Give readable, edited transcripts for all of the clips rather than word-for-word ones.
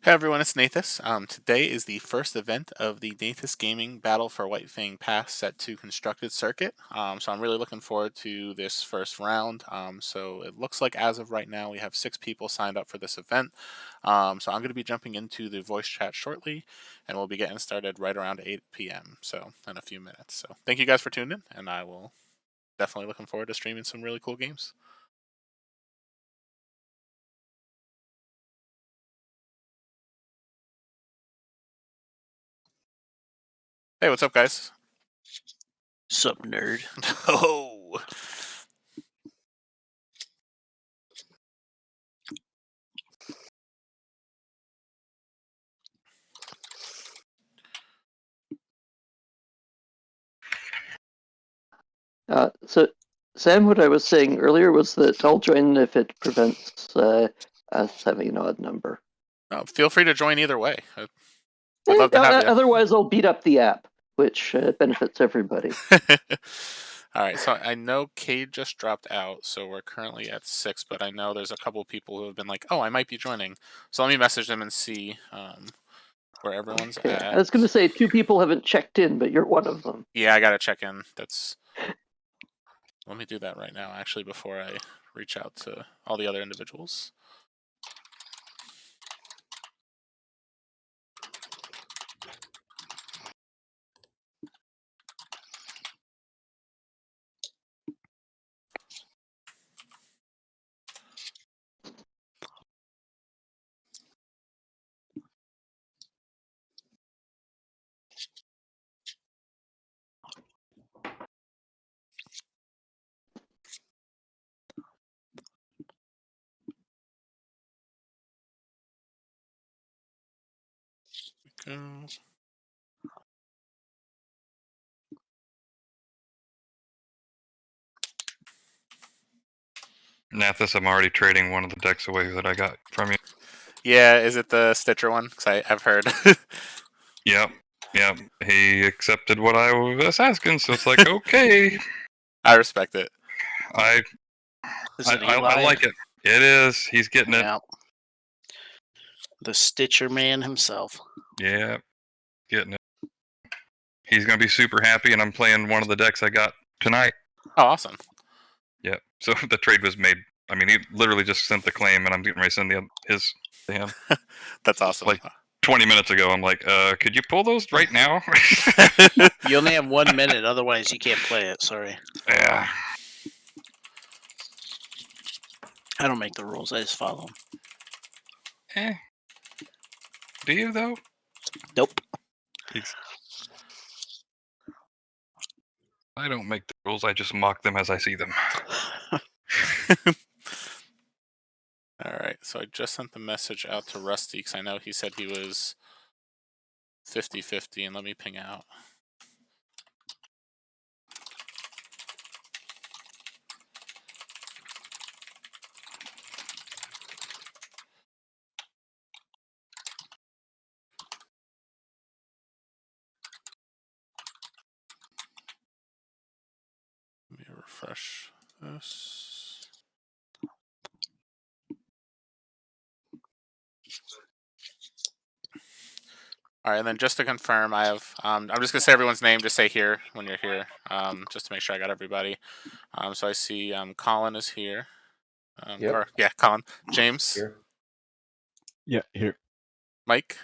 Hey everyone, it's Nathas. Today is the first event of the NathasGaming Battle for White Fang Pass Set 2 Constructed Circuit. So I'm really looking forward to this first round. So it looks like as of right now we have 6 people signed up for this event. So I'm going to be jumping into the voice chat shortly, and we'll be getting started right around 8 p.m. So in a few minutes. So thank you guys for tuning in, and I will definitely looking forward to streaming some really cool games. Hey, what's up, guys? Sup, nerd? Oh. So, Sam, what I was saying earlier was that I'll join if it prevents us having an odd number. Oh, feel free to join either way. We'd love to have you. Otherwise, I'll beat up the app, which benefits everybody. All right, so I know Cade just dropped out, so we're currently at 6, but I know there's a couple people who have been like, oh, I might be joining. So let me message them and see where everyone's Okay. at. I was going to say 2 people haven't checked in, but you're one of them. Yeah, I got to check in. Let me do that right now, actually, before I reach out to all the other individuals. Go. Nathas, I'm already trading one of the decks away that I got from you. Yeah, is it the Stitcher one? Because I've heard. Yep. He accepted what I was asking, so it's like, okay. I respect it. I like it. It is. He's getting it. The Stitcher man himself. Yeah, getting it. He's going to be super happy, and I'm playing one of the decks I got tonight. Oh, awesome. Yeah, so the trade was made. I mean, he literally just sent the claim, and I'm getting ready to send his to him. That's awesome. Like 20 minutes ago, I'm like, could you pull those right now? You only have 1 minute, otherwise you can't play it, sorry. Yeah. I don't make the rules, I just follow them. Do you, though? Nope. I don't make the rules, I just mock them as I see them. Alright, so I just sent the message out to Rusty, because I know he said he was 50-50, and let me ping out. Let me refresh this. All right, and then just to confirm, I have. I'm just gonna say everyone's name. Just say here when you're here, just to make sure I got everybody. So I see Colin is here. Yep. Or yeah, Colin. James. Here. Yeah, here. Mike.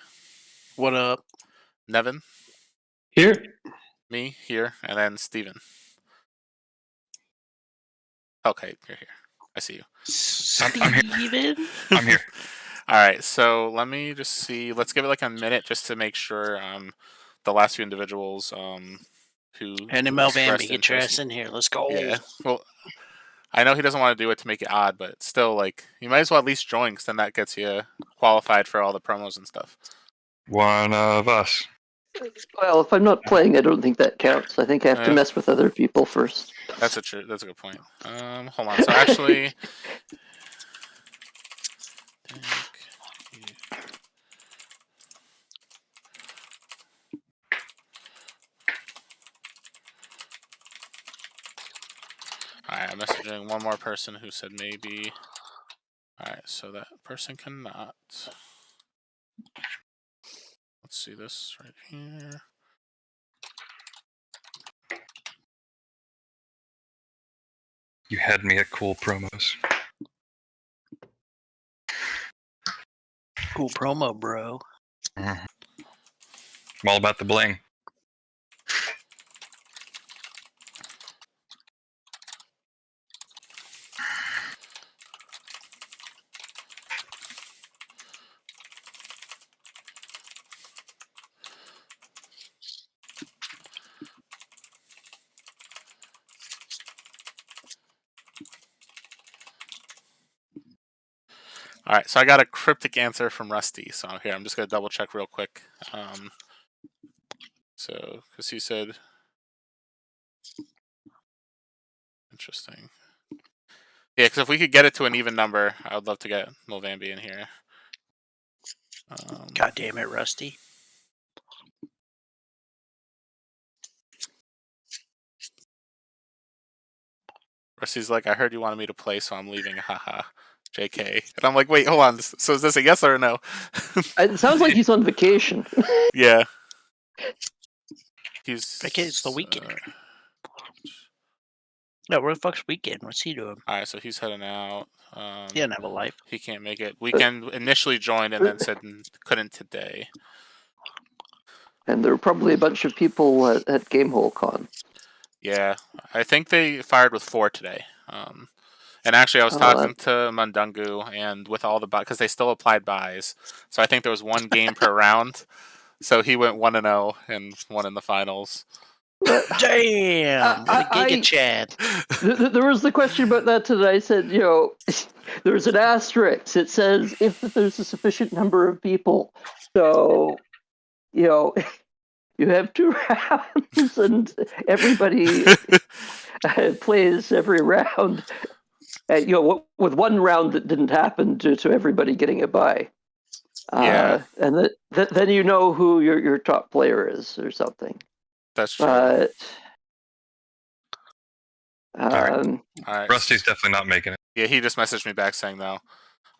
What up? Nevin. Here. Me here, and then Steven. Okay, you're here. I see you. Steven? I'm here. All right, so let me just see. Let's give it like a minute just to make sure the last few individuals who NML Bambi, get your interest. ass in here. Let's go. Yeah. Well, I know he doesn't want to do it to make it odd, but still, like, you might as well at least join, because then that gets you qualified for all the promos and stuff. One of us. Well, if I'm not playing, I don't think that counts. I think I have to mess with other people first. That's a good point. Hold on. So actually, alright, I'm messaging one more person who said maybe. Alright, so that person cannot. Let's see this right here. You had me at cool promos. Cool promo, bro. I'm all about the bling. All right, so I got a cryptic answer from Rusty. So here, I'm just gonna double check real quick. So because he said, interesting. Yeah, because if we could get it to an even number, I would love to get Mulvambi in here. God damn it, Rusty. Rusty's like, I heard you wanted me to play, so I'm leaving. Haha. JK. And I'm like, wait, hold on. So is this a yes or a no? It sounds like he's on vacation. Yeah. He's. Okay, it's the weekend. No, where the fuck's weekend? What's he doing? All right, so he's heading out. He doesn't have a life. He can't make it. Weekend initially joined and then said couldn't today. And there were probably a bunch of people at Gamehole Con. Yeah, I think they fired with 4 today. And actually, I was talking to Mundungu, and with all the because they still applied buys, so I think there was 1 game per round. So he went 1-0 and won in the finals. Damn! What a Giga Chad. There was the question about that today. I said, there's an asterisk. It says if there's a sufficient number of people. So, you have 2 rounds and everybody plays every round. With 1 round that didn't happen due to everybody getting a bye. Yeah. And then you know who your top player is or something. That's true. But All right. Rusty's definitely not making it. Yeah, he just messaged me back saying no.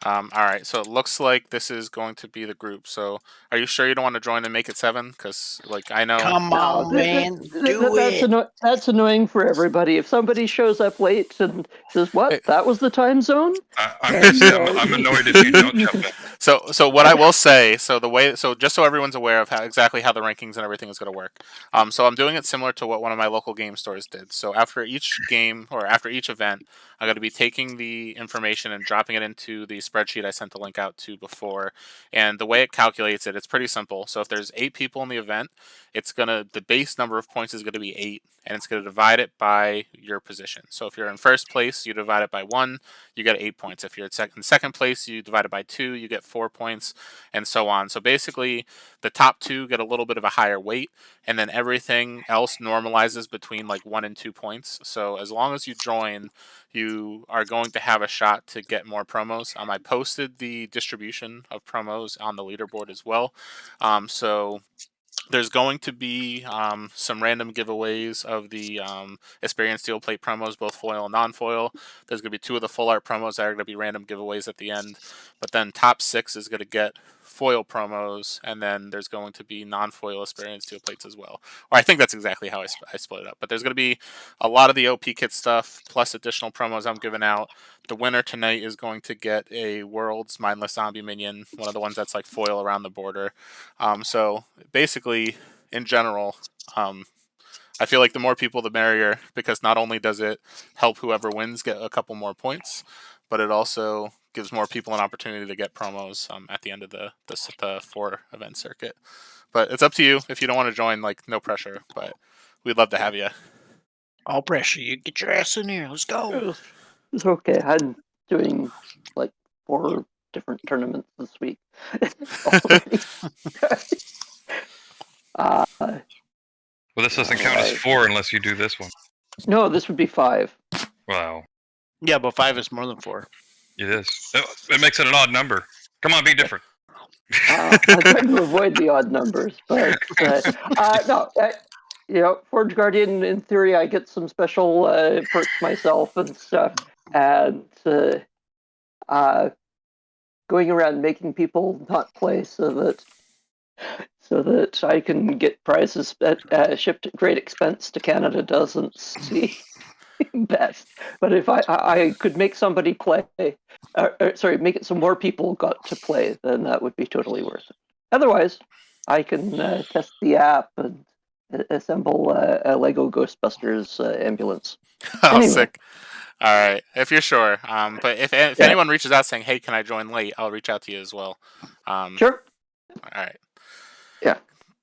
All right, so it looks like this is going to be the group. So, are you sure you don't want to join and make it 7? Because, I know. Come on, man, do it. That's annoying for everybody. If somebody shows up late and says, "What? That was the time zone?" I'm annoyed if you don't jump in. So what I will say, so just so everyone's aware of exactly how the rankings and everything is going to work. So I'm doing it similar to what one of my local game stores did. So after each game or after each event, I'm going to be taking the information and dropping it into the spreadsheet I sent the link out to before. And the way it calculates it, it's pretty simple. So if there's 8 people in the event, the base number of points is going to be 8, and it's going to divide it by your position. So if you're in first place, you divide it by 1, you get 8 points. If you're in second place, you divide it by 2, you get 4 points, and so on. So basically, the top 2 get a little bit of a higher weight, and then everything else normalizes between 1 and 2 points. So as long as you join, you are going to have a shot to get more promos. I posted the distribution of promos on the leaderboard as well. So there's going to be some random giveaways of the Experience Steel Plate promos, both foil and non-foil. There's going to be 2 of the full art promos that are going to be random giveaways at the end. But then top 6 is going to get foil promos, and then there's going to be non-foil Experience Steel Plates as well. Or I think that's exactly how I split it up. But there's going to be a lot of the OP kit stuff, plus additional promos I'm giving out. The winner tonight is going to get a World's Mindless Zombie Minion, one of the ones that's foil around the border. So basically, in general, I feel like the more people, the merrier, because not only does it help whoever wins get a couple more points, but it also gives more people an opportunity to get promos at the end of the 4 event circuit. But it's up to you. If you don't want to join, no pressure, but we'd love to have you. All pressure. You get your ass in here. Let's go. It's okay. I'm doing 4 different tournaments this week already. Well, this doesn't count as 4 unless you do this one. No, this would be 5. Wow. Yeah, but 5 is more than 4. It is. It makes it an odd number. Come on, be different. I'm trying to avoid the odd numbers, but no. Forge Guardian, in theory, I get some special perks myself and stuff, and going around making people not play so that I can get prizes shipped at great expense to Canada doesn't seem best. But if I could make somebody play, make it so more people got to play, then that would be totally worth it. Otherwise, I can test the app and assemble a Lego Ghostbusters ambulance. Oh, Anyway. sick. All right, if you're sure. But if Yeah. anyone reaches out saying, "Hey, can I join late?" I'll reach out to you as well. Sure. All right. Yeah.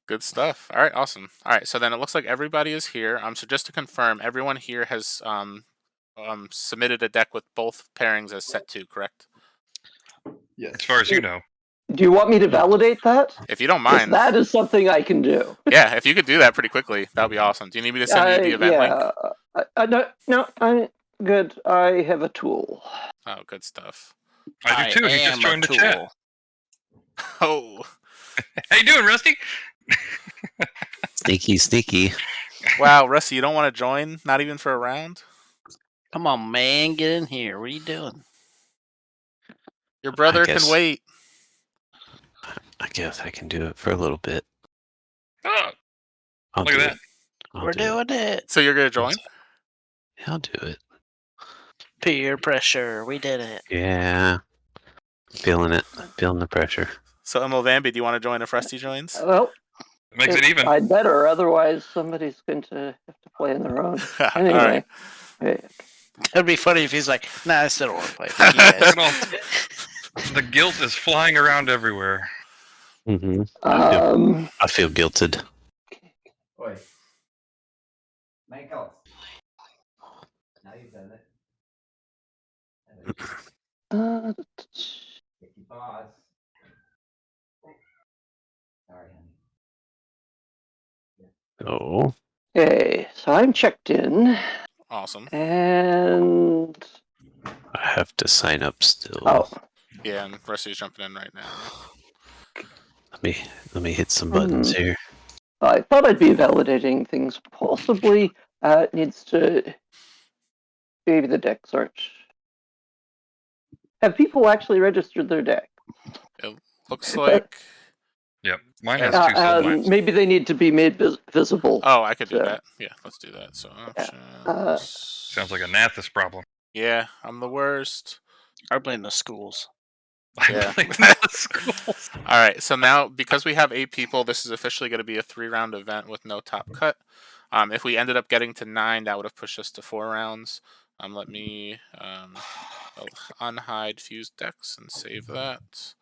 Good stuff. All right, awesome. All right, so then it looks like everybody is here. So just to confirm, everyone here has submitted a deck with both pairings as set 2, correct? Yes. As far as you know. Do you want me to validate that? If you don't Because mind. that is something I can do. Yeah, if you could do that pretty quickly, that would be awesome. Do you need me to send you the event link? No, I'm good. I have a tool. Oh, good stuff. I do too. He just joined the chat. Oh. How you doing, Rusty? Sneaky. Wow, Rusty, you don't want to join? Not even for a round? Come on, man, get in here. What are you doing? Your brother can guess- wait. I guess I can do it for a little bit. Oh, I'll look do at it. that. We're doing it. So you're gonna join? I'll do it. Peer pressure. We did it. Yeah. Feeling it. Feeling the pressure. So Vambi, do you want to join if Rusty joins? Well, Makes it even. I'd better, otherwise somebody's going to have to play on their own. Anyway. It'd be funny if he's like, "Nah, I still don't want to play." Fuck you guys. Look at all- the guilt is flying around everywhere. Mm-hmm. Um, I feel guilted. Oi. Michael. Now you've done it. Sticky paws. Sorry, honey. Oh. okay, so I'm checked in, Awesome. and I have to sign up still. oh, Yeah, and Rusty's jumping in right now. Let me hit some buttons here. I thought I'd be validating things. Possibly, it needs to. Maybe the decks aren't. Have people actually registered their deck? It looks like. Yep. Mine has two soul maybe they need to be made visible. Oh, I could do So- that. Yeah, let's do that. So Yeah. options. Sounds like a Nathas problem. Yeah, I'm the worst. I blame the schools. Yeah. Like Nathas schools. All right, so now because we have 8 people, this is officially going to be a 3-round event with no top cut. If we ended up getting to 9, that would have pushed us to 4 rounds. Let me unhide fused decks and save that.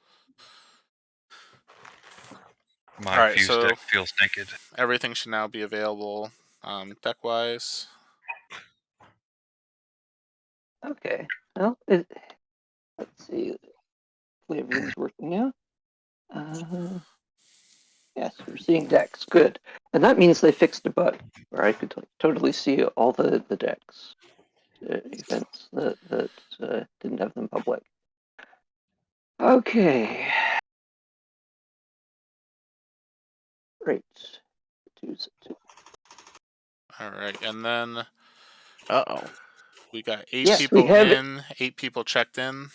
My All right, fuse so- deck feels naked. Everything should now be available deck-wise. Okay. Well, let's see. Hopefully everything's working out. Yes, we're seeing decks. Good. And that means they fixed a bug where I could totally see all the decks. Events that didn't have them public. Okay. Great. All right, and then Uh-oh. we got 8 Yes, people we have- in, 8 people checked in.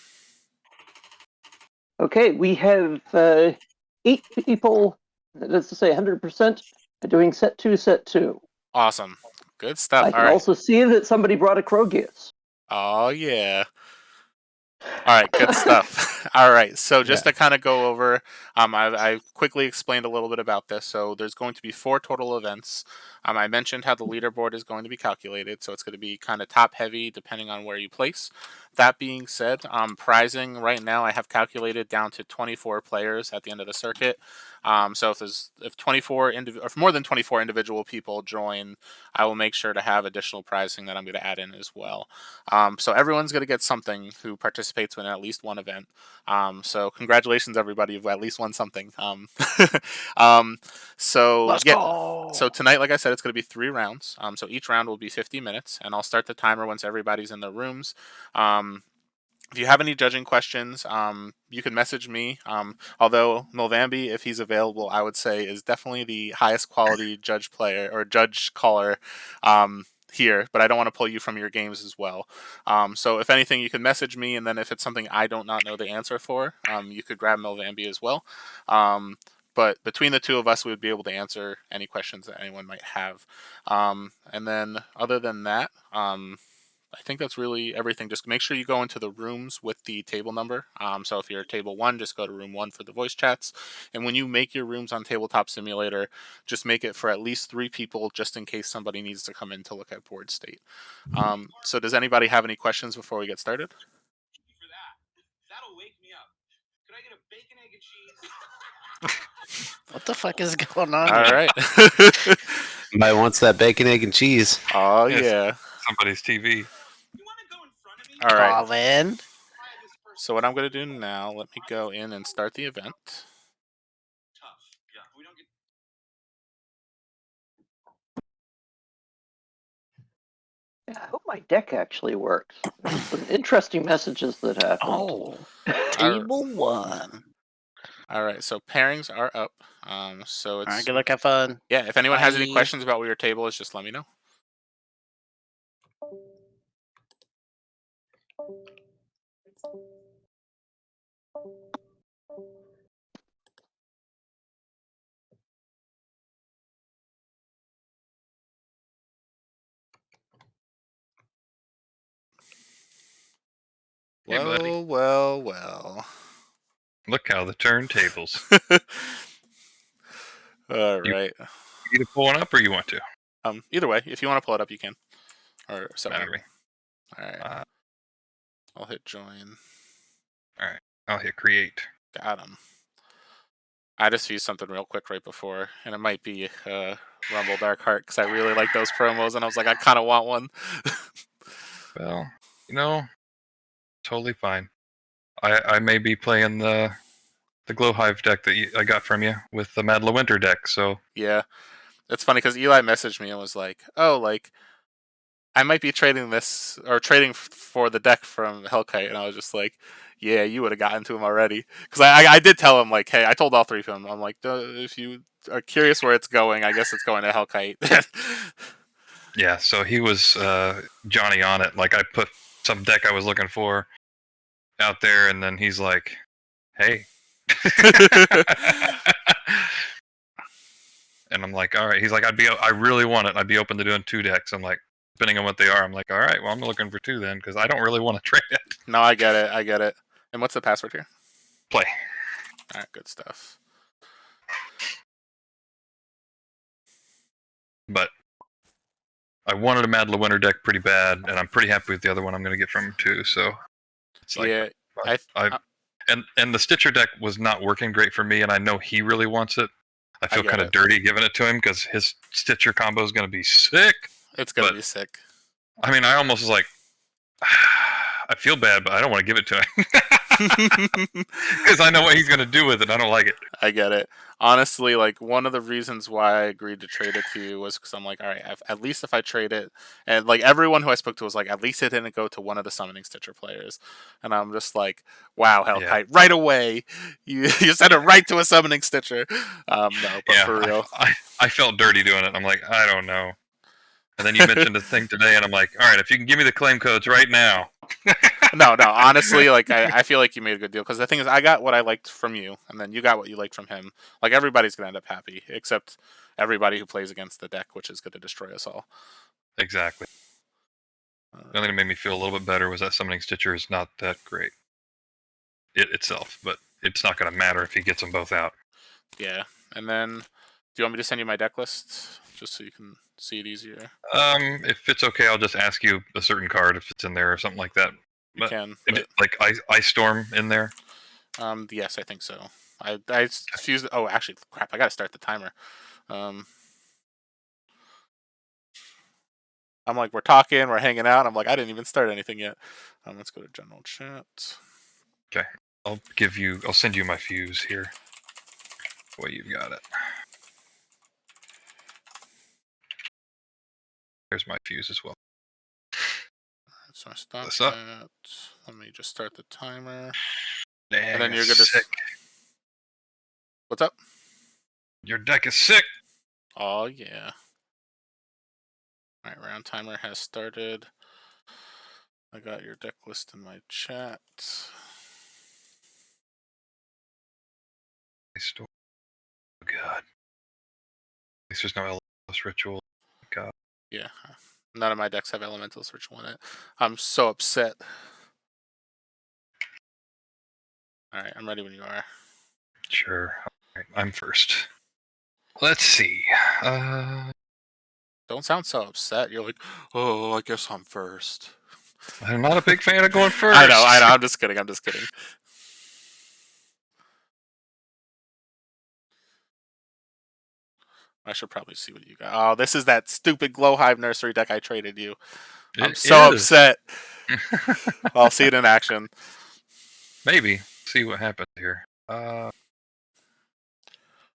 Okay, we have 8 people, let's just say 100%, doing set 2. Awesome. Good stuff. I All can right. also see that somebody brought a Krogius. Oh, yeah. All right, good stuff. All right, so just to kind of go over, I quickly explained a little bit about this. So there's going to be 4 total events. I mentioned how the leaderboard is going to be calculated, so it's going to be kind of top heavy depending on where you place. That being said, prizing right now I have calculated down to 24 players at the end of the circuit. So if 24 or if more than 24 individual people join, I will make sure to have additional prizing that I'm going to add in as well. So everyone's going to get something who participates in at least one event. So congratulations, everybody, you've at least won something. So Let's go. So tonight, like I said, it's going to be 3 rounds. So each round will be 50 minutes, and I'll start the timer once everybody's in their rooms. If you have any judging questions, you can message me. Although Milvambi, if he's available, I would say is definitely the highest quality judge player or judge caller. here, but I don't want to pull you from your games as well. So if anything, you can message me, and then if it's something I don't not know the answer for, you could grab Melvambi as well. But between the two of us, we would be able to answer any questions that anyone might have. And then other than that, I think that's really everything. Just make sure you go into the rooms with the table number. So if you're table 1, just go to room 1 for the voice chats. And when you make your rooms on Tabletop Simulator, just make it for at least 3 people, just in case somebody needs to come in to look at board state. So does anybody have any questions before we get started? That'll wake me up. Could I get a bacon, egg, and cheese? What the fuck is going on All here? right. Somebody wants that bacon, egg, and cheese. Oh Yes. yeah. Somebody's TV. You want to go in front of me? All right. Colin. So what I'm going to do now, let me go in and start the event. Tough. Yeah. We don't get. Yeah, I hope my deck actually works. There's some interesting messages that happened. Oh, table 1. All right, so pairings are up. So it's All right, good luck, have fun. yeah. If anyone has any Bye. questions about where your table is, just let me know. Hey, buddy. Well. Look how the turntables. All You- right. You need to pull one up, or you want to? Either way, if you want to pull it up, you can. Or so. Matter to me. All right. I'll hit join. I'll hit create. Got him. I just used something real quick right before, and it might be Rumble Dark Heart because I really like those promos, and I was like, I kind of want one. Well, totally fine. I may be playing the Glow Hive deck that I got from you with the Mad Winter deck. So Yeah, it's funny because Eli messaged me and was like, "Oh, like I might be trading this or trading for the deck from Hellkite," and I was just like, "Yeah, you would have gotten to him already." Because I did tell him like, "Hey," I told all 3 of them, I'm like, "If you are curious where it's going, I guess it's going to Hellkite." yeah, so he was Johnny on it. Like I put some deck I was looking for out there, and then he's like, "Hey." And I'm like, all right. He's like, I really want it. I'd be open to doing 2 decks. I'm like, depending on what they are, I'm like, all right, well, I'm looking for 2 then, because I don't really want to trade it. No, I get it. And what's the password here? Play. All right, good stuff. But I wanted a Mad Winter deck pretty bad, and I'm pretty happy with the other one I'm going to get from him too. So it's like, yeah, and the Stitcher deck was not working great for me, and I know he really wants it. I feel get kind of it. dirty giving it to him because his Stitcher combo is going to be sick. It's gonna But- be sick. I mean, I almost was like, I feel bad, but I don't want to give it to him because I know what he's going to do with it. I don't like it. I get it. Honestly, like one of the reasons why I agreed to trade it to you was because I'm like, all right, at least if I trade it, and like everyone who I spoke to was like, at least it didn't go to one of the Summoning Stitcher players, and I'm just like, wow, Hellkite, Yeah. right away, you sent it right to a Summoning Stitcher. No, but Yeah, for real, I felt dirty doing it. I'm like, I don't know. And then you mentioned a thing today, and I'm like, all right, if you can give me the claim codes right now. no. Honestly, like I feel like you made a good deal because the thing is, I got what I liked from you, and then you got what you liked from him. Like everybody's gonna end up happy, except everybody who plays against the deck, which is going to destroy us all. Exactly. The only thing that made me feel a little bit better was that Summoning Stitcher is not that great itself, but it's not going to matter if he gets them both out. Yeah, and then do you want me to send you my deck list just so you can see it easier? If it's okay, I'll just ask you a certain card if it's in there or something like that. You But- can. Like Ice Storm in there. Yes, I think so. I fused. Oh, actually, crap! I got to start the timer. I'm like, we're talking, we're hanging out. I'm like, I didn't even start anything yet. Let's go to general chat. Okay, I'll send you my fuse here. Well, you've got it. There's my fuse as well. So I stop What's up? that. Let me just start the timer. Dang, And then you're that's good to. sick. What's up? Your deck is sick. Oh yeah. All right, round timer has started. I got your deck list in my chat. Oh, God. At least there's no Ellis Ritual. God. Yeah, none of my decks have Elemental Ritual in it. I'm so upset. All right, I'm ready when you are. Sure. All right, I'm first. Let's see. Don't sound so upset. You're like, oh, I guess I'm first. I'm not a big fan of going first. I know. I'm just kidding. I should probably see what you got. Oh, this is that stupid Glow Hive Nursery deck I traded you. I'm so upset. I'll see it in action. Maybe. See what happens here. Oh,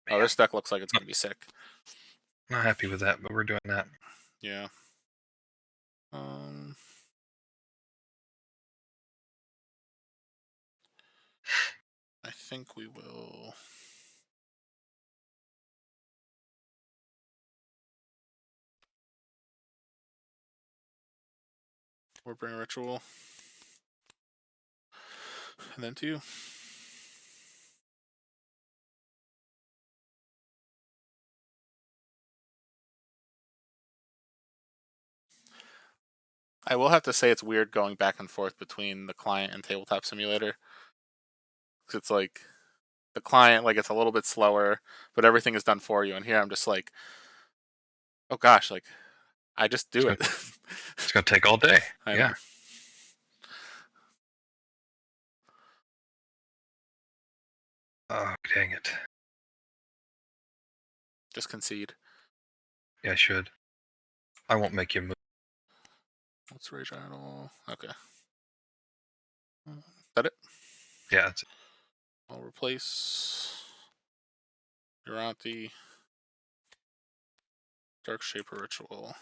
this deck looks like it's going to be sick. Not happy with that, but we're doing that. Yeah. I think we will. We'll bring a ritual. And then 2. I will have to say it's weird going back and forth between the client and Tabletop Simulator. Because it's like the client, like it's a little bit slower, but everything is done for you. And here I'm just like, oh gosh, like I just do it. It's going to take all day. I know. Oh, dang it. Just concede. Yeah, I should. I won't make you move. Let's Rage Idol. Okay. Is that it? Yeah, that's it. I'll replace Uranti, Dark Shaper Ritual.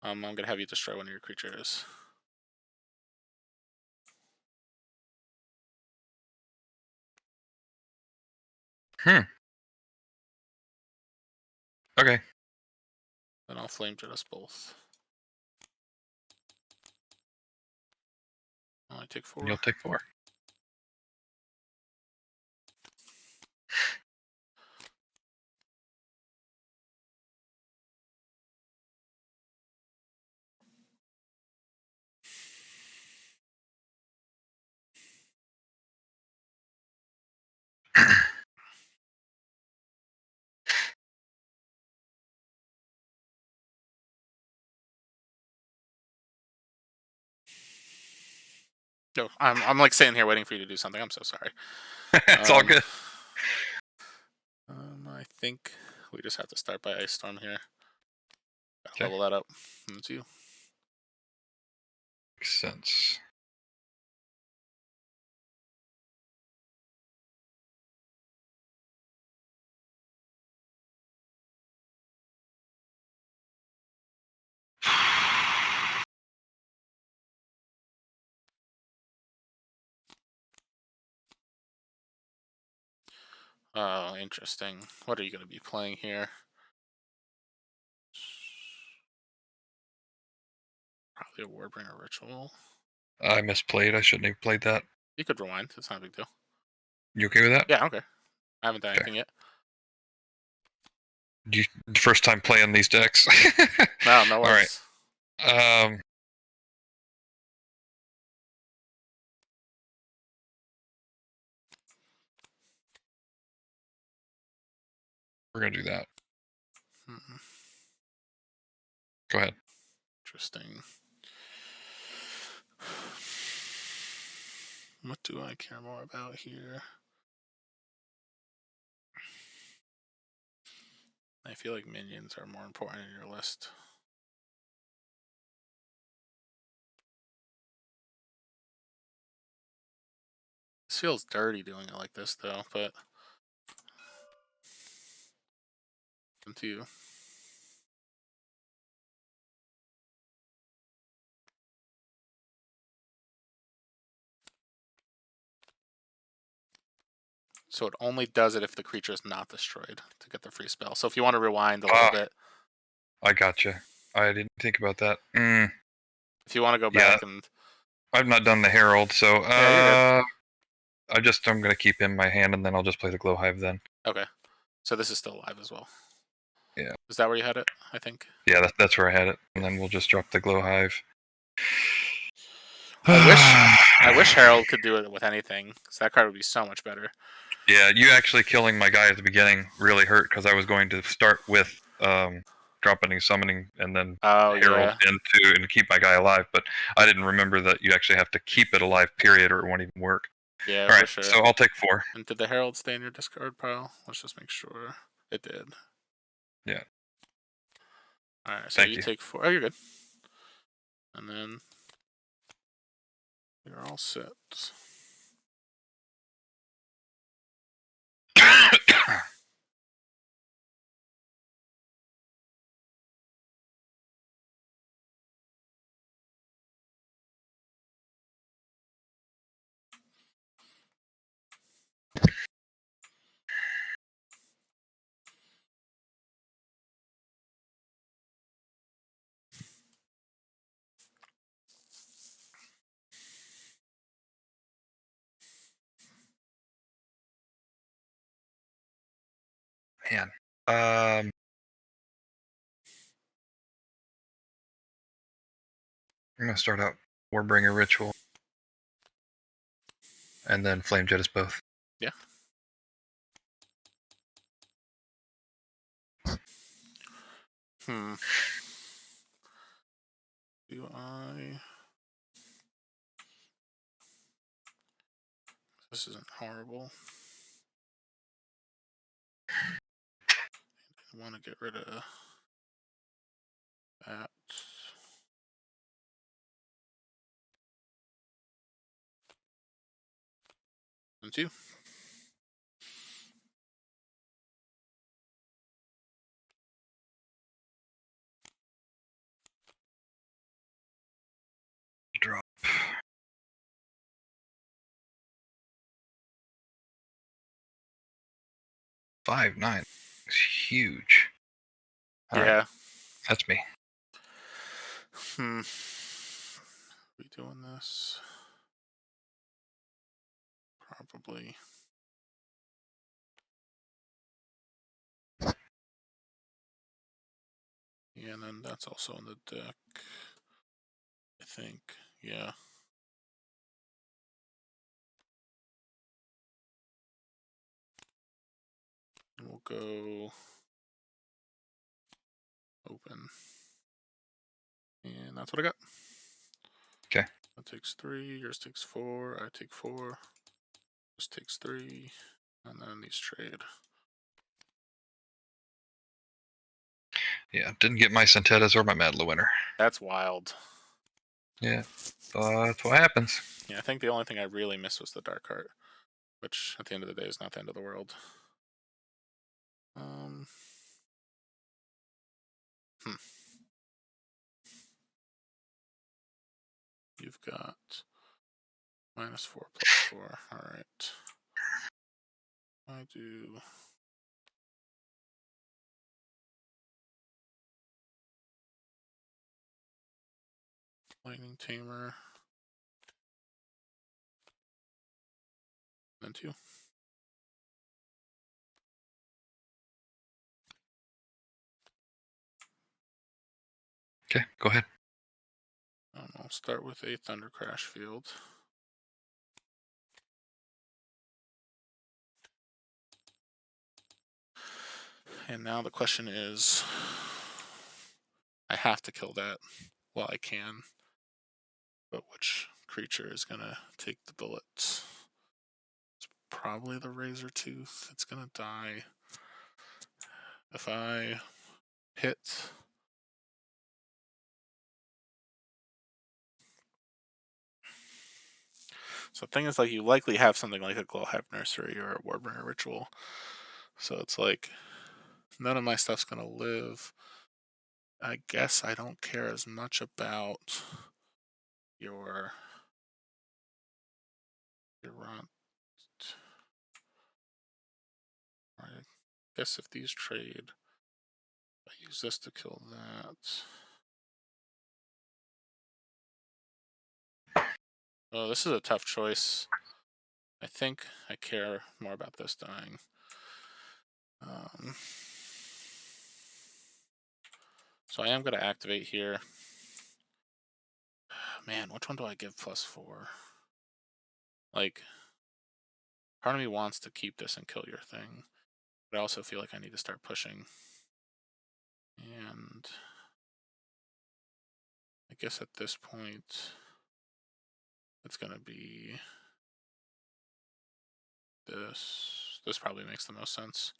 I'm gonna have you destroy one of your creatures. Okay. Then I'll Flame Jet us both. I take 4. You'll take 4. No, I'm like sitting here waiting for you to do something. I'm so sorry. It's all good. I think we just have to start by Ice Storm here. Okay. Level that up. That's you. Makes sense. Oh, interesting. What are you going to be playing here? Probably a Warbringer Ritual. I misplayed. I shouldn't have played that. You could rewind. It's not a big deal. You okay with that? Yeah, okay. I haven't done anything yet. First time playing these decks? No, no worries. All right. We're going to do that. Go ahead. Interesting. What do I care more about here? I feel like minions are more important in your list. This feels dirty doing it like this, though, but... Come to you. So it only does it if the creature is not destroyed to get the free spell. So if you want to rewind a little bit... I gotcha. I didn't think about that. If you want to go Yeah. back and I've not done the Herald, so yeah, you're good. I'm gonna keep him in my hand, and then I'll just play the Glow Hive then. Okay, so this is still live as well. Yeah. Is that where you had it? I think. Yeah, that's where I had it, and then we'll just drop the Glow Hive. I wish Harold could do it with anything, because that card would be so much better. Yeah, you actually killing my guy at the beginning really hurt because I was going to start with dropping summoning and then Oh Herald yeah, into and keep my guy alive, but I didn't remember that you actually have to keep it alive, period, or it won't even work. yeah, All for right, sure. so I'll take 4. And did the Herald stay in your discard pile? Let's just make sure it did. Yeah. All right, so Thank you you. take 4. Oh, you're good. And then you're all set. Man. I'm gonna start out Warbringer Ritual. And then Flame Jet us both. Yeah. Do I? This isn't horrible. I want to get rid of that. And 2. Drop. 5/9. It's huge. All Yeah. right. That's me. We doing this? Probably. Yeah, and then that's also on the deck. I think. Yeah. And we'll go open. And that's what I got. Okay. That takes 3, yours takes 4, I take 4. This takes 3, and then these trade. Yeah, didn't get my Centetas or my Madla winner. That's wild. Yeah, that's what happens. Yeah, I think the only thing I really missed was the Dark Heart, which at the end of the day is not the end of the world. You've got -4 +4. All right. I do. Lightning Tamer. Then 2. Okay, go ahead. I'll start with a Thunder Crash Field. And now the question is, I have to kill that while I can, but which creature is gonna take the bullets? It's probably the Razor Tooth. It's gonna die if I hit. So the thing is, like, you likely have something like a Glowhive Nursery or a Warbringer Ritual. So it's like, none of my stuff's gonna live. I guess I don't care as much about your runt. I guess if these trade, I use this to kill that. Oh, this is a tough choice. I think I care more about this dying. So I am going to activate here. Man, which one do I give +4? Like, part of me wants to keep this and kill your thing, but I also feel like I need to start pushing. And I guess at this point, it's going to be this. This probably makes the most sense.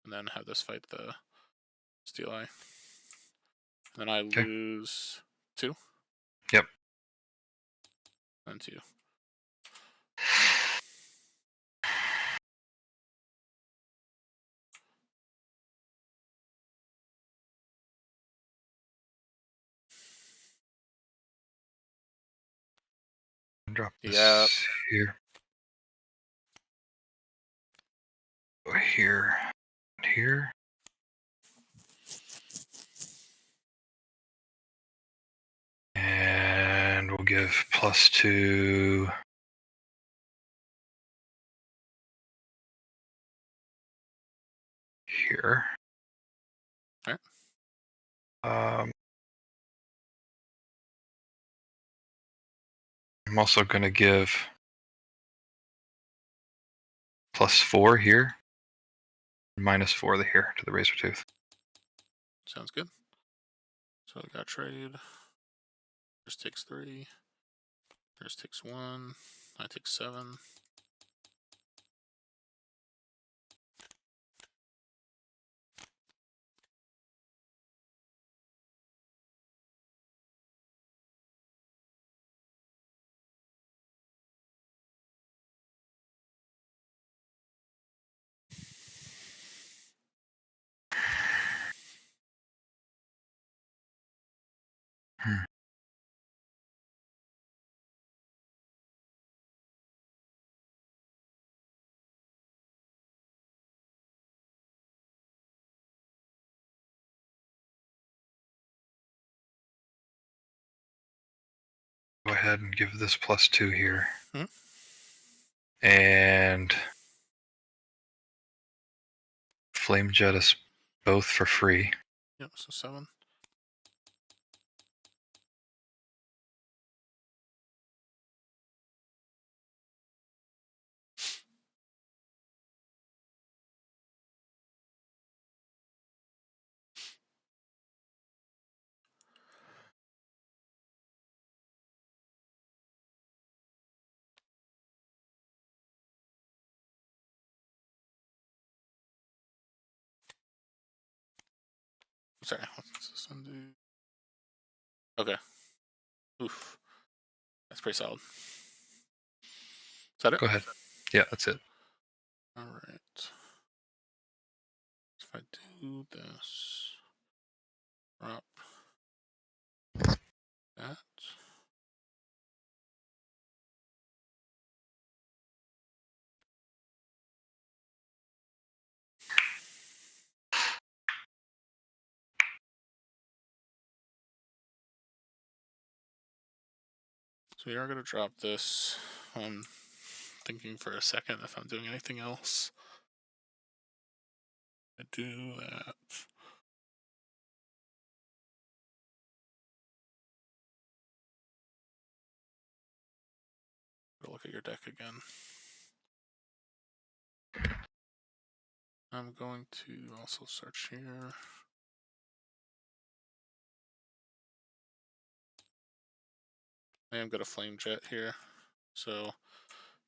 And then have this fight the Steel Eye. And then I lose 2? Yep. And 2. Drop this Yep. here. Go here. Here. And we'll give +2. Here. All right. I'm also going to give +4 here. -4 here to the Razor Tooth. Sounds good. So I got trade. There's takes 3. There's takes 1. I take 7. Go ahead and give this +2 here. Hmm? And Flame Jet us both for free. Yep, so 7. Sorry, what's this one do? Okay. Oof. That's pretty solid. Is that it? Go ahead. Yeah, that's it. Alright. If I do this, drop that. So we are going to drop this. I'm thinking for a second if I'm doing anything else. I do that. Look at your deck again. I'm going to also search here. I am going to Flame Jet here. So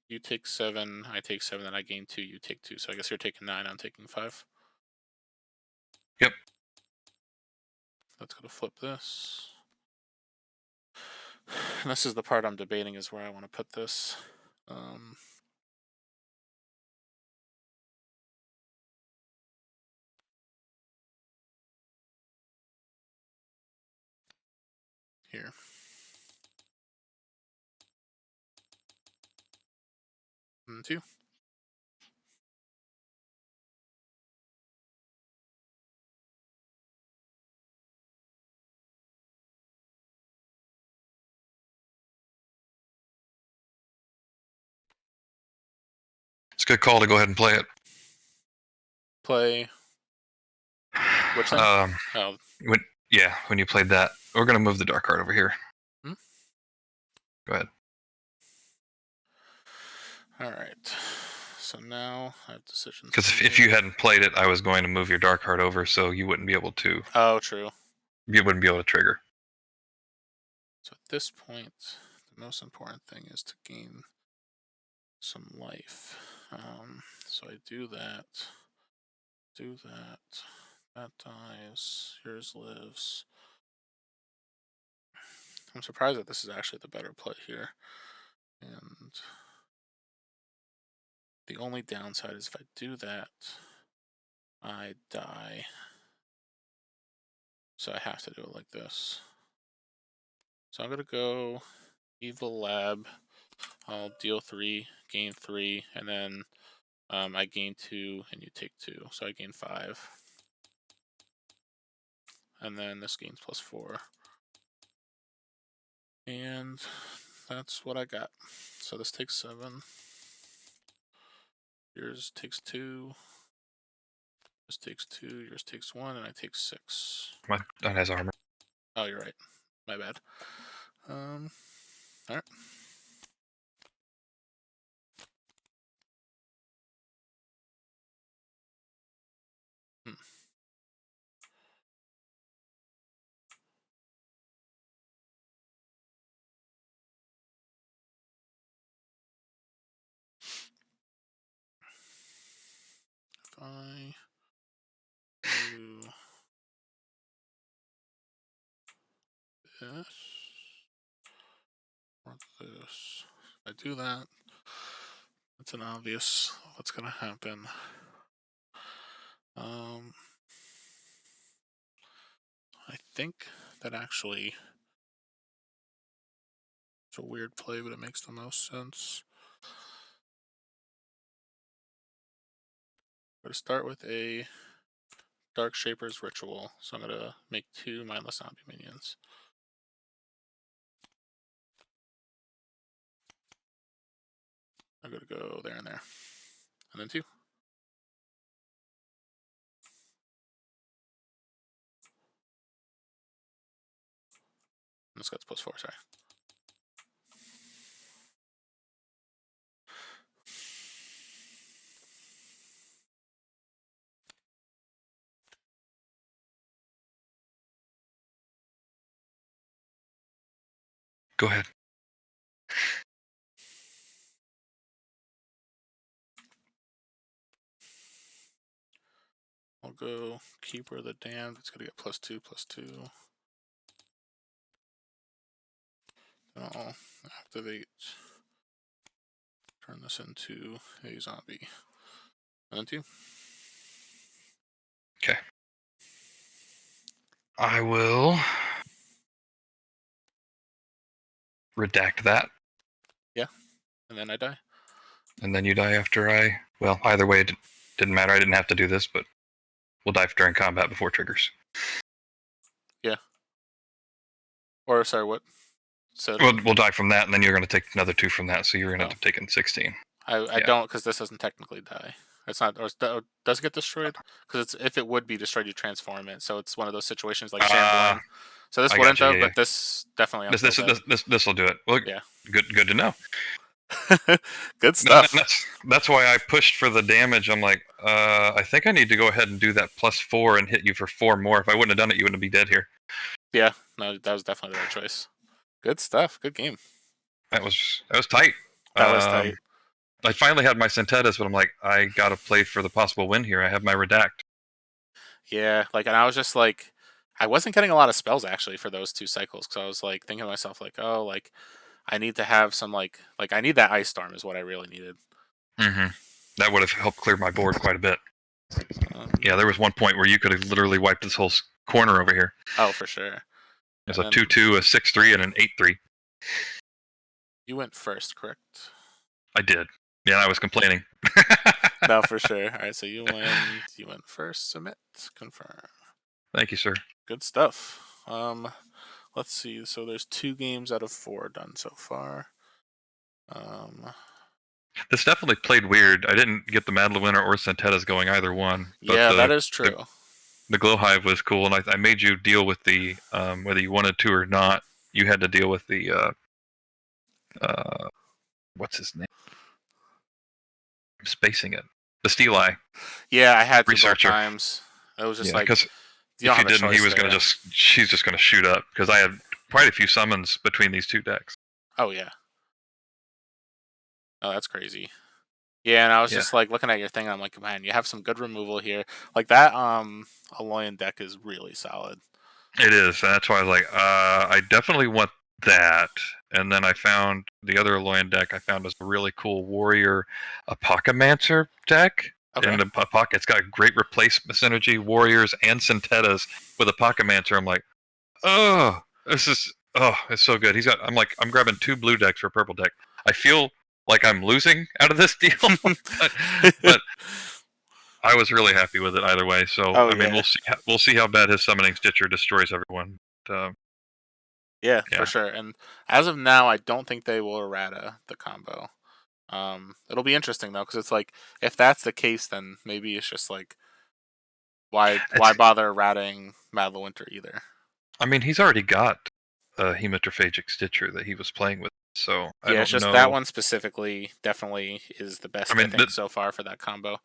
you take 7, I take 7, then I gain 2, you take 2. So I guess you're taking 9, I'm taking 5. Yep. Let's go to flip this. And this is the part I'm debating is where I want to put this. Here. And 2. It's a good call to go ahead and play it. Play. Which thing? Oh. When you played that, we're gonna move the dark card over here. Hmm? Go ahead. All right. So now I have decisions. Because to if make. you hadn't played it, I was going to move your dark card over, so you wouldn't be able to. Oh, true. You wouldn't be able to trigger. So at this point, the most important thing is to gain some life. So I do that. Do that. That dies. Yours lives. I'm surprised that this is actually the better play here. And the only downside is if I do that, I die. So I have to do it like this. So I'm going to go Evil Lab. I'll deal 3, gain 3, and then I gain 2 and you take 2. So I gain 5. And then this gains +4. And that's what I got. So this takes 7. Yours takes 2. This takes 2. Yours takes 1, and I take 6. Mine has armor. Oh, you're right. My bad. All right. If I do this or this, if I do that, it's an obvious what's going to happen. I think that actually it's a weird play, but it makes the most sense. I'm going to start with a Dark Shaper's Ritual. So I'm going to make 2 mindless zombie minions. I'm going to go there and there. And then 2. And this gets +4, sorry. Go ahead. I'll go Keeper of the Damned. It's going to get +2, +2. I'll activate. Turn this into a zombie. And then 2. Okay. I will redact that. Yeah. And then I die. And then you die after I... Well, either way, it didn't matter. I didn't have to do this, but we'll die during combat before triggers. Yeah. Or, sorry, what? So We'll die from that, and then you're going to take another 2 from that, so you're going to end up taking 16. I don't, because this doesn't technically die. It's not, or does it get destroyed? Because if it would be destroyed, you transform it. So it's one of those situations like shambling. So this wouldn't have, but this definitely. This will do it. Well, yeah. Good to know. Good stuff. That's why I pushed for the damage. I'm like, I think I need to go ahead and do that +4 and hit you for 4 more. If I wouldn't have done it, you wouldn't be dead here. Yeah, no, that was definitely the right choice. Good stuff. Good game. That was tight. That was tight. I finally had my Centetas, but I'm like, I gotta play for the possible win here. I have my Redact. Yeah, like, and I was just like, I wasn't getting a lot of spells actually for those 2 cycles, because I was like thinking to myself like, oh, like I need to have some like I need that Ice Storm is what I really needed. Mm-hmm. That would have helped clear my board quite a bit. Yeah, there was one point where you could have literally wiped this whole corner over here. Oh, for sure. There's a 2/2, a 6/3, and an 8/3. You went first, correct? I did. Yeah, I was complaining. No, for sure. All right, so you went first. Submit. Confirm. Thank you, sir. Good stuff. Let's see. So there's 2 games out of 4 done so far. This definitely played weird. I didn't get the Madlewinter or Centettas going either one. But Yeah, that is true. The Glow Hive was cool, and I made you deal with the whether you wanted to or not. You had to deal with the what's his name? I'm spacing it. The Steel Eye Yeah, I had to both researcher. times. It was just Yeah, like because you don't if you have a didn't, he choice was there. gonna she's just gonna shoot up because I had quite a few summons between these two decks. Oh yeah. Oh, that's crazy. Yeah, and I was Yeah. just like looking at your thing. And I'm like, man, you have some good removal here. Like that. Aloyan deck is really solid. It is, and that's why I was like, I definitely want that. And then I found the other Aloyan deck I found was a really cool Warrior Apocamancer deck. Okay. And it's got great replacement synergy, Warriors and Centettas with Apocamancer. I'm like, oh, it's so good. I'm grabbing 2 blue decks for a purple deck. I feel like I'm losing out of this deal, but I was really happy with it either way. So Oh, I mean, yeah. we'll see how bad his summoning Stitcher destroys everyone. Yeah, Yeah. for sure. And as of now, I don't think they will errata the combo. It'll be interesting though, because it's like if that's the case, then maybe it's just like why bother errating Madlewinter either? I mean, he's already got a Hematophagic Stitcher that he was playing with, so I Yeah, it's don't just that know. one specifically definitely is the best I mean, think so far for that combo.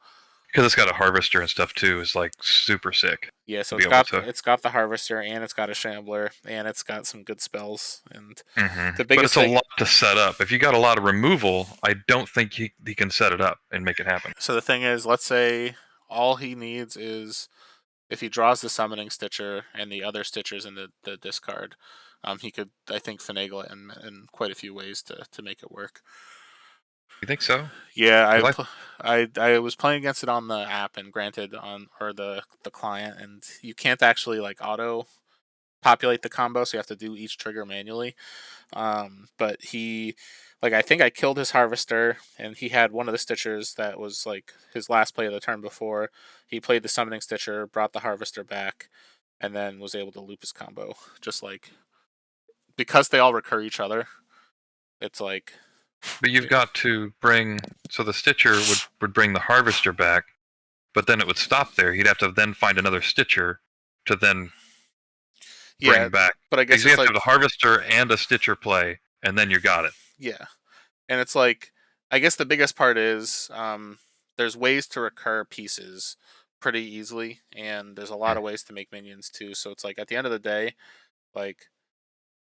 because it's got a Harvester and stuff too, is like super sick. Yeah, so to be able to. it's got the Harvester and it's got a Shambler and it's got some good spells and Mm-hmm. the But biggest it's thing. a lot to set up. If you got a lot of removal, I don't think he can set it up and make it happen. So the thing is, let's say all he needs is if he draws the Summoning Stitcher and the other Stitchers in the discard, he could, I think, finagle it in quite a few ways to make it work. You think so? Yeah, 'Cause I was playing against it on the app, and granted on the client, and you can't actually like auto populate the combo, so you have to do each trigger manually. But he, like, I think I killed his Harvester, and he had one of the Stitchers that was like his last play of the turn before. He played the Summoning Stitcher, brought the Harvester back, and then was able to loop his combo. Just like because they all recur each other, it's like. But you've got to bring so the Stitcher would bring the Harvester back, but then it would stop there. He'd have to then find another Stitcher to then Yeah, bring back. but I guess Because you it's have to like have the Harvester and a Stitcher play, and then you got it. yeah, and it's like I guess the biggest part is there's ways to recur pieces pretty easily, and there's a lot of ways to make minions too. So it's like at the end of the day, like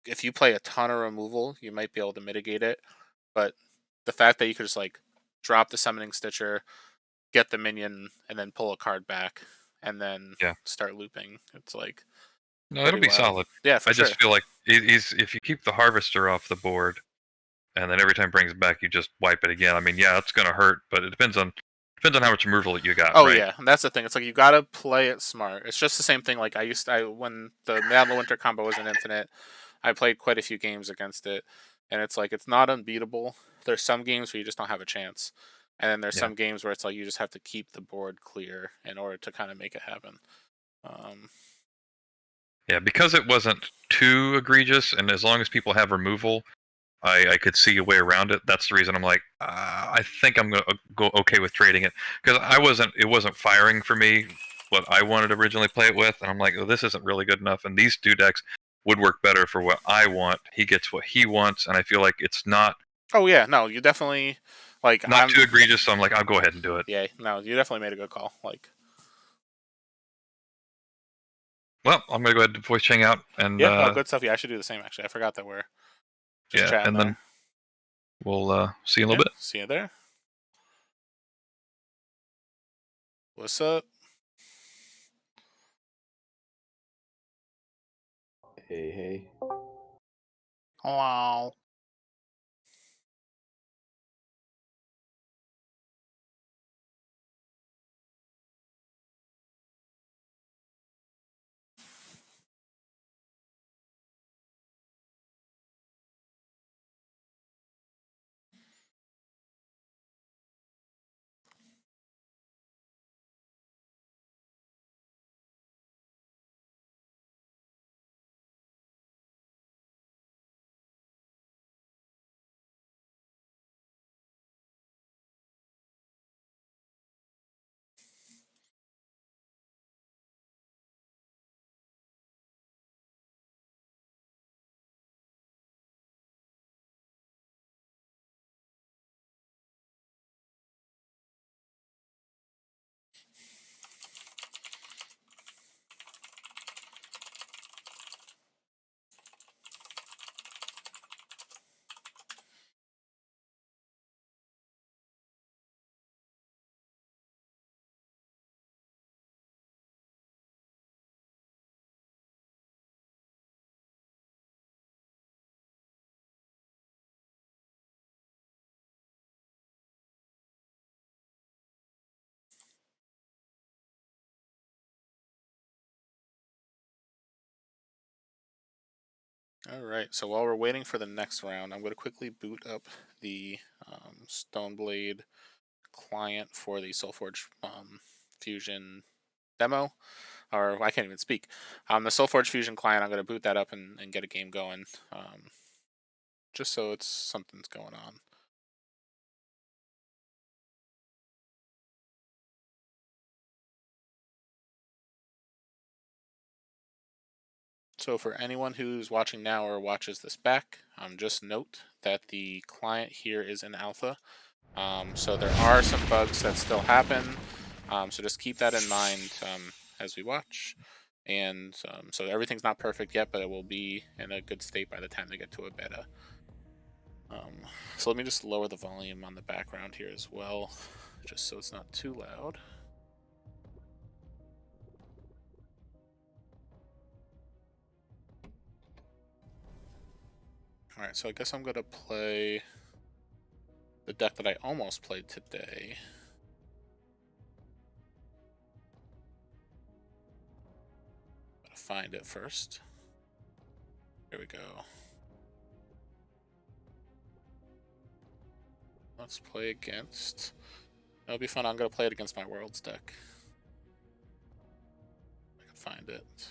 if you play a ton of removal, you might be able to mitigate it. But the fact that you could just like drop the Summoning Stitcher, get the minion, and then pull a card back, and then Yeah. start looping, it's like No, it'll pretty be wild. solid. Yeah, for I sure. just feel like he's if you keep the Harvester off the board, and then every time it brings it back, you just wipe it again. I mean, yeah, it's gonna hurt, but it depends on how much removal you got. Oh right? yeah, and that's the thing. It's like you gotta play it smart. It's just the same thing. Like when the Madlewinter combo was in Infinite, I played quite a few games against it, and it's like it's not unbeatable. There's some games where you just don't have a chance, and then there's Yeah. some games where it's like you just have to keep the board clear in order to kind of make it happen. Yeah, because it wasn't too egregious, and as long as people have removal, I could see a way around it. That's the reason I'm like, I think I'm gonna go okay with trading it because it wasn't firing for me what I wanted to originally play it with, and I'm like, oh, this isn't really good enough. And these 2 decks would work better for what I want. He gets what he wants, and I feel like it's not Oh yeah, no, you definitely like too egregious. So I'm like, I'll go ahead and do it. Yeah, no, you definitely made a good call. Like, Well, I'm gonna go ahead and voice chang out, and yeah, no, good stuff. Yeah, I should do the same. Actually, I forgot that we're just yeah, chatting and there. then we'll see you in a little bit. See you there. What's up? Hey, hey. Hello. All right. So while we're waiting for the next round, I'm going to quickly boot up the Stoneblade client for the SolForge Fusion demo. Or I can't even speak. The SolForge Fusion client, I'm going to boot that up and get a game going, just so it's something's going on. So for anyone who's watching now or watches this back, just note that the client here is in alpha. So there are some bugs that still happen. So just keep that in mind as we watch. And so everything's not perfect yet, but it will be in a good state by the time they get to a beta. So let me just lower the volume on the background here as well, just so it's not too loud. Alright, so I guess I'm going to play the deck that I almost played today. Gotta find it first. Here we go. Let's play against... That'll be fun. I'm going to play it against my Worlds deck. I can find it.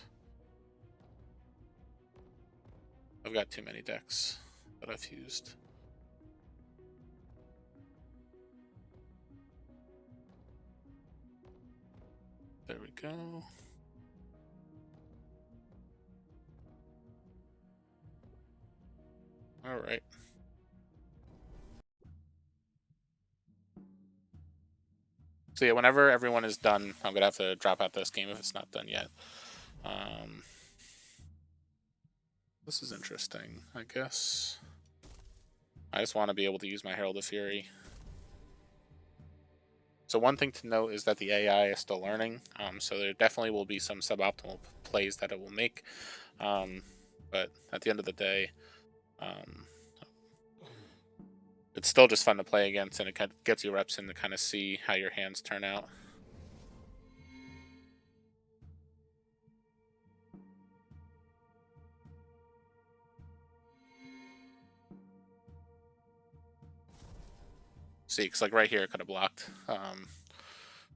I've got too many decks that I've used. There we go. All right. So yeah, whenever everyone is done, I'm gonna have to drop out this game if it's not done yet. This is interesting, I guess. I just want to be able to use my Herald of Fury. So one thing to note is that the AI is still learning, so there definitely will be some suboptimal plays that it will make. But at the end of the day, it's still just fun to play against, and it kind of gets you reps in to kind of see how your hands turn out. See, because like right here, it could have blocked,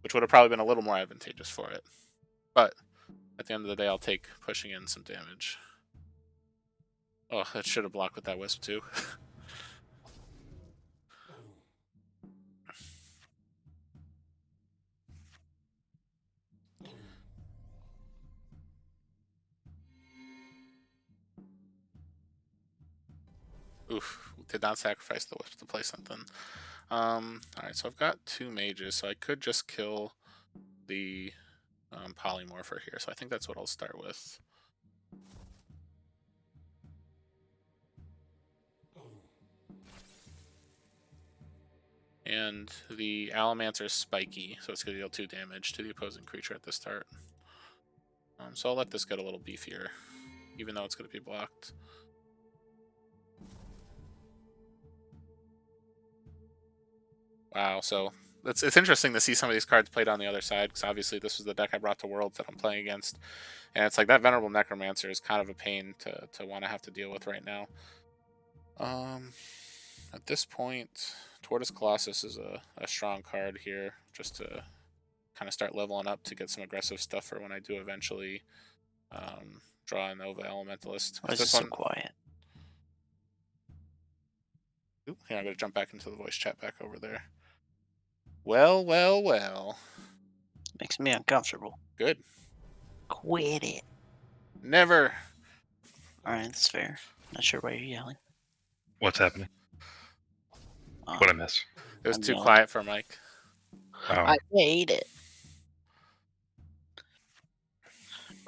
which would have probably been a little more advantageous for it. But at the end of the day, I'll take pushing in some damage. Oh, that should have blocked with that Wisp too. Oof, did not sacrifice the Wisp to play something. Alright, so I've got 2 mages, so I could just kill the Polymorpher here. So I think that's what I'll start with. And the Allomancer is spiky, so it's going to deal 2 damage to the opposing creature at the start. So I'll let this get a little beefier, even though it's going to be blocked. Wow, so it's interesting to see some of these cards played on the other side, because obviously this was the deck I brought to Worlds that I'm playing against. And it's like that Venerable Necromancer is kind of a pain to want to have to deal with right now. At this point, Tortoise Colossus is a strong card here, just to kind of start leveling up to get some aggressive stuff for when I do eventually draw a Nova Elementalist. Why is it so quiet? Ooh, here, I'm going to jump back into the voice chat back over there. Well, well, well. Makes me uncomfortable. Good. Quit it. Never. Alright, that's fair. Not sure why you're yelling. What's happening? What I miss? It was I'm too yelling. quiet for Mike. Oh. I hate it.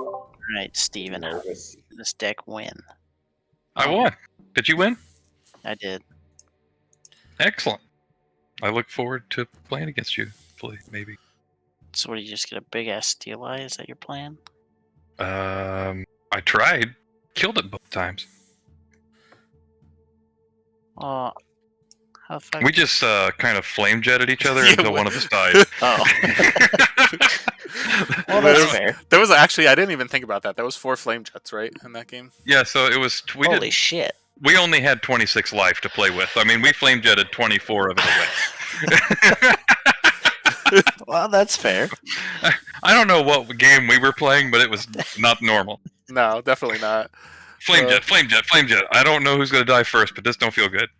Alright, Steven. Nervous. This deck win. I won. Did you win? I did. Excellent. I look forward to playing against you. Maybe. So what, do you just get a big ass steel eye? Is that your plan? I tried. Killed it both times. How the fuck? We just kind of flame jetted each other Yeah, until what- one of us died. Oh. Well, that's fair. There was actually I didn't even think about that. That was 4 flame jets, right, in that game? Yeah, so it was. Holy shit. We only had 26 life to play with. I mean, we flame jetted 24 of it away. Well, that's fair. I don't know what game we were playing, but it was not normal. No, definitely not. Flame jet, flame jet, flame jet. I don't know who's gonna die first, but this don't feel good.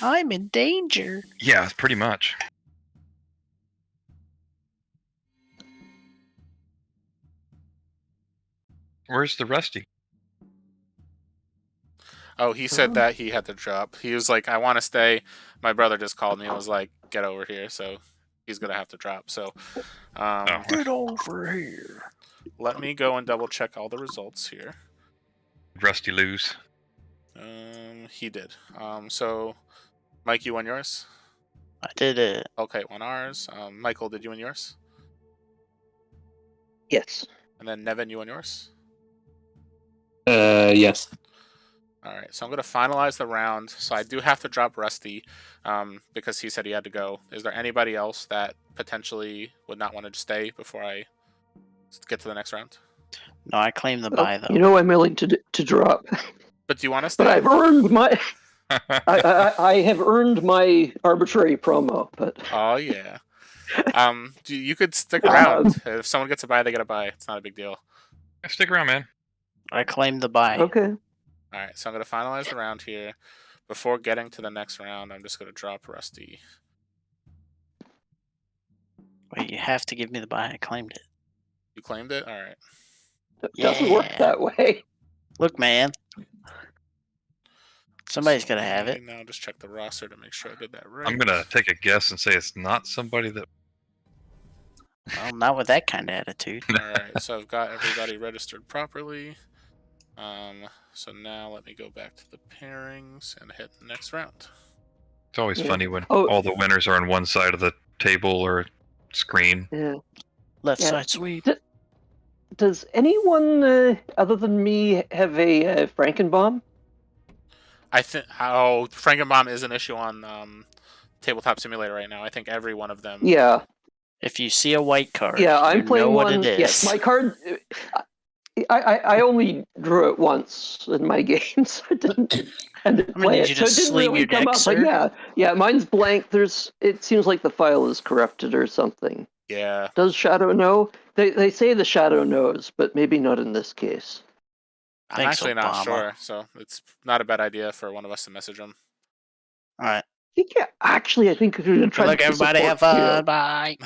I'm in danger. Yeah, pretty much. Where's the Rusty? Oh, he said that he had to drop. He was like, I want to stay. My brother just called me and was like, get over here. So he's going to have to drop. So Get over here. let me go and double check all the results here. Rusty lose. He did. So, Mike, you won yours? I did it. Okay, won ours. Michael, did you win yours? Yes. And then Nevin, you won yours? Yes. All right, so I'm going to finalize the round. So I do have to drop Rusty because he said he had to go. Is there anybody else that potentially would not want to stay before I get to the next round? No, I claim the buy, though. You know I'm willing to drop, But do you want to stay? but I've earned my. I have earned my arbitrary promo, but Oh yeah. You could stick around. If someone gets a buy, they get a buy. It's not a big deal. Stick around, man. I claim the buy. okay. All right, so I'm going to finalize the round here. Before getting to the next round, I'm just going to drop Rusty. Wait, you have to give me the buy. I claimed it. You claimed it? All right. It doesn't work Yeah. that way. Look, man. Somebody's got to have let it. me now just check the roster to make sure I did that right. I'm gonna take a guess and say it's not somebody that. Well, not with that kind of attitude. All right, so I've got everybody registered properly. So now let me go back to the pairings and hit the next round. It's always Yeah. funny when Oh. all the winners are on one side of the table or screen. Yeah. Left Yeah. side sweep. Does anyone other than me have a Frankenbomb? I think Frankenbomb is an issue on Tabletop Simulator right now. I think every one of them. Yeah. If you see a white card, Yeah, I'm you playing know what one. it is. Yes, my card. I only drew it once in my game, so I didn't end to play did it. you So it just didn't sleeve really your come deck, up. sir? But yeah, mine's blank. It seems like the file is corrupted or something. Yeah. Does Shadow know? They say the Shadow knows, but maybe not in this case. I'm Thanks, actually not Obama. sure, so it's not a bad idea for one of us to message him. All right. I think we're gonna try Good luck, to everybody. Have support fun. you. Bye.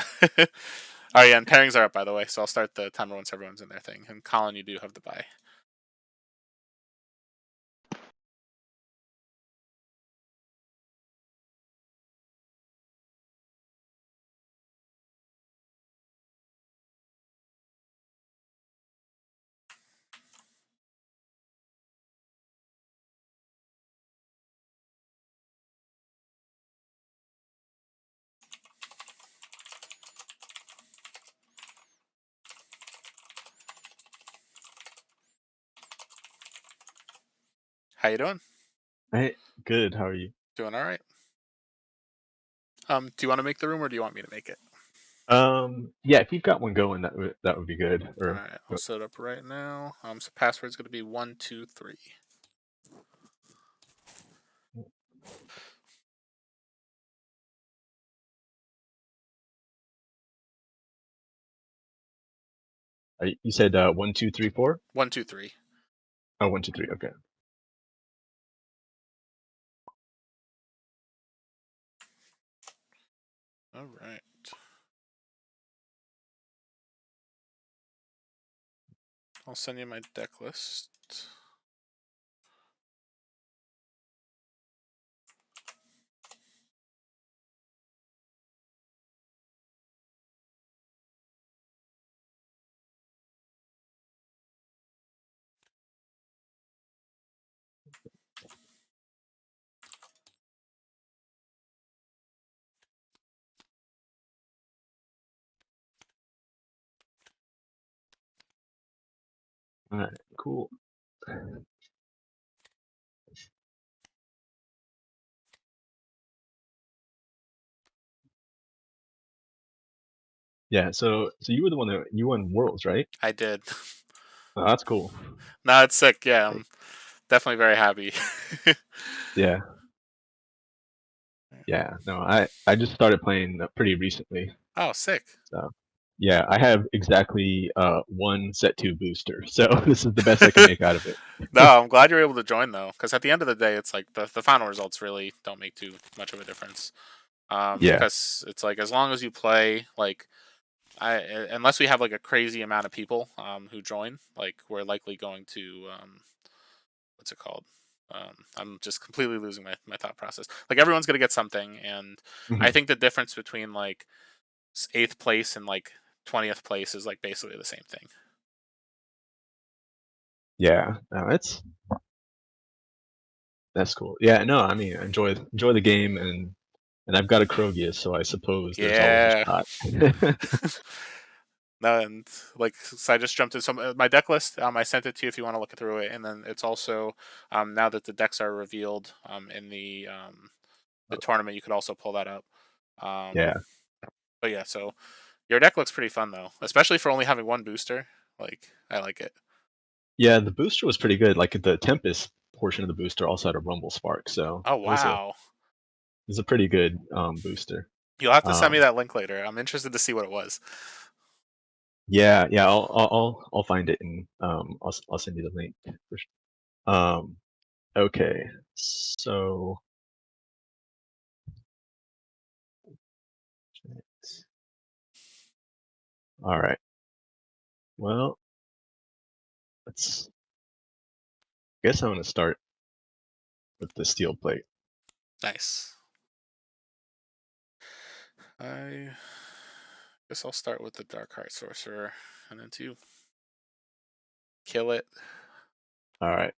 Oh yeah, and pairings are up, by the way, so I'll start the timer once everyone's in their thing. And Colin, you do have the buy. How you doing? Hey, good. How are you? Doing all right. Do you want to make the room, or do you want me to make it? Yeah, if you've got one going, that would be good. All right, I'll set it up right now. So password's going to be 123. You said 1, 2, 3, 4? 123. Oh, 1, 2, 3. Okay. All right. I'll send you my deck list. All right. Cool. Yeah. So you were the one that you won Worlds, right? I did. Oh, that's cool. No, it's sick. Yeah, I'm definitely very happy. Yeah. Yeah. No, I just started playing pretty recently. Oh, sick. So yeah, I have exactly one set 2 booster. So this is the best I can make out of it. No, I'm glad you're able to join though, because at the end of the day, it's like the final results really don't make too much of a difference. Yeah. Because it's like as long as you play, like unless we have like a crazy amount of people who join, like we're likely going to what's it called? I'm just completely losing my thought process. Like everyone's gonna get something, and I Mhm. think the difference between like eighth place and like 20th place is like basically the same thing. Yeah. No, that's cool. Yeah. No, I mean, enjoy the game, and I've got a Krogius, so I suppose there's always a Yeah. shot. No, and like so I just jumped in some my deck list. I sent it to you if you want to look through it, and then it's also now that the decks are revealed in the tournament, you could also pull that up. Um, Yeah. but yeah, so your deck looks pretty fun though, especially for only having one booster. Like I like it. Yeah, the booster was pretty good. Like the Tempest portion of the booster also had a Rumble Spark, so Oh it wow, was a pretty good booster. you'll have to send me Um, that link later. I'm interested to see what it was. yeah, yeah, I'll find it and I'll send you the link for sure. Okay, so all right. Well, let's. I guess I'm gonna start with the steel plate. Nice. I guess I'll start with the Dark Heart Sorcerer, and then two. Kill it. All right.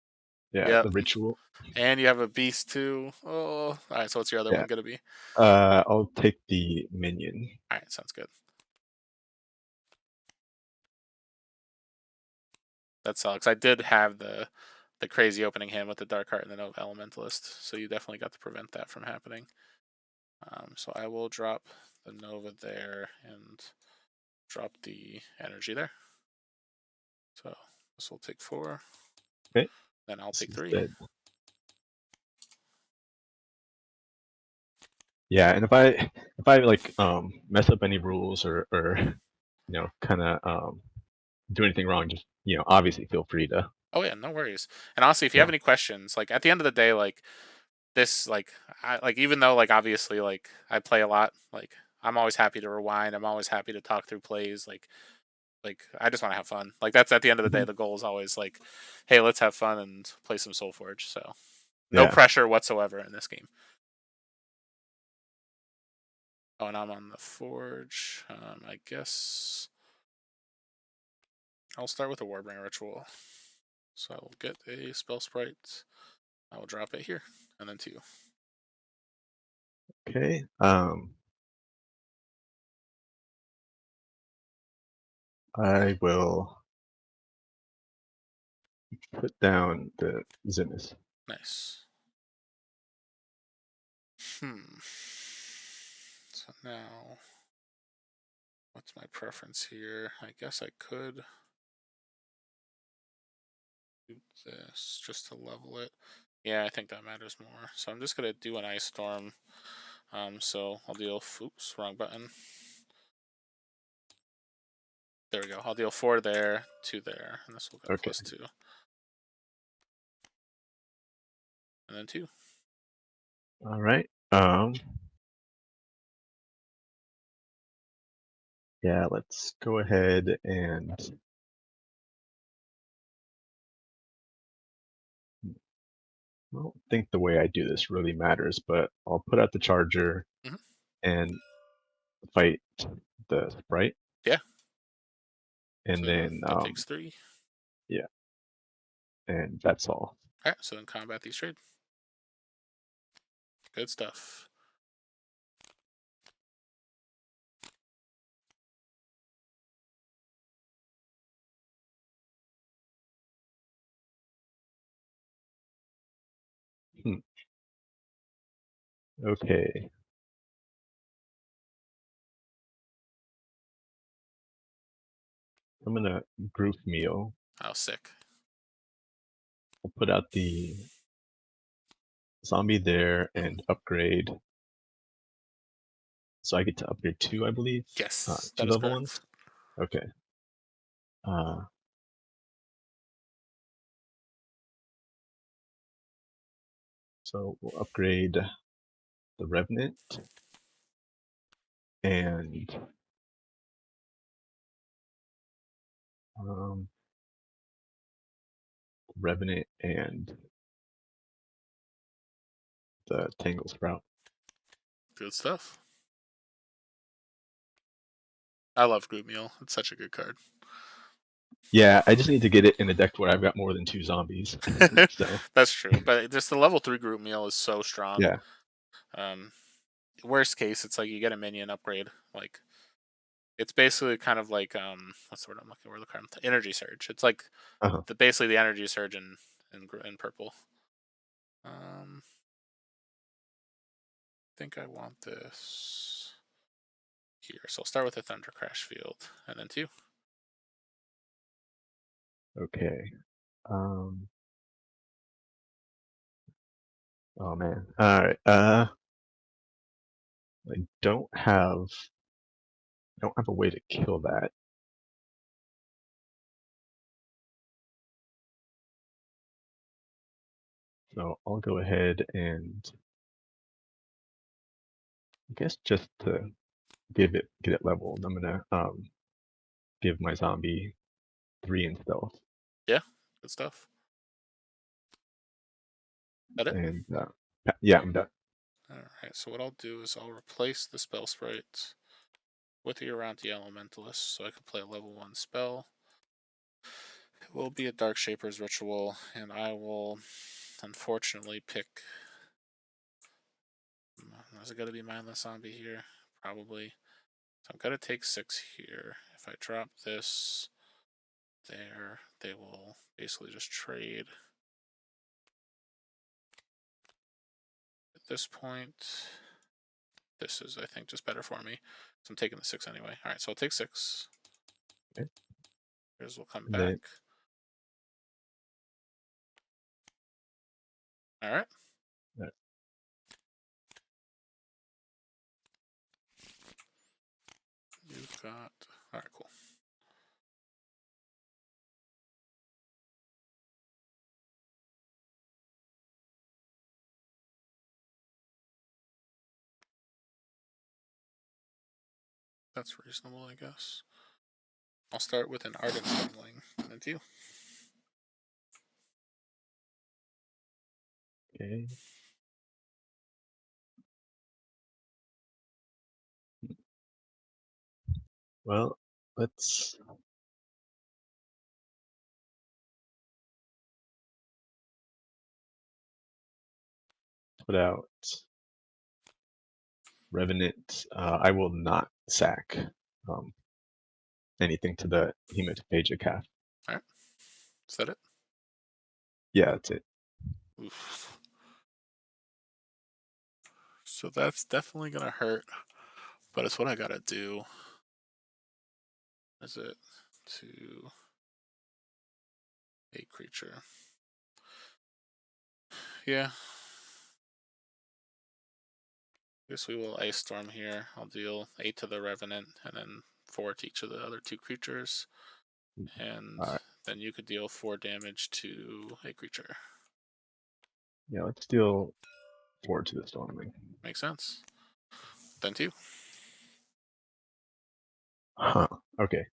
Yeah, Yep. the ritual. And you have a beast too. Oh, all right. So what's your other Yeah. one gonna be? I'll take the minion. All right, sounds good. That sucks. I did have the crazy opening hand with the Dark Heart and the Nova Elementalist, so you definitely got to prevent that from happening. So I will drop the Nova there and drop the energy there. So this will take 4. Okay. Then I'll This take is 3. dead. Yeah, and if I like mess up any rules or kind of do anything wrong, just obviously feel free to. Oh yeah, no worries. And honestly, if you Yeah. have any questions, like at the end of the day, like this, like I like even though like obviously like I play a lot, like I'm always happy to rewind. I'm always happy to talk through plays. Like I just want to have fun. Like that's at the end of the day, Mhm. the goal is always like, hey, let's have fun and play some SolForge. So no Yeah. pressure whatsoever in this game. Oh, and I'm on the Forge. I guess I'll start with a Warbringer Ritual. So I will get a Spell Sprite. I will drop it here, and then 2. Okay. I will put down the Zinnis. Nice. So now, what's my preference here? I guess I could do this just to level it. Yeah, I think that matters more. So I'm just gonna do an Ice Storm. So I'll deal. Oops, wrong button. There we go. I'll deal 4 there, 2 there, and this will go Okay. +2, and then 2. All right. Yeah, let's go ahead and I don't think the way I do this really matters, but I'll put out the charger Mhm. and fight the sprite, Yeah. and So then that takes 3. yeah, and that's all. All right. So then combat these trade. Good stuff. Hmm. Okay. I'm gonna group meal. Oh, sick. I'll put out the zombie there and upgrade. So I get to upgrade 2, I believe. Yes, Two that is level correct. ones. Okay. So we'll upgrade the Revenant and Revenant and the Tangle Sprout. Good stuff. I love Group Meal. It's such a good card. Yeah, I just need to get it in a deck where I've got more than 2 zombies. So That's true, but just the level 3 Group Meal is so strong. yeah. Worst case, it's like you get a minion upgrade. Like it's basically kind of like what's the word I'm looking for? The card Energy Surge. It's like basically the Energy Surge in purple. I think I want this here. So I'll start with a Thunder Crash Field, and then 2. Okay. Oh man. All right. I don't have a way to kill that. So I'll go ahead and I guess just to get it leveled, I'm gonna give my zombie 3 in stealth. Yeah, good stuff. That it? And yeah, I'm done. Alright, so what I'll do is I'll replace the spell sprite with the Around Elementalist, so I can play a level 1 spell. It will be a Dark Shaper's Ritual, and I will unfortunately pick... Is it going to be Mindless Zombie here? Probably. So I'm going to take 6 here. If I drop this there, they will basically just trade. At this point, this is, I think, just better for me. So I'm taking the 6 anyway. Alright, so I'll take 6. Okay. Here's we'll come And back. Alright. You've got... Alright, cool. That's reasonable, I guess. I'll start with an Ardent Stormling, and then 2. Okay. Well, let's put out Revenant. I will not sack anything to the Hematopagia calf. Alright. Is that it? Yeah, that's it. Oof. So that's definitely gonna hurt, but it's what I gotta do. Is it to a creature? Yeah. Guess we will Ice Storm here. I'll deal 8 to the Revenant and then 4 to each of the other 2 creatures. And then you could deal 4 damage to a creature. Yeah, let's deal 4 to the Stormling. Makes sense. Then 2. Huh. Okay.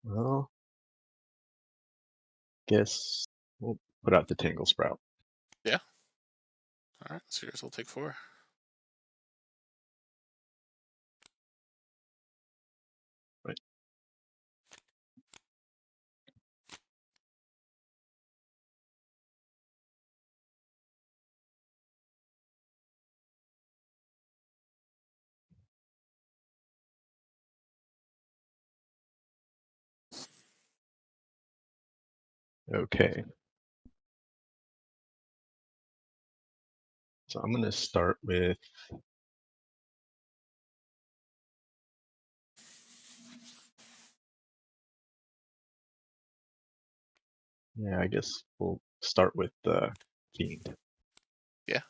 Well, guess we'll put out the Tangle Sprout. Yeah. Alright, so yours will take 4. Right. Okay. So I'm gonna start with yeah, I guess we'll start with the fiend. Yeah.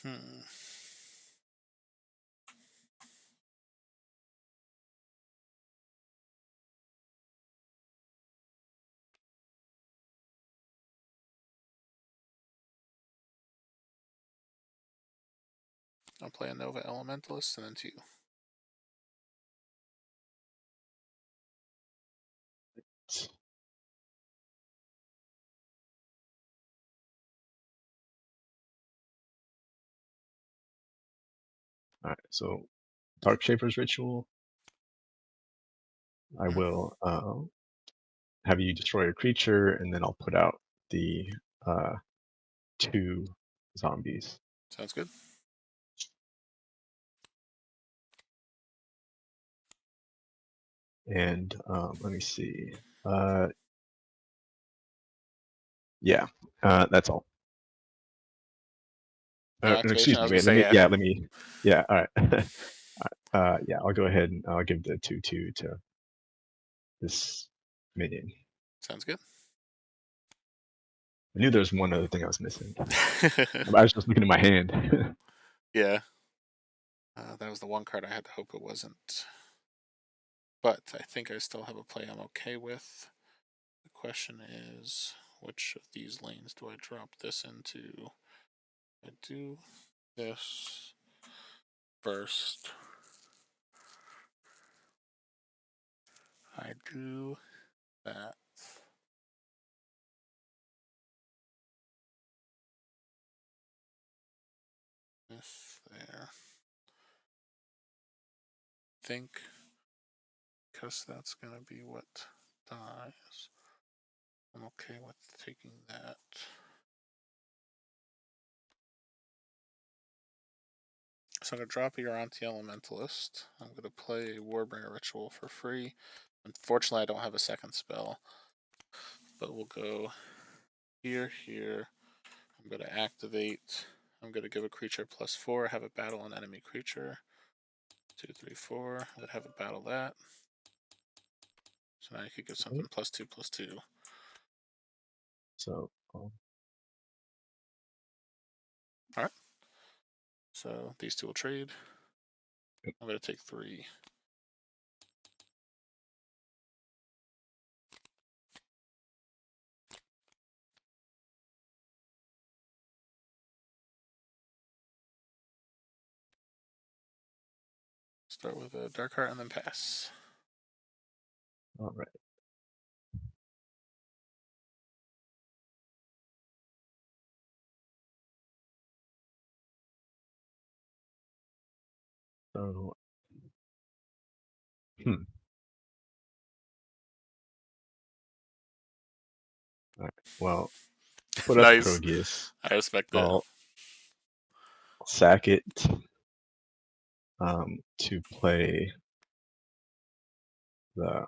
Hmm. I'll play a Nova Elementalist and then 2. All right, so Dark Shaper's Ritual. I will have you destroy a creature, and then I'll put out the 2 zombies. Sounds good. And let me see. Yeah, that's all. No activation. Excuse I me. was gonna Wait. Let say me. yeah. Yeah. Let me. Yeah. All right. Yeah. I'll go ahead and I'll give the 2/2 to this minion. Sounds good. I knew there was one other thing I was missing. I was just looking at my hand. Yeah. That was the one card I had to hope it wasn't. But I think I still have a play I'm okay with. The question is, which of these lanes do I drop this into? I do this first. I do that. This there. I think because that's gonna be what dies. I'm okay with taking that. So I'm going to drop a Uranti Elementalist. I'm going to play a Warbringer Ritual for free. Unfortunately, I don't have a second spell. But we'll go here, here. I'm going to activate. I'm going to give a creature +4, have it battle an enemy creature. 2, 3, 4. I'm going to have it battle that. So now you could give something +2, +2. So. Alright. So these two will trade. I'm going to take 3. Start with a Dark Heart and then pass. All right. So. All right. Well, put up Nice. Proteus. I respect that. I'll sack it to play the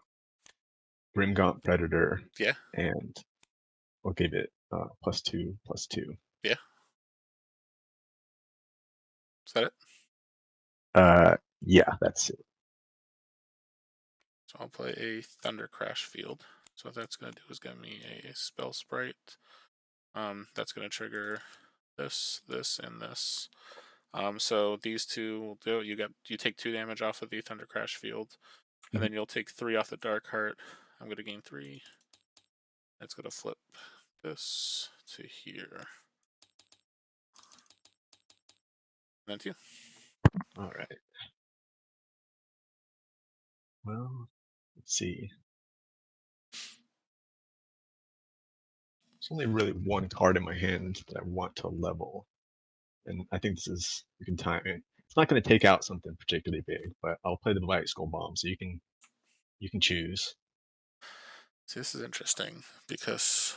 Grimgaunt Predator. Yeah. And I'll give it +2, +2. Yeah. Is that it? Yeah, that's it. So I'll play a Thunder Crash Field. So what that's going to do is give me a Spell Sprite. That's going to trigger this, this, and this. So these two will do. You take 2 damage off of the Thunder Crash Field, and then you'll take 3 off the Dark Heart. I'm going to gain 3. It's going to flip this to here. And then 2. All right. Well, let's see. There's only really one card in my hand that I want to level, and I think this is a good time. It's not going to take out something particularly big, but I'll play the White Skull Bomb, so you can choose. See, this is interesting because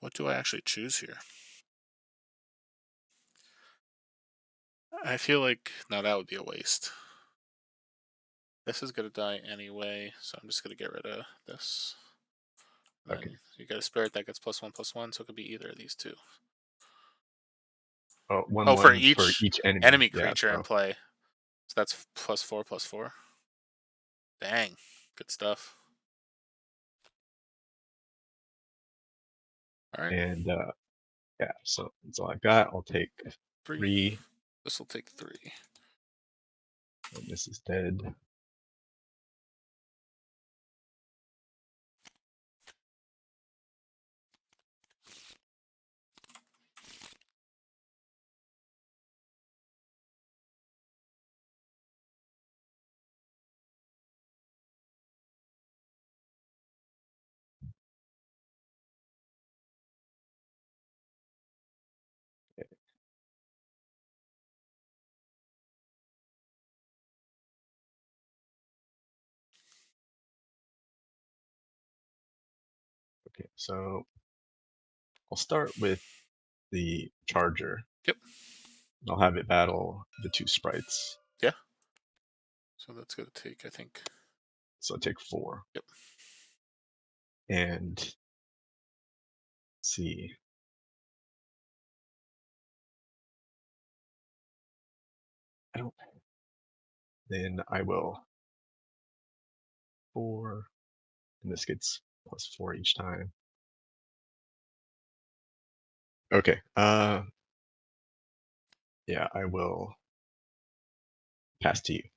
what do I actually choose here? I feel like no, that would be a waste. This is gonna die anyway, so I'm just gonna get rid of this. Then Okay. you get a spirit that gets +1/+1, so it could be either of these two. Oh, one Oh, for each enemy Yeah, creature in so play. So that's +4/+4. Dang, good stuff. All right, and yeah, so that's all I got. I'll take 3, This will take 3. and this is dead. Okay, so I'll start with the charger. Yep. I'll have it battle the 2 sprites. Yeah. So that's gonna take, I think. So I'll take 4. Yep. And let's see. I don't. Then I will 4, and this gets +4 each time. Okay. Yeah, I will pass to you.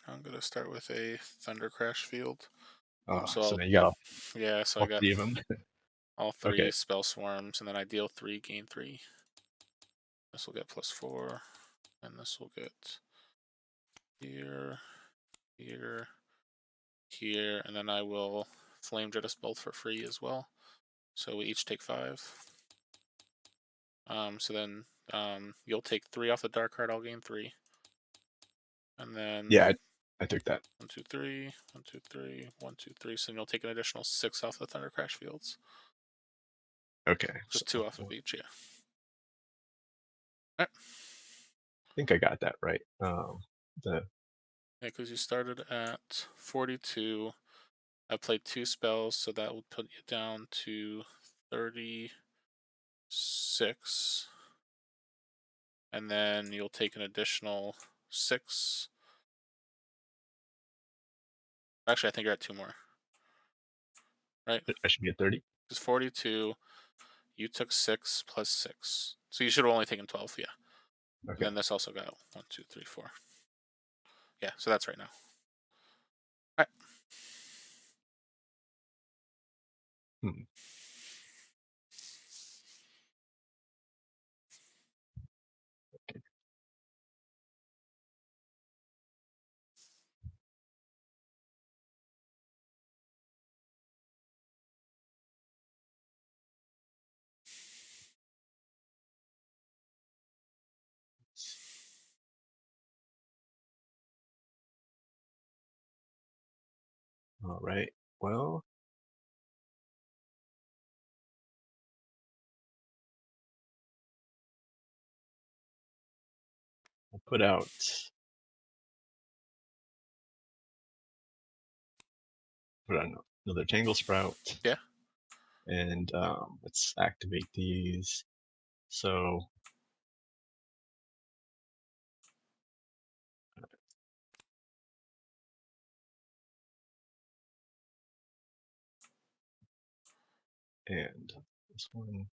I'm gonna start with a Thunder Crash field. So So now you got yeah, so I all got 3 of them. all 3 Okay. spell swarms, and then I deal 3, gain 3. This will get +4, and this will get here, here, here, and then I will Flame Jet us both for free as well. So we each take 5. So then you'll take 3 off the dark card, I'll gain 3. And then Yeah, I took that. 1, 2, 3, 1, 2, 3, 1, 2, 3. So then you'll take an additional 6 off the Thunder Crash fields. Okay. Just So 2 off of each, yeah. Alright. I think I got that right. Yeah, because you started at 42. I played 2 spells, so that would put you down to 36. And then you'll take an additional 6. Actually, I think you're at 2 more. Right? I should be at 30. It's 42. You took 6 plus 6. So you should have only taken 12, yeah. Okay. And then this also got 1, 2, 3, 4. Yeah, so that's right now. Alright. Hmm. Okay. All right. Well, I'll put out another Tangle Sprout. Yeah. And let's activate these. So and this one.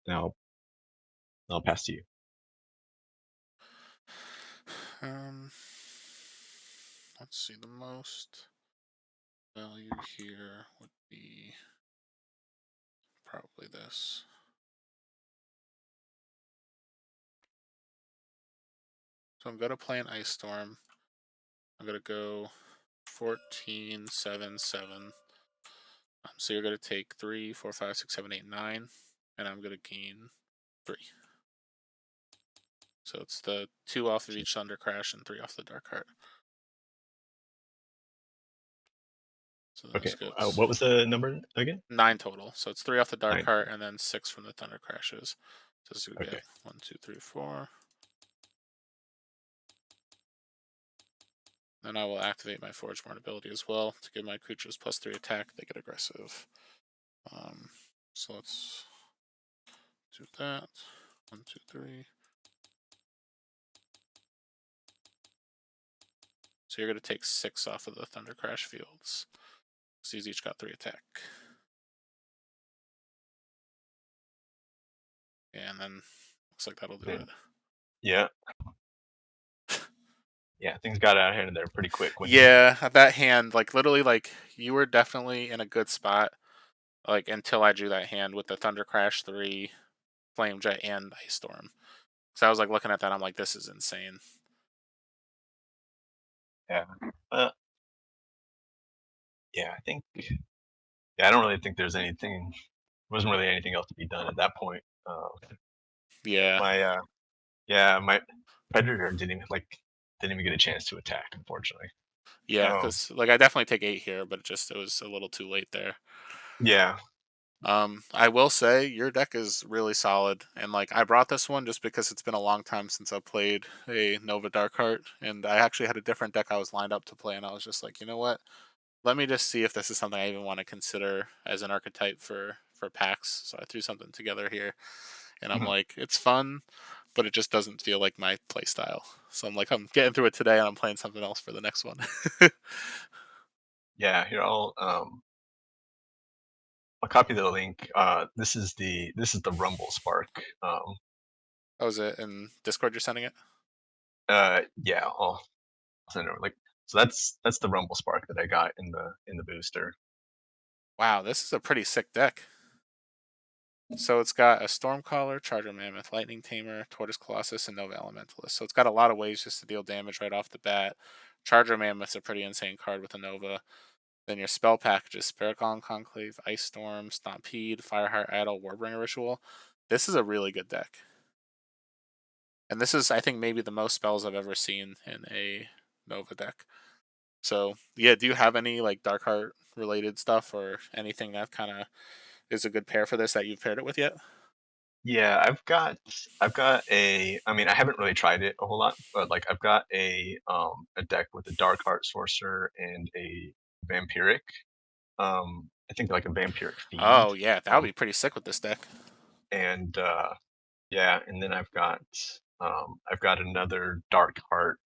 Now I'll pass to you. Let's see, the most value here would be probably this. So I'm gonna play an Ice Storm. I'm gonna go 14, 7, 7. So you're gonna take 3, 4, 5, 6, 7, 8, 9, and I'm gonna gain 3. So it's the 2 off of each Thunder Crash and 3 off the Dark Heart. So Okay. this gets What was the number again? 9 total. So it's 3 off the Dark 9. Heart and then 6 from the Thunder Crashes. So this would Okay. get 1, 2, 3, 4. Then I will activate my Forgeborn ability as well to give my creatures +3 attack. They get aggressive. So let's do that. 1, 2, 3. So you're going to take 6 off of the Thunder Crash fields. So these each got 3 attack. And then looks like that'll do it. Yeah. Yeah, things got out of hand there pretty quick. Yeah, that hand, like literally, like you were definitely in a good spot, like until I drew that hand with the Thunder Crash 3, Flame Jet, and Ice Storm. So I was like looking at that, I'm like, this is insane. Yeah. Yeah, I think. Yeah, I don't really think there's anything. Wasn't really anything else to be done at that point. Yeah, My predator didn't even get a chance to attack, unfortunately. yeah, Oh, because like I definitely take 8 here, but it was a little too late there. yeah. I will say your deck is really solid, and like I brought this one just because it's been a long time since I played a Nova Darkheart, and I actually had a different deck I was lined up to play, and I was just like, you know what? Let me just see if this is something I even want to consider as an archetype for packs. So I threw something together here, and I'm Mhm. like, it's fun, but it just doesn't feel like my play style. So I'm like, I'm getting through it today, and I'm playing something else for the next one. Yeah, here I'll copy the link. This is the Rumble Spark. Oh, is it in Discord? You're sending it? Yeah, I'll send it over. Like, so that's the Rumble Spark that I got in the booster. Wow, this is a pretty sick deck. So it's got a Stormcaller, Charger Mammoth, Lightning Tamer, Tortoise Colossus, and Nova Elementalist. So it's got a lot of ways just to deal damage right off the bat. Charger Mammoth's a pretty insane card with a Nova. Then your spell packages: Spirit Conclave, Ice Storm, Stampede, Fireheart Idol, Warbringer Ritual. This is a really good deck. And this is, I think, maybe the most spells I've ever seen in a Nova deck. So, yeah, do you have any like Darkheart related stuff or anything that kind of is a good pair for this that you've paired it with yet? Yeah, I've got a. I mean, I haven't really tried it a whole lot, but like I've got a deck with a Dark Heart Sorcerer and a Vampiric. I think like a Vampiric Fiend. Oh, yeah, that would be pretty sick with this deck. And yeah, and then I've got another Dark Heart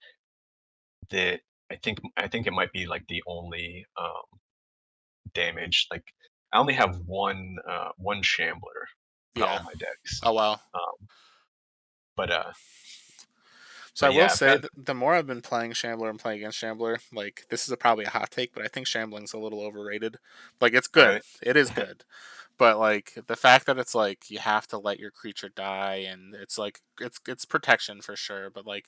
that I think it might be like the only damage. Like I only have one Shambler out of Yeah. all my decks. Oh, wow. Um, but So I but will yeah, I've say got that the more I've been playing Shambler and playing against Shambler, like this is probably a hot take, but I think Shambling's a little overrated. Like it's good, really. it is good, but like the fact that it's like you have to let your creature die, and it's like it's protection for sure, but like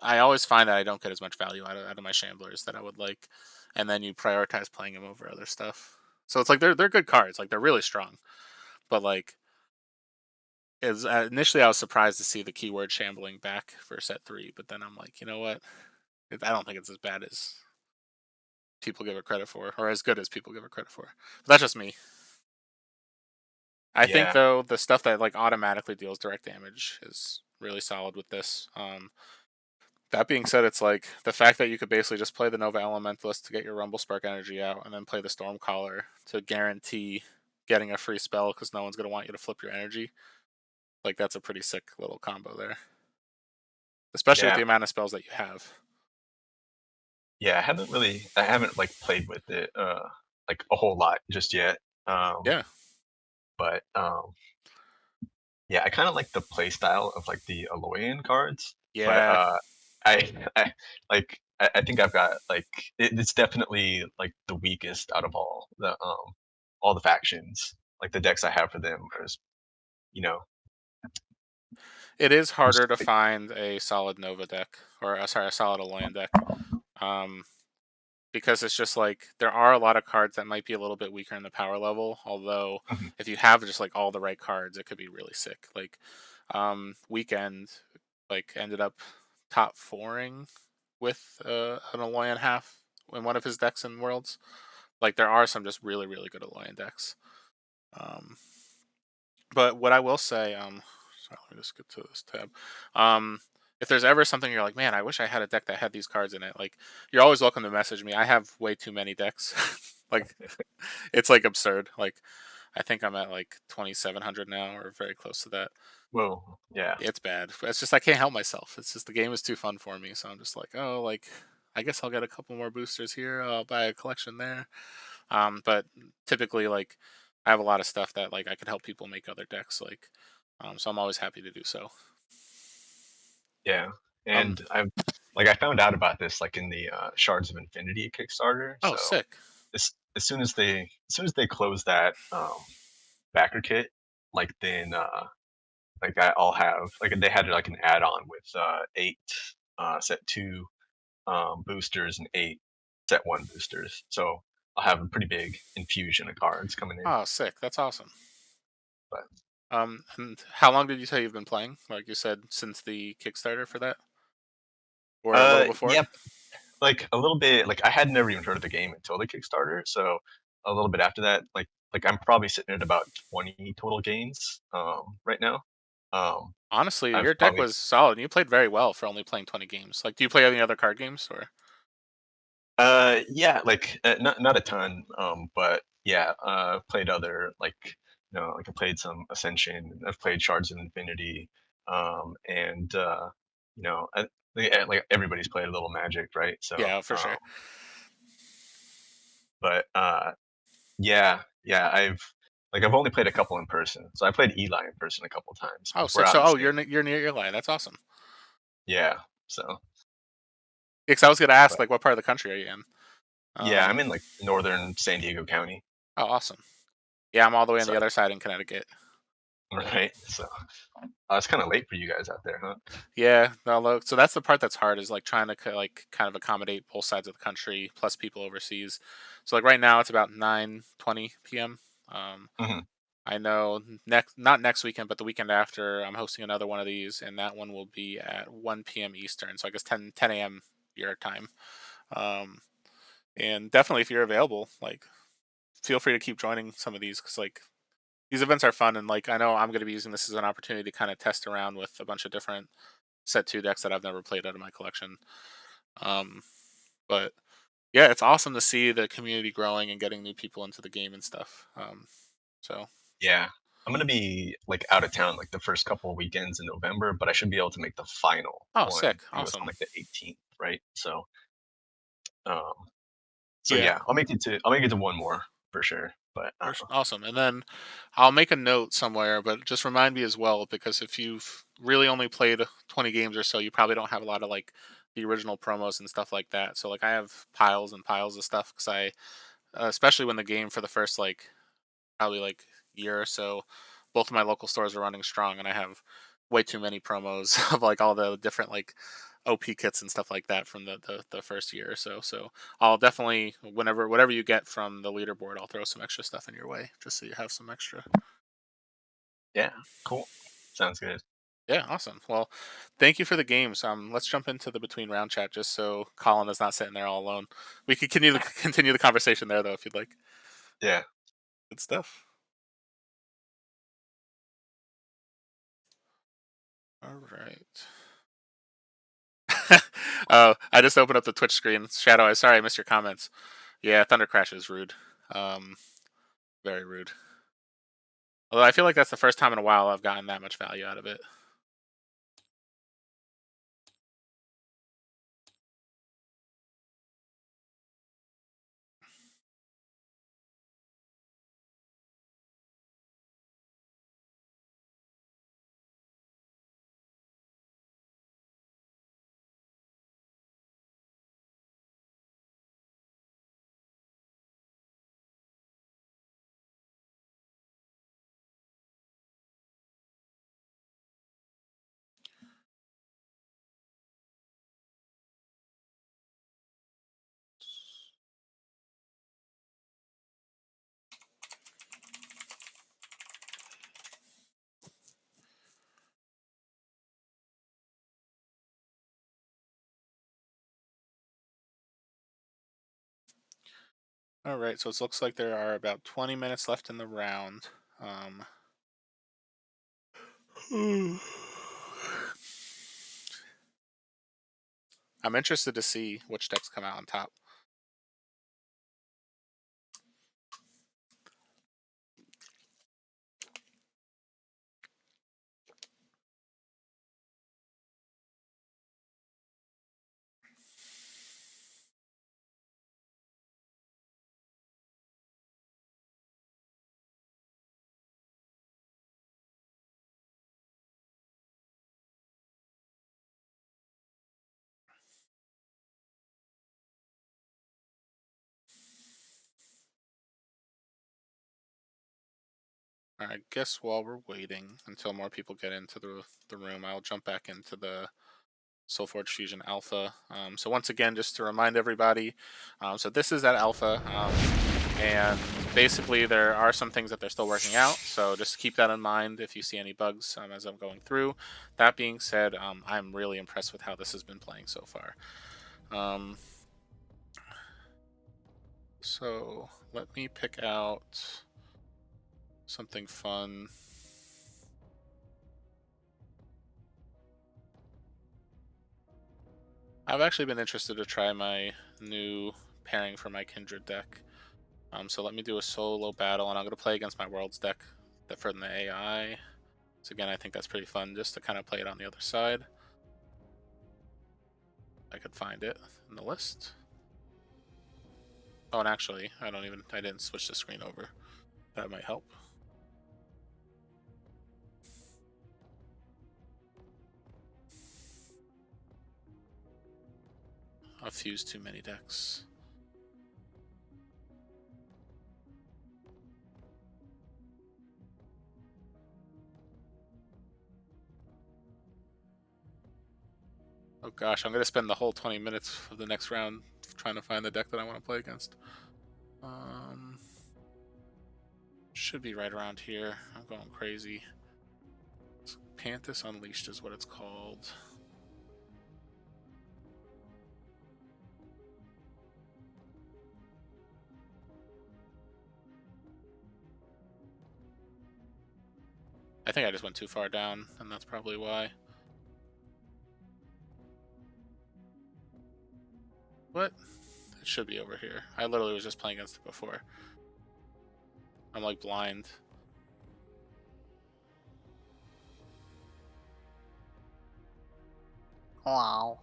I always find that I don't get as much value out of my Shamblers that I would like, and then you prioritize playing them over other stuff. So it's like they're good cards, like they're really strong, but like is initially I was surprised to see the keyword shambling back for set 3, but then I'm like, you know what? I don't think it's as bad as people give it credit for, or as good as people give it credit for. But that's just me. I think Yeah, though the stuff that like automatically deals direct damage is really solid with this. That being said, it's like the fact that you could basically just play the Nova Elementalist to get your Rumble Spark energy out, and then play the Stormcaller to guarantee getting a free spell because no one's gonna want you to flip your energy. Like that's a pretty sick little combo there, especially with yeah, the amount of spells that you have. yeah. I haven't like played with it like a whole lot just yet. Yeah, But yeah, I kind of like the play style of like the Aloyan cards, but yeah. I think I've got like it's definitely like the weakest out of all the factions. Like the decks I have for them are just, you know It is just harder to like, find a solid Nova deck, or sorry, a solid Alolan deck, um, because it's just like there are a lot of cards that might be a little bit weaker in the power level. Although, mhm, if you have just like all the right cards, it could be really sick. Like, Weekend, like ended up top fouring with an Alolan half in one of his decks in Worlds. Like there are some just really really good Alliant decks. Um, but what I will say, sorry, let me just get to this tab. If there's ever something you're like, man, I wish I had a deck that had these cards in it, like you're always welcome to message me. I have way too many decks. Like it's like absurd. Like I think I'm at like 2,700 now, or very close to that. Whoa, yeah. It's bad. It's just I can't help myself. It's just the game is too fun for me. So I'm just like, oh, like I guess I'll get a couple more boosters here. I'll buy a collection there. But typically, like I have a lot of stuff that like I could help people make other decks. Like, so I'm always happy to do so. Yeah, Um, and I found out about this like in the Shards of Infinity Kickstarter. oh, So sick. as soon as they close that backer kit, like then I'll have like they had like an add-on with 8 set 2 boosters and 8 set 1 boosters. So I'll have a pretty big infusion of cards coming in. Oh, sick. That's awesome. But And how long did you say you've been playing? Like you said, since the Kickstarter for that, or a little before? yeah, like a little bit. Like I had never even heard of the game until the Kickstarter. So a little bit after that, like I'm probably sitting at about 20 total games right now. Um, Honestly, I've your deck probably was solid. You played very well for only playing 20 games. Like, do you play any other card games or? yeah, like not a ton, but yeah, played other like like I played some Ascension. I've played Shards of Infinity, and like everybody's played a little Magic, right? So, Yeah, for sure. but yeah, I've only played a couple in person. So I played Eli in person a couple times Oh, because we're sick. out So, in the oh, same. you're near your line. That's awesome. Yeah, so Yeah, 'cause I was gonna ask, but like, what part of the country are you in? yeah, Um, I'm in like northern San Diego County. oh, awesome. Yeah, I'm all the way on So the other side in Connecticut. right, so it's kind of late for you guys out there, huh? Yeah, no, look, so that's the part that's hard is like trying to like kind of accommodate both sides of the country plus people overseas. So like right now it's about 9:20 p.m. Um, Hmm. I know next not next weekend, but the weekend after, I'm hosting another one of these, and that one will be at 1 p.m. Eastern. So I guess 10 a.m. your time. Um, and definitely if you're available, like feel free to keep joining some of these because like these events are fun, and like I know I'm going to be using this as an opportunity to kind of test around with a bunch of different set two decks that I've never played out of my collection. Um, but yeah, it's awesome to see the community growing and getting new people into the game and stuff. So Yeah. I'm gonna be like out of town like the first couple of weekends in November, but I should be able to make the final oh, one. I sick, think it's on awesome. like the 18th, right? Um, so Yeah, yeah, I'll make it to one more for sure. But awesome. And then I'll make a note somewhere, but just remind me as well because if you've really only played 20 games or so, you probably don't have a lot of like the original promos and stuff like that. So like I have piles and piles of stuff because especially when the game for the first like probably like year or so, both of my local stores are running strong, and I have way too many promos of like all the different like OP kits and stuff like that from the first year or so. So I'll definitely whatever you get from the leaderboard, I'll throw some extra stuff in your way just so you have some extra. yeah, cool. Sounds good. Yeah, awesome. Well, thank you for the games. Let's jump into the between round chat just so Colin is not sitting there all alone. We could continue the conversation there though if you'd like. Yeah. Good stuff. All right. Oh, I just opened up the Twitch screen. Shadow, I sorry I missed your comments. Yeah, Thunder Crash is rude. Um, very rude. Although I feel like that's the first time in a while I've gotten that much value out of it. All right, so it looks like there are about 20 minutes left in the round. I'm interested to see which decks come out on top. I guess while we're waiting until more people get into the room, I'll jump back into the SolForge Fusion Alpha. So once again, just to remind everybody, so this is at Alpha, and basically there are some things that they're still working out. So just keep that in mind if you see any bugs as I'm going through. That being said, I'm really impressed with how this has been playing so far. So let me pick out something fun. I've actually been interested to try my new pairing for my Kindred deck. So let me do a solo battle, and I'm going to play against my Worlds deck from the AI. So again, I think that's pretty fun just to kind of play it on the other side. I could find it in the list. Oh, and actually, I didn't switch the screen over. That might help. I've fused too many decks. Oh gosh, I'm going to spend the whole 20 minutes of the next round trying to find the deck that I want to play against. Should be right around here. I'm going crazy. Panthus Unleashed is what it's called. I think I just went too far down, and that's probably why. What? It should be over here. I literally was just playing against it before. I'm like blind. Wow.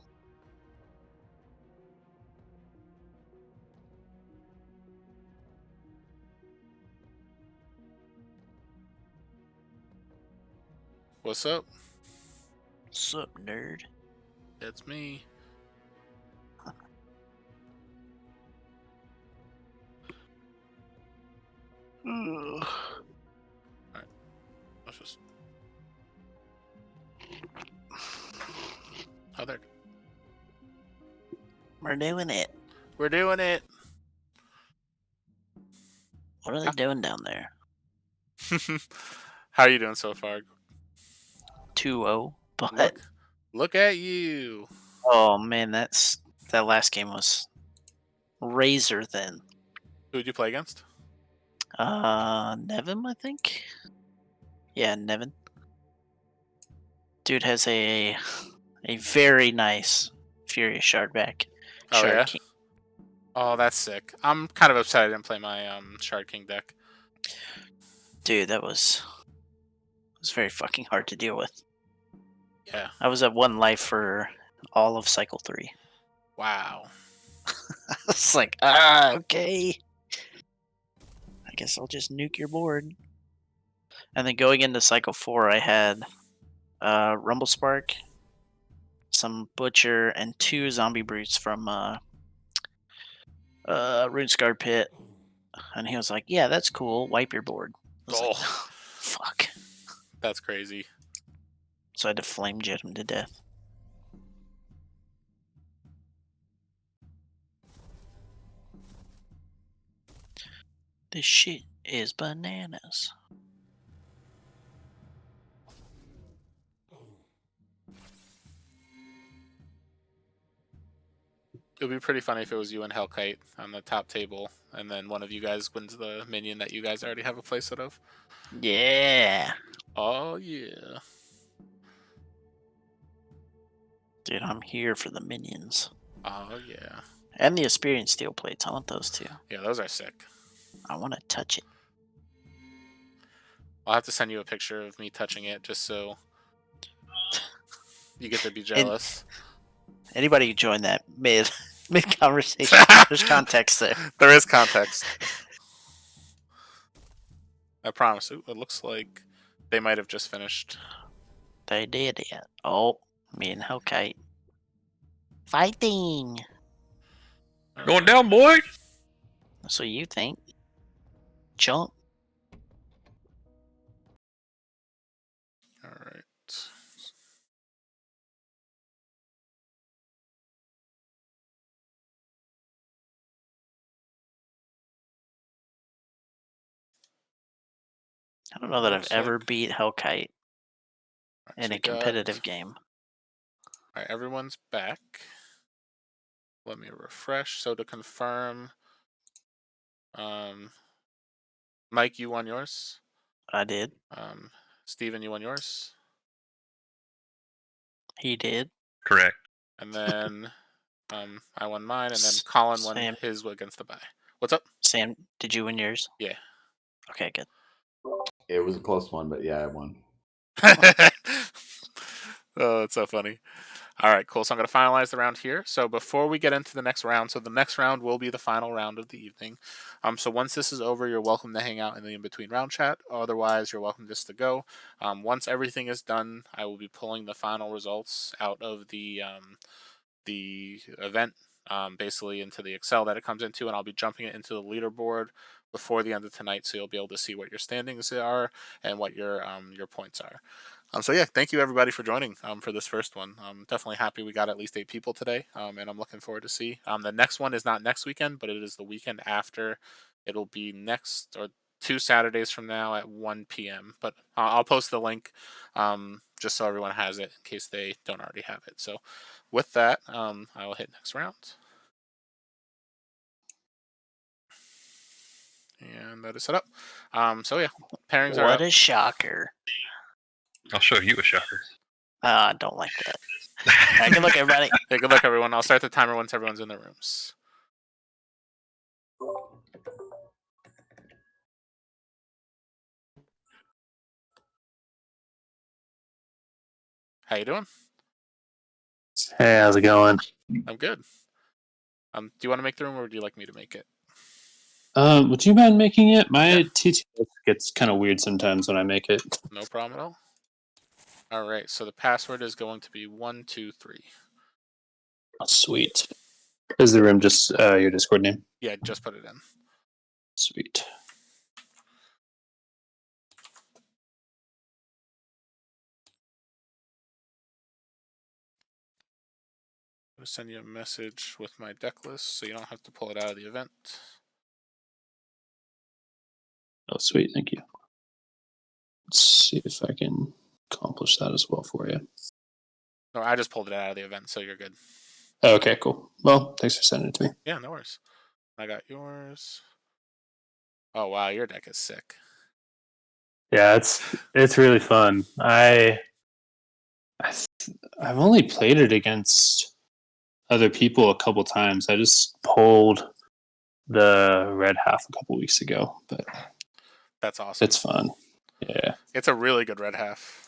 What's up? Sup, nerd? It's me. Ugh. Alright. Let's just. Oh, there. We're doing it. We're doing it. What are they doing down there? How are you doing so far? 2-0. But Look at you. oh man, that last game was razor thin. Who'd you play against? Nevin, I think. Yeah, Nevin. Dude has a very nice Furious Shardback. Oh Shard yeah. King. Oh, that's sick. I'm kind of upset I didn't play my Shard King deck. Dude, that was very fucking hard to deal with. Yeah. I was at 1 life for all of cycle 3. Wow. It's like, okay. I guess I'll just nuke your board. And then going into cycle 4, I had Rumble Spark, some Butcher, and 2 Zombie Brutes from Runescarred Pit. And he was like, yeah, that's cool. Wipe your board. I was like, fuck. That's crazy. So I had to flame jet him to death. This shit is bananas. It would be pretty funny if it was you and Hellkite on the top table, and then one of you guys wins the minion that you guys already have a playset of. Yeah. Oh yeah. Dude, I'm here for the minions. Oh yeah. And the experienced steel plates. I want those too. Yeah, those are sick. I want to touch it. I'll have to send you a picture of me touching it just so you get to be And jealous. anybody who joined that mid conversation, there's context there. There is context. I promise. Ooh, it looks like they might have just finished. They did it. Oh, me and Hellkite. Fighting! Going down, boy. That's what you think. Jump. All right. I don't know that I've Looks ever like- beat Hellkite Alright, so in we a got- competitive game. All right, everyone's back. Let me refresh. So to confirm, Mike, you won yours. I did. Steven, you won yours. He did. Correct. And then I won mine, and then Colin won Sam. his against the bye. What's up? Sam, did you win yours? Yeah. Okay, good. It was a close one, but yeah, I won. Oh, that's so funny. All right, cool. So I'm going to finalize the round here. So before we get into the next round, so the next round will be the final round of the evening. So once this is over, you're welcome to hang out in the in-between round chat. Otherwise, you're welcome just to go. Once everything is done, I will be pulling the final results out of the event, basically into the Excel that it comes into, and I'll be jumping it into the leaderboard before the end of tonight, so you'll be able to see what your standings are and what your points are. So yeah, thank you everybody for joining for this first one. I'm definitely happy we got at least 8 people today, and I'm looking forward to see. The next one is not next weekend, but it is the weekend after. It'll be next or 2 Saturdays from now at 1 p.m. But I'll post the link just so everyone has it in case they don't already have it. So with that, I will hit next round. And that is set up. So yeah, pairings are What up. a shocker. I'll show you a shocker. I don't like that. I can look, everybody. Hey, good luck, everyone. I'll start the timer once everyone's in their rooms. How you doing? Hey, how's it going? I'm good. Do you want to make the room, or would you like me to make it? Would you mind making it? My Yeah. TTS gets kind of weird sometimes when I make it. No problem at all. All right. So the password is going to be 123. Oh, sweet. Is the room just your Discord name? Yeah, just put it in. Sweet. I'm going to send you a message with my deck list, so you don't have to pull it out of the event. Oh, sweet. Thank you. Let's see if I can accomplish that as well for you. No, I just pulled it out of the event, so you're good. Okay, cool. Well, thanks for sending it to me. Yeah, no worries. I got yours. Oh wow, your deck is sick. Yeah, it's really fun. I've only played it against other people a couple times. I just pulled the red half a couple weeks ago, but That's awesome. it's fun. Yeah. It's a really good red half.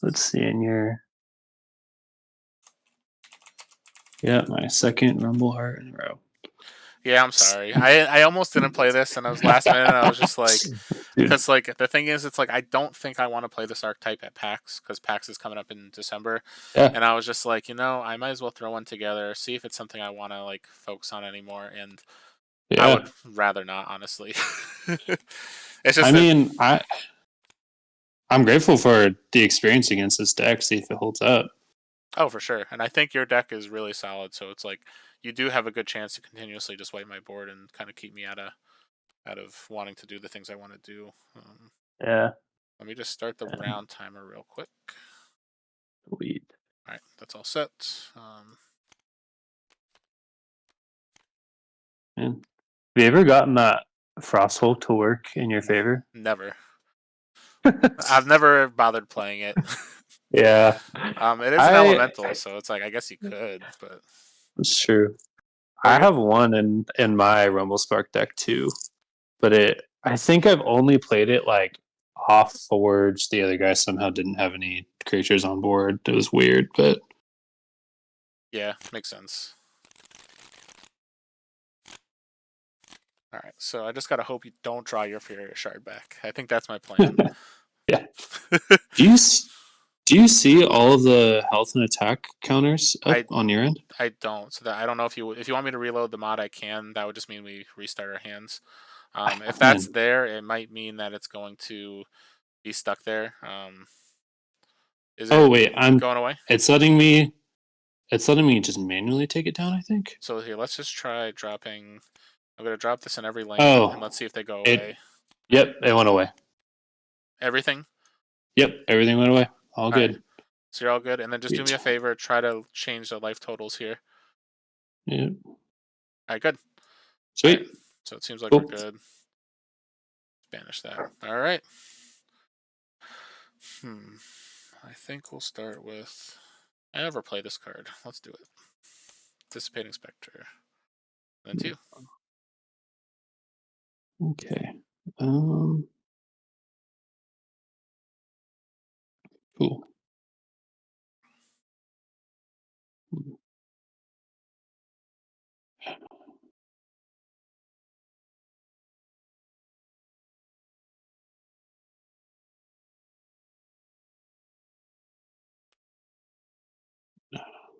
Let's see in your. Yeah, my second Rumble Heart in a row. Yeah, I'm sorry. I almost didn't play this, and I was last minute, and I was just like, because like the thing is, it's like I don't think I want to play this archetype at PAX because PAX is coming up in December, Yeah. and I was just like, I might as well throw one together, see if it's something I want to like focus on anymore, and Yeah. I would rather not, honestly. It's just. I mean, I'm grateful for the experience against this deck. See if it holds up. Oh, for sure. And I think your deck is really solid, so it's like you do have a good chance to continuously just wipe my board and kind of keep me out of wanting to do the things I want to do. Yeah. Let me just start the round timer real quick. Sweet. All right, that's all set. Man. Have you ever gotten that Frostfolk to work in your favor? Never. I've never bothered playing it. Yeah. It is an elemental, so it's like I guess you could, but It's true. Very I good. have one in my Rumble Spark deck too, but I think I've only played it like off Forge. The other guy somehow didn't have any creatures on board. It was weird, but yeah, makes sense. All right, so I just gotta hope you don't draw your Furious Shard back. I think that's my plan. yeah. Do you see all of the health and attack counters up on your end? I don't. So that I don't know if you want me to reload the mod, I can. That would just mean we restart our hands. If that's there, it might mean that it's going to be stuck there. Is it wait, going away? It's letting me just manually take it down, I think. So here, let's just try dropping. I'm gonna drop this in every lane, and let's see if they go away. Yep, it went away. Everything? Yep, everything went away. All good. Right. So you're all good, and then just do me a favor. Try to change the life totals here. Yeah. All right, good. Sweet. Right. So it seems like we're good. Banish that. All right. I think we'll start with. I never play this card. Let's do it. Dissipating Spectre. Then 2. Okay. Cool.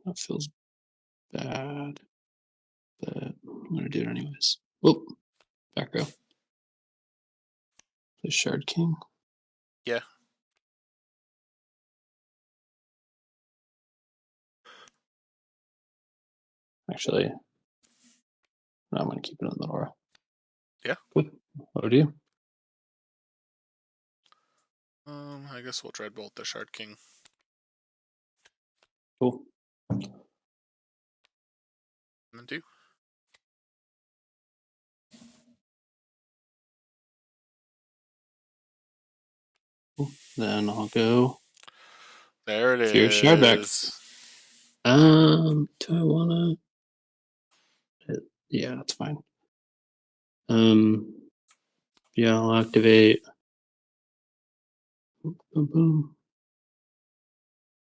That feels bad, but I'm gonna do it anyways. Oh, back row. The Shard King. Yeah. Actually, no, I'm gonna keep it in the middle row. Yeah. Cool. What do you? I guess we'll Dreadbolt the Shard King. Cool. And then 2. Cool. Then I'll go. There it Fierce Shard back. Do I wanna? Yeah, that's fine. Yeah, I'll activate. Boom, boom.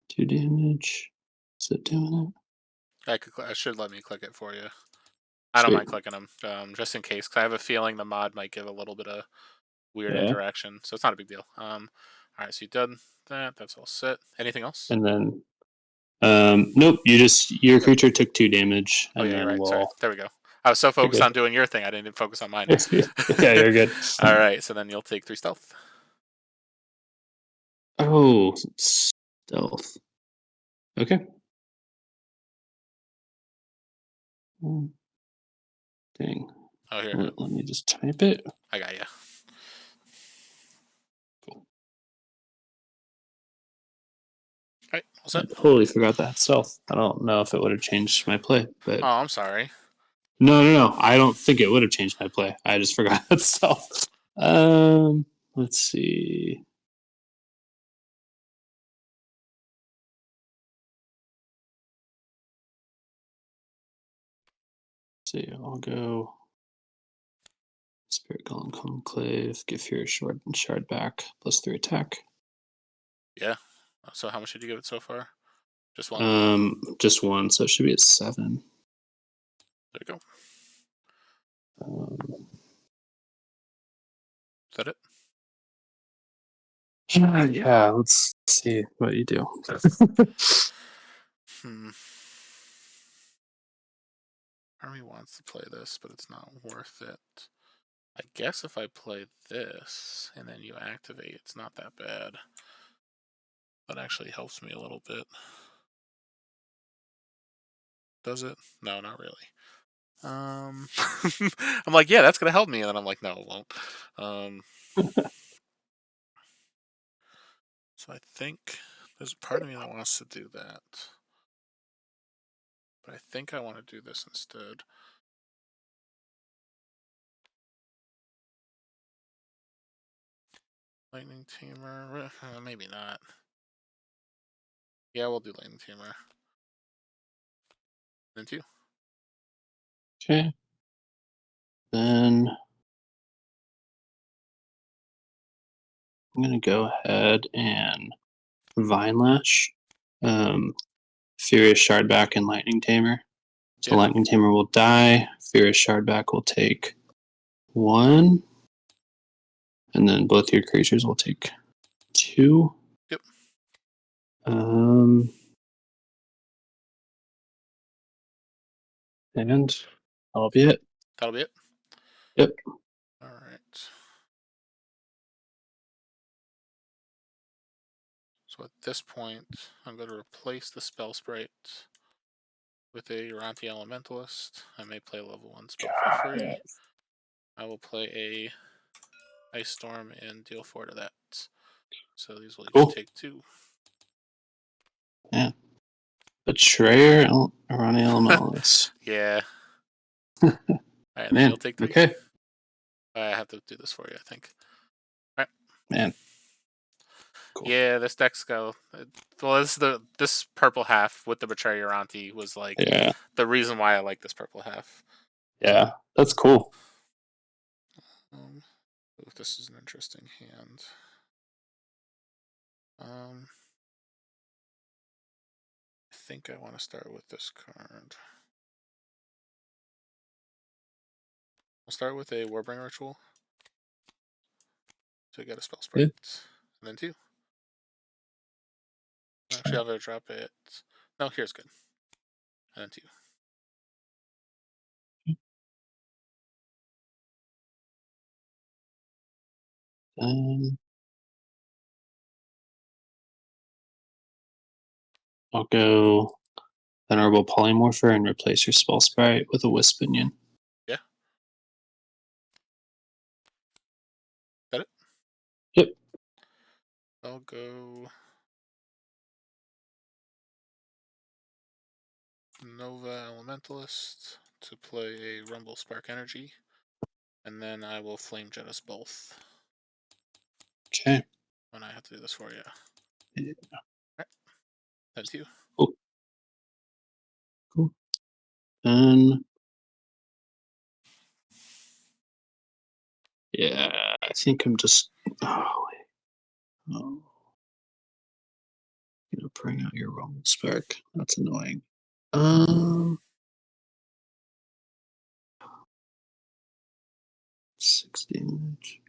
2 damage. Is it doing it? I should let me click it for you. I don't mind clicking them, just in case, because I have a feeling the mod might give a little bit of weird interaction, so it's not a big deal. All right, so you've done that. That's all set. Anything else? And then, nope. Your creature took 2 damage, and you're then right. we'll. Sorry. There we go. I was so focused on doing your thing, I didn't focus on mine. Yeah, you're good. All right, so then you'll take 3 stealth. Oh, stealth. Okay. Dang. Oh, here. Let me just type it. I got you. Cool. All right, all set. I totally forgot that stealth. I don't know if it would have changed my play, but. Oh, I'm sorry. No. I don't think it would have changed my play. I just forgot that stealth. Let's see. I'll go Spirit Golem Conclave, give your shard back, +3 attack. Yeah. So how much did you give it so far? Just 1? Just 1, so it should be at 7. There you go. Is that it? Yeah, let's see what you do. Army wants to play this, but it's not worth it. I guess if I play this and then you activate, it's not that bad. That actually helps me a little bit. Does it? No, not really. I'm like, yeah, that's gonna help me, and then I'm like, no, it won't. So I think There's a part of me that wants to do that. But I think I want to do this instead. Lightning Tamer, maybe not. Yeah, we'll do Lightning Tamer. Then 2. Okay. Then I'm gonna go ahead and Vine Lash, Furious Shardback, and Lightning Tamer. So Yeah. Lightning Tamer will die. Furious Shardback will take 1, and then both your creatures will take 2. Yep. And that'll be it. That'll be it? Yep. Alright. So at this point, I'm going to replace the Spell Sprite with a Uranti Elementalist. I may play a level 1 spell for free. I will play a Ice Storm and deal 4 to that. So these will each Cool. take 2. Yeah. Betrayer, Arani Elementalist. Yeah. Alright, then Man, you'll take 3. okay. I have to do this for you, I think. Alright. Man. Cool. Yeah, this deck's go. Well, this purple half with the Betrayer Uranti was like Yeah. the reason why I like this purple half. Yeah. That's cool. This is an interesting hand. I think I want to start with this card. I'll start with a Warbringer Ritual to get a Spell Sprite. Good. And then 2. Actually, I'll go drop it. No, here's good. And then 2. I'll go Venerable Polymorpher and replace your Spell Sprite with a Wispinion. Yeah. Got it? Yep. I'll go Nova Elementalist to play a Rumble Spark Energy. And then I will Flame Jet us both. Okay. When I have to do this for you. Yeah. Alright. Then 2. Cool. Cool. Then yeah, I think I'm just bring out your Rumble Spark. That's annoying. 6 damage.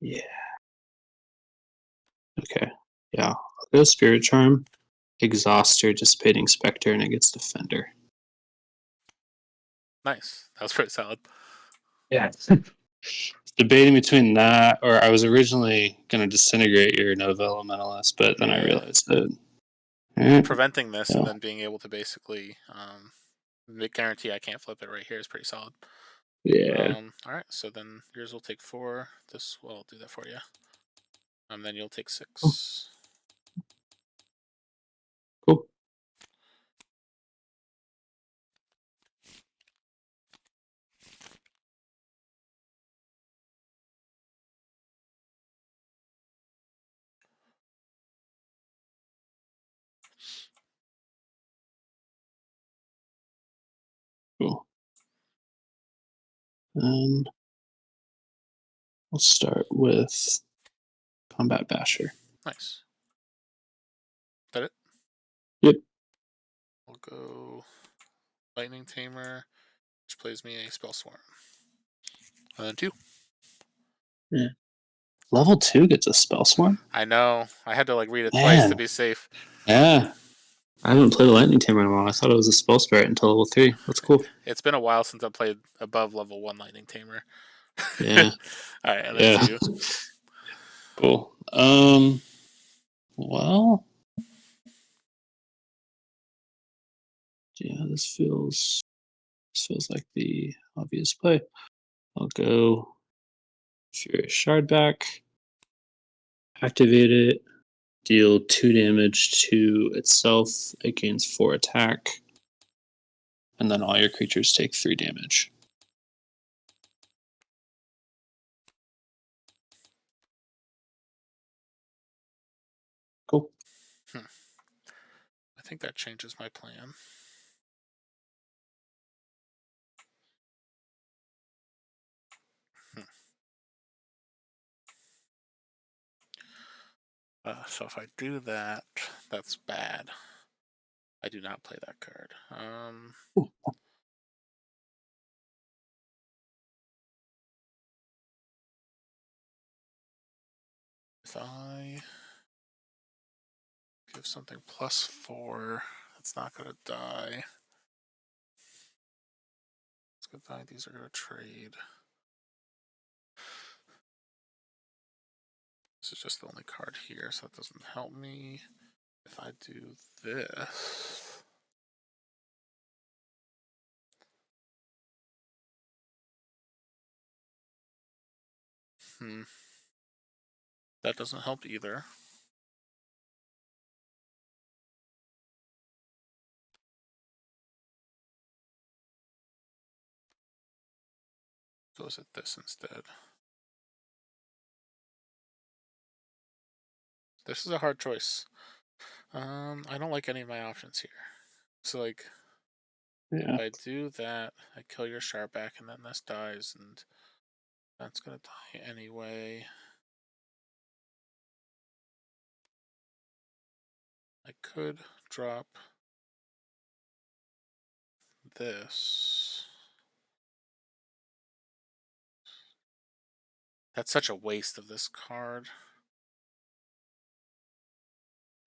Yeah. Okay. Yeah. I'll go Spirit Charm, Exhauster, Dissipating Spectre, and it gets Defender. Nice. That was pretty solid. Yeah. Debating between that, or I was originally going to disintegrate your Nova Elementalist, but then I realized that preventing this and then being able to basically guarantee I can't flip it right here is pretty solid. Yeah. Alright, so then yours will take 4. This will do that for you. And then you'll take 6. Cool. Cool. We'll start with Combat Basher. Nice. That it? Yep. We'll go Lightning Tamer, which plays me a Spell Swarm. And then 2. Yeah. Level 2 gets a Spell Swarm? I know. I had to read it twice to be safe. Yeah. I haven't played a Lightning Tamer in a while. I thought it was a Spell Spirit until level 3. That's cool. It's been a while since I played above level 1 Lightning Tamer. Yeah. Alright, and then 2. Cool. Well. Yeah, this feels like the obvious play. I'll go Furious Shard back. Activate it. Deal 2 damage to itself. It gains 4 attack. And then all your creatures take 3 damage. Cool. I think that changes my plan. So if I do that, that's bad. I do not play that card. If I give something +4, it's not going to die. It's going to die. These are going to trade. This is just the only card here, so that doesn't help me. If I do this, that doesn't help either. Goes at this instead. This is a hard choice. I don't like any of my options here. So like, Yeah. if I do that, I kill your sharp back, and then this dies, and that's gonna die anyway. I could drop this. That's such a waste of this card.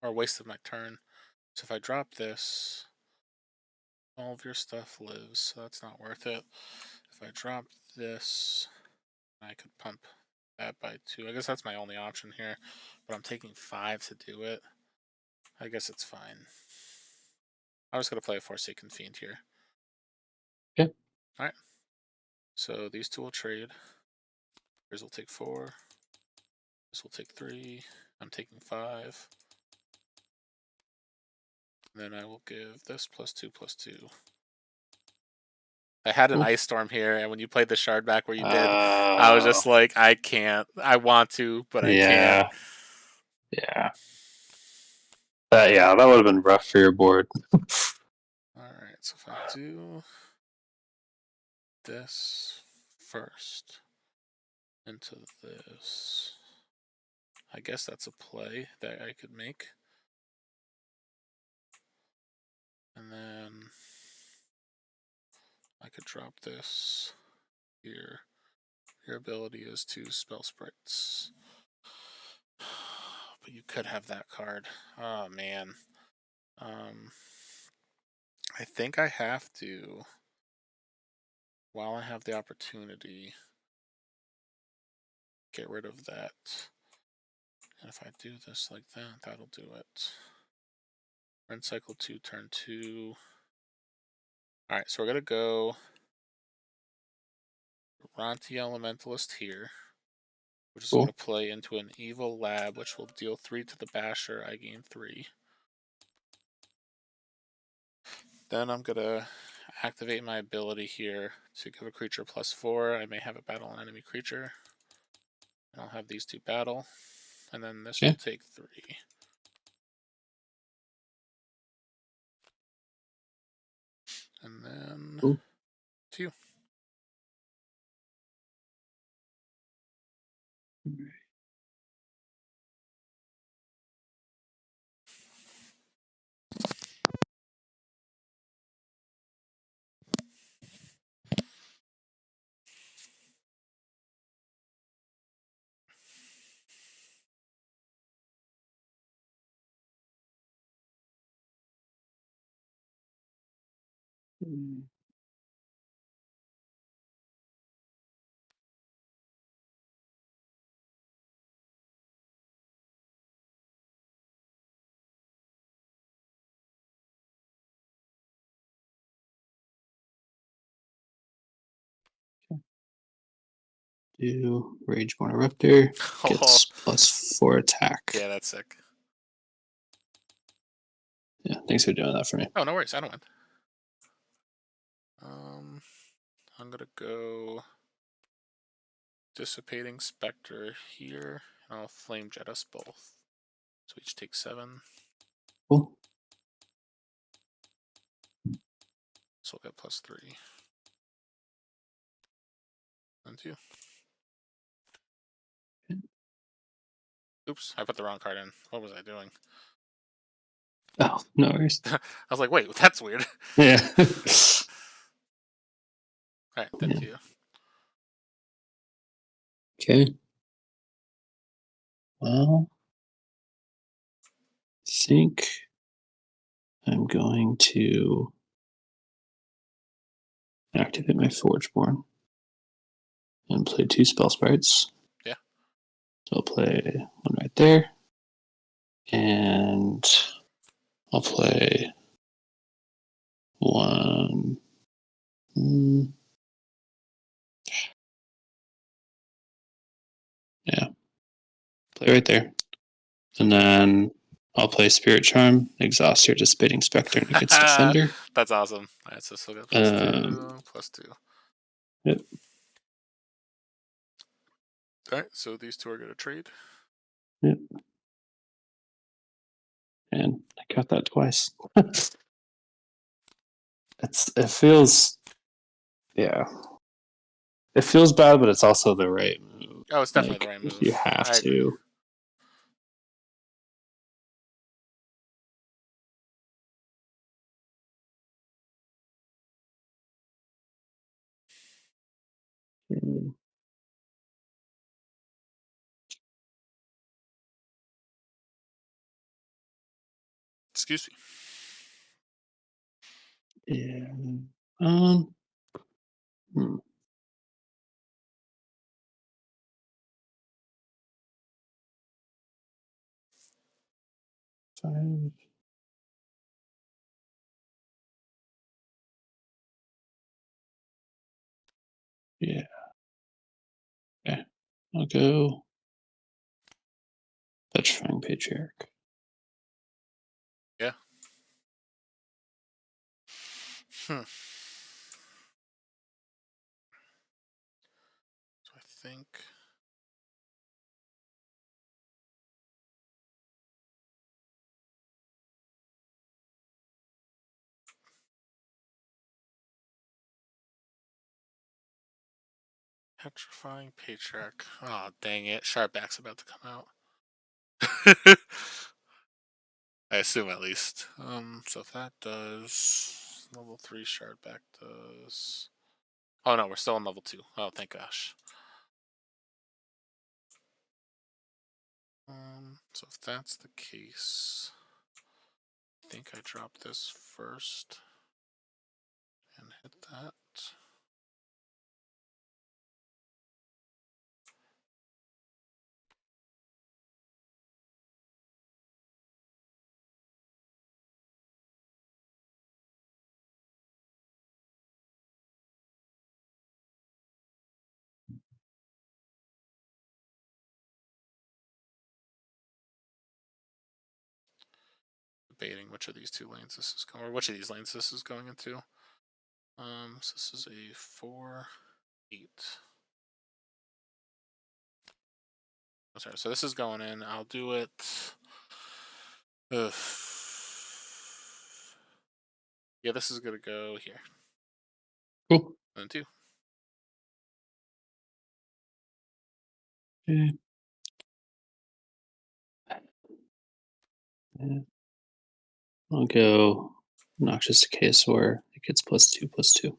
Or a waste of my turn. So if I drop this, all of your stuff lives, so that's not worth it. If I drop this, I could pump that by 2. I guess that's my only option here, but I'm taking 5 to do it. I guess it's fine. I'm just going to play a Forsaken Fiend here. Okay. Alright. So these two will trade. Yours will take 4. This will take 3. I'm taking 5. Then I will give this +2/+2. I had an Cool. Ice Storm here, and when you played the shard back where you did, I was just like, I can't. I want to, but I can't. Yeah. Yeah, that would have been rough for your board. Alright, so if I do this first into this, I guess that's a play that I could make. And then I could drop this here. Your ability is to spell sprites. But you could have that card. Oh man. I think I have to, while I have the opportunity, get rid of that. And if I do this like that, that'll do it. Run cycle 2, turn 2. Alright, so we're gonna go Ronti Elementalist here, which is Cool. gonna play into an Evil Lab, which will deal 3 to the Basher. I gain 3. Then I'm gonna activate my ability here to give a creature +4. I may have it battle an enemy creature. And I'll have these two battle. And then this will take 3. And then Cool. 2. do Rageborn Eruptor. Gets +4 attack. Yeah, that's sick. Yeah, thanks for doing that for me. Oh, no worries. I don't mind. I'm gonna go Dissipating Spectre here. And I'll Flame Jet us both. So each take 7. Cool. So we'll get +3. And 2. Oops, I put the wrong card in. What was I doing? Oh, no worries. I was like, wait, that's weird. Yeah. Alright, then Yeah. 2. Okay. Well, I think I'm going to activate my Forgeborn and play 2 spell sprites. Yeah. So I'll play one right there. And I'll play one. Yeah. Play right there. And then I'll play Spirit Charm, exhaust your Dissipating Spectre, and it gets Defender. That's awesome. Alright, so still got +2, +2. Yep. Alright, so these two are going to trade. Yep. And I got that twice. It feels, yeah. It feels bad, but it's also the right move. Oh, it's definitely the right move. You have I agree. to. Excuse me. Yeah. Hmm. Five. Yeah. Okay. I'll go Petrifying Patriarch. Yeah. So I think Petrifying Patriarch. Oh, dang it. Sharpback's about to come out. I assume at least. So if that does level 3 Shardback does. Oh no, we're still on level 2. Oh, thank gosh. So if that's the case, I think I drop this first and hit that. Debating which of these two lanes this is going, or which of these lanes this is going into. So this is a 4, 8. Oh, sorry, so this is going in. I'll do it. Ugh. Yeah, this is gonna go here. Cool. And 2. Okay. Yeah. I'll go Noxious Decasaur. It gets +2/+2.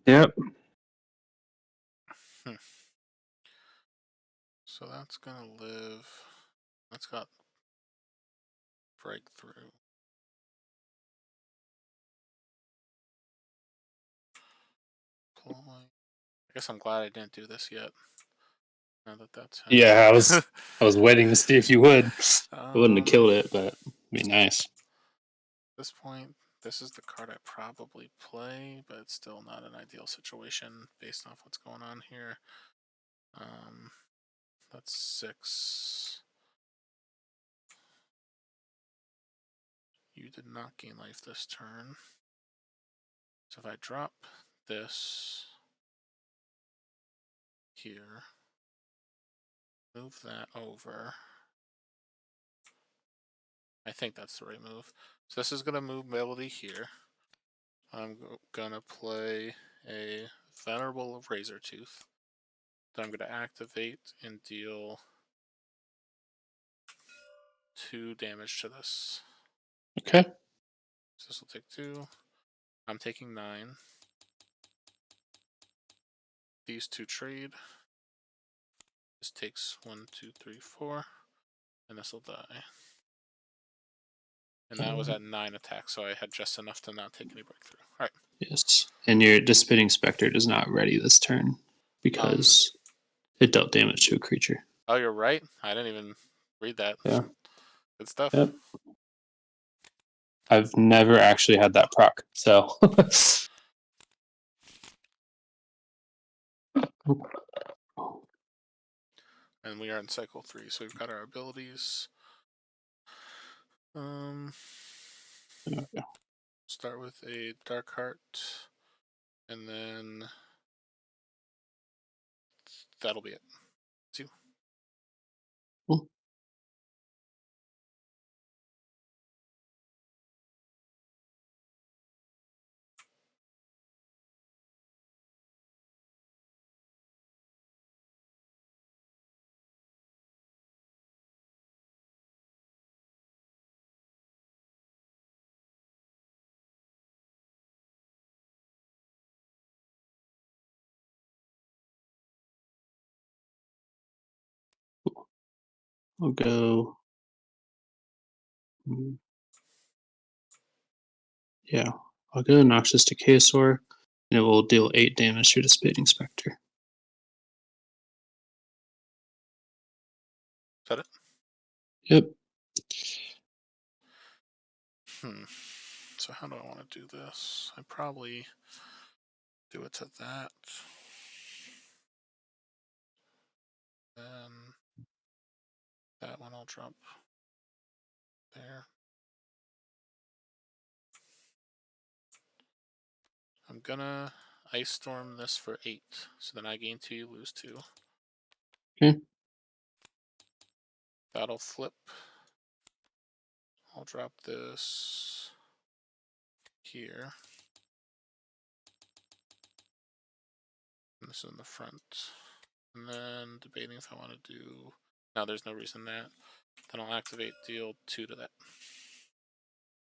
Yep. So that's gonna live. That's got breakthrough. I guess I'm glad I didn't do this yet. Now that that's happened. Yeah, I was waiting to see if you would. I wouldn't have killed it, but it'd be nice. At this point, this is the card I probably play, but it's still not an ideal situation based off what's going on here. That's 6. You did not gain life this turn. So if I drop this here, move that over. I think that's the right move. So this is going to move ability here. I'm going to play a Venerable Razortooth that I'm going to activate and deal 2 damage to this. Okay. So this will take 2. I'm taking 9. These 2 trade. This takes 1, 2, 3, 4. And this will die. And that was at 9 attacks, so I had just enough to not take any breakthrough. Alright. Yes. And your Dissipating Spectre does not ready this turn because it dealt damage to a creature. Oh, you're right. I didn't even read that. Yeah. Good stuff. Yep. I've never actually had that proc, so. And we are in cycle 3, so we've got our abilities. Okay. Start with a Dark Heart, and then that'll be it. 2. Cool. I'll go. Yeah, I'll go Noxious Decasaur, and it will deal 8 damage to Dissipating Spectre. Is that it? Yep. So how do I want to do this? I probably do it to that. Then that one I'll drop there. I'm gonna Ice Storm this for 8. So then I gain 2, you lose 2. Okay. That'll flip. I'll drop this here. And this is in the front. And then debating if I want to do... No, there's no reason that. Then I'll activate deal 2 to that.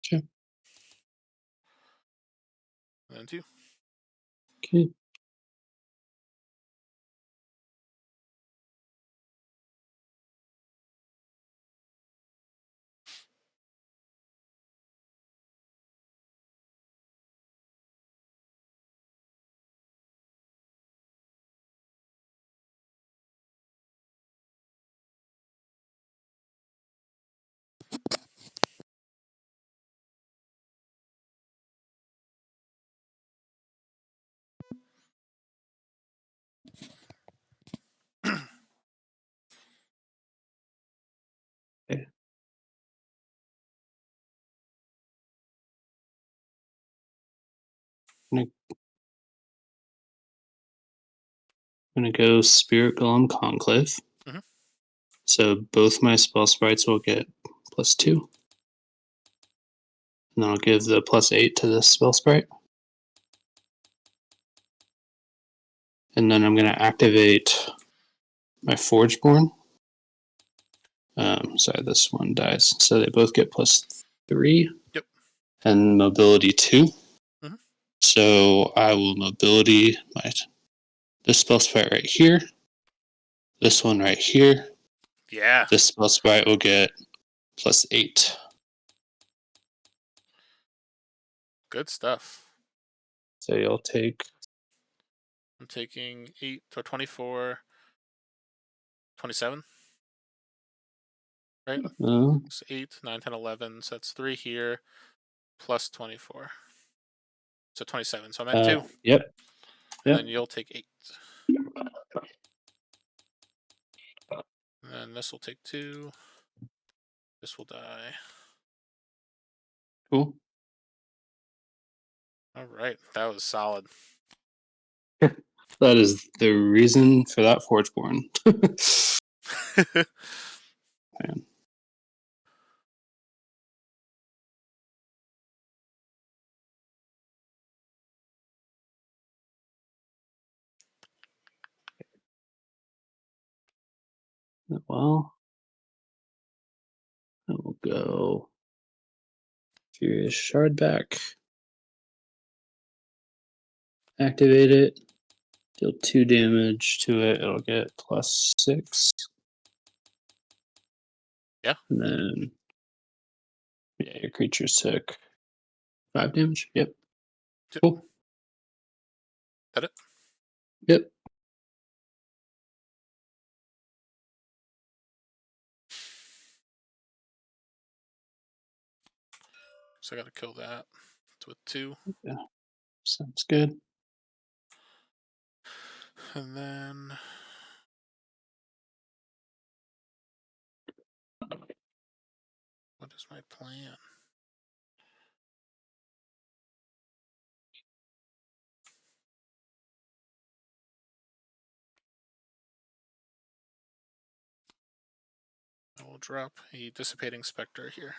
Okay. And then 2. Okay. Okay. I'm gonna go Spirit Golem Conclave. Mhm. So both my spell sprites will get +2. And then I'll give the +8 to this spell sprite. And then I'm gonna activate my Forgeborn. Sorry, this one dies. So they both get +3. Yep. And mobility 2. Mhm. So I will mobility this spell sprite right here. This one right here. Yeah. This spell sprite will get +8. Good stuff. So you'll take. I'm taking 8 to 24, 27. Right? Uh, So 8, 9, 10, 11. So that's 3 here. plus 24. So 27. So I'm at 2. Yep. And Yep. then you'll take 8. And then this will take 2. This will die. Cool. All right. That was solid. That is the reason for that Forgeborn. Man. Well, I will go Furious Shard back. Activate it. Deal 2 damage to it. It'll get plus 6. Yeah. And then, yeah, your creatures took 5 damage. Yep. Cool. That it? Yep. So I got to kill that. It's with 2. Yeah. Sounds good. And then what is my plan? I will drop a Dissipating Spectre here.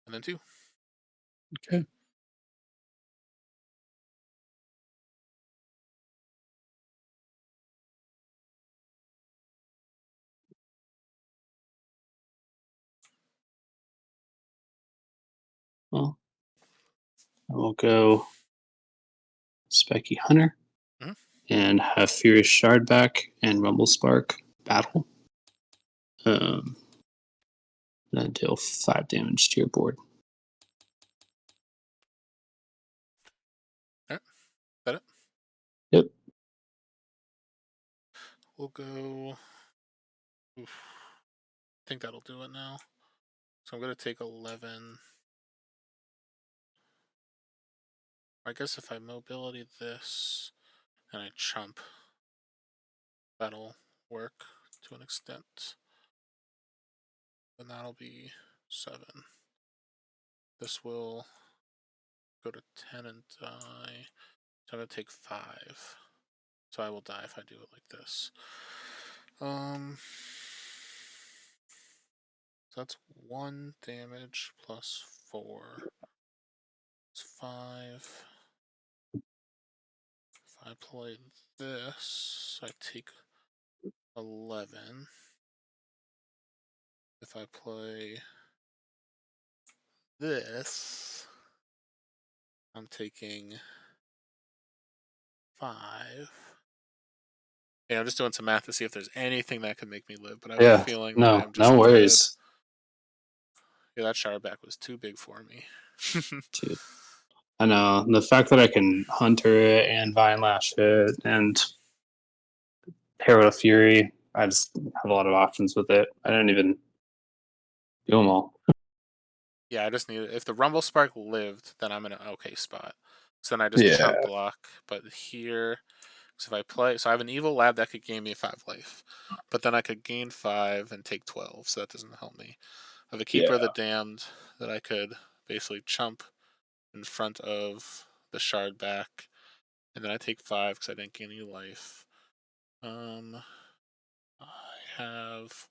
And then 2. Okay. Well, I will go Spiky Hunter Mhm. and have Furious Shard back and Rumble Spark battle. Then deal 5 damage to your board. Alright. That it? Yep. We'll go. Oof. I think that'll do it now. So I'm going to take 11. I guess if I mobility this and I chump, that'll work to an extent. And that'll be 7. This will go to 10 and die. So I'm going to take 5. So I will die if I do it like this. So that's 1 damage plus 4. It's 5. If I play this, I take 11. If I play this, I'm taking 5. Yeah, I'm just doing some math to see if there's anything that could make me live, but I have a feeling that I am just no dead. worries. Yeah, that Shardback was too big for me. Dude. I know. The fact that I can Hunter it and Vine Lash it and Herald of Fury, I just have a lot of options with it. I don't even do them all. Yeah, I just need it. If the Rumble Spark lived, then I'm in an okay spot. So then I just chump block. But here, so if I play, so I have an Evil Lab that could gain me 5 life, but then I could gain 5 and take 12, so that doesn't help me. I have a Keeper of the Damned that I could basically chump in front of the Shard back, and then I take 5 because I didn't gain any life. I have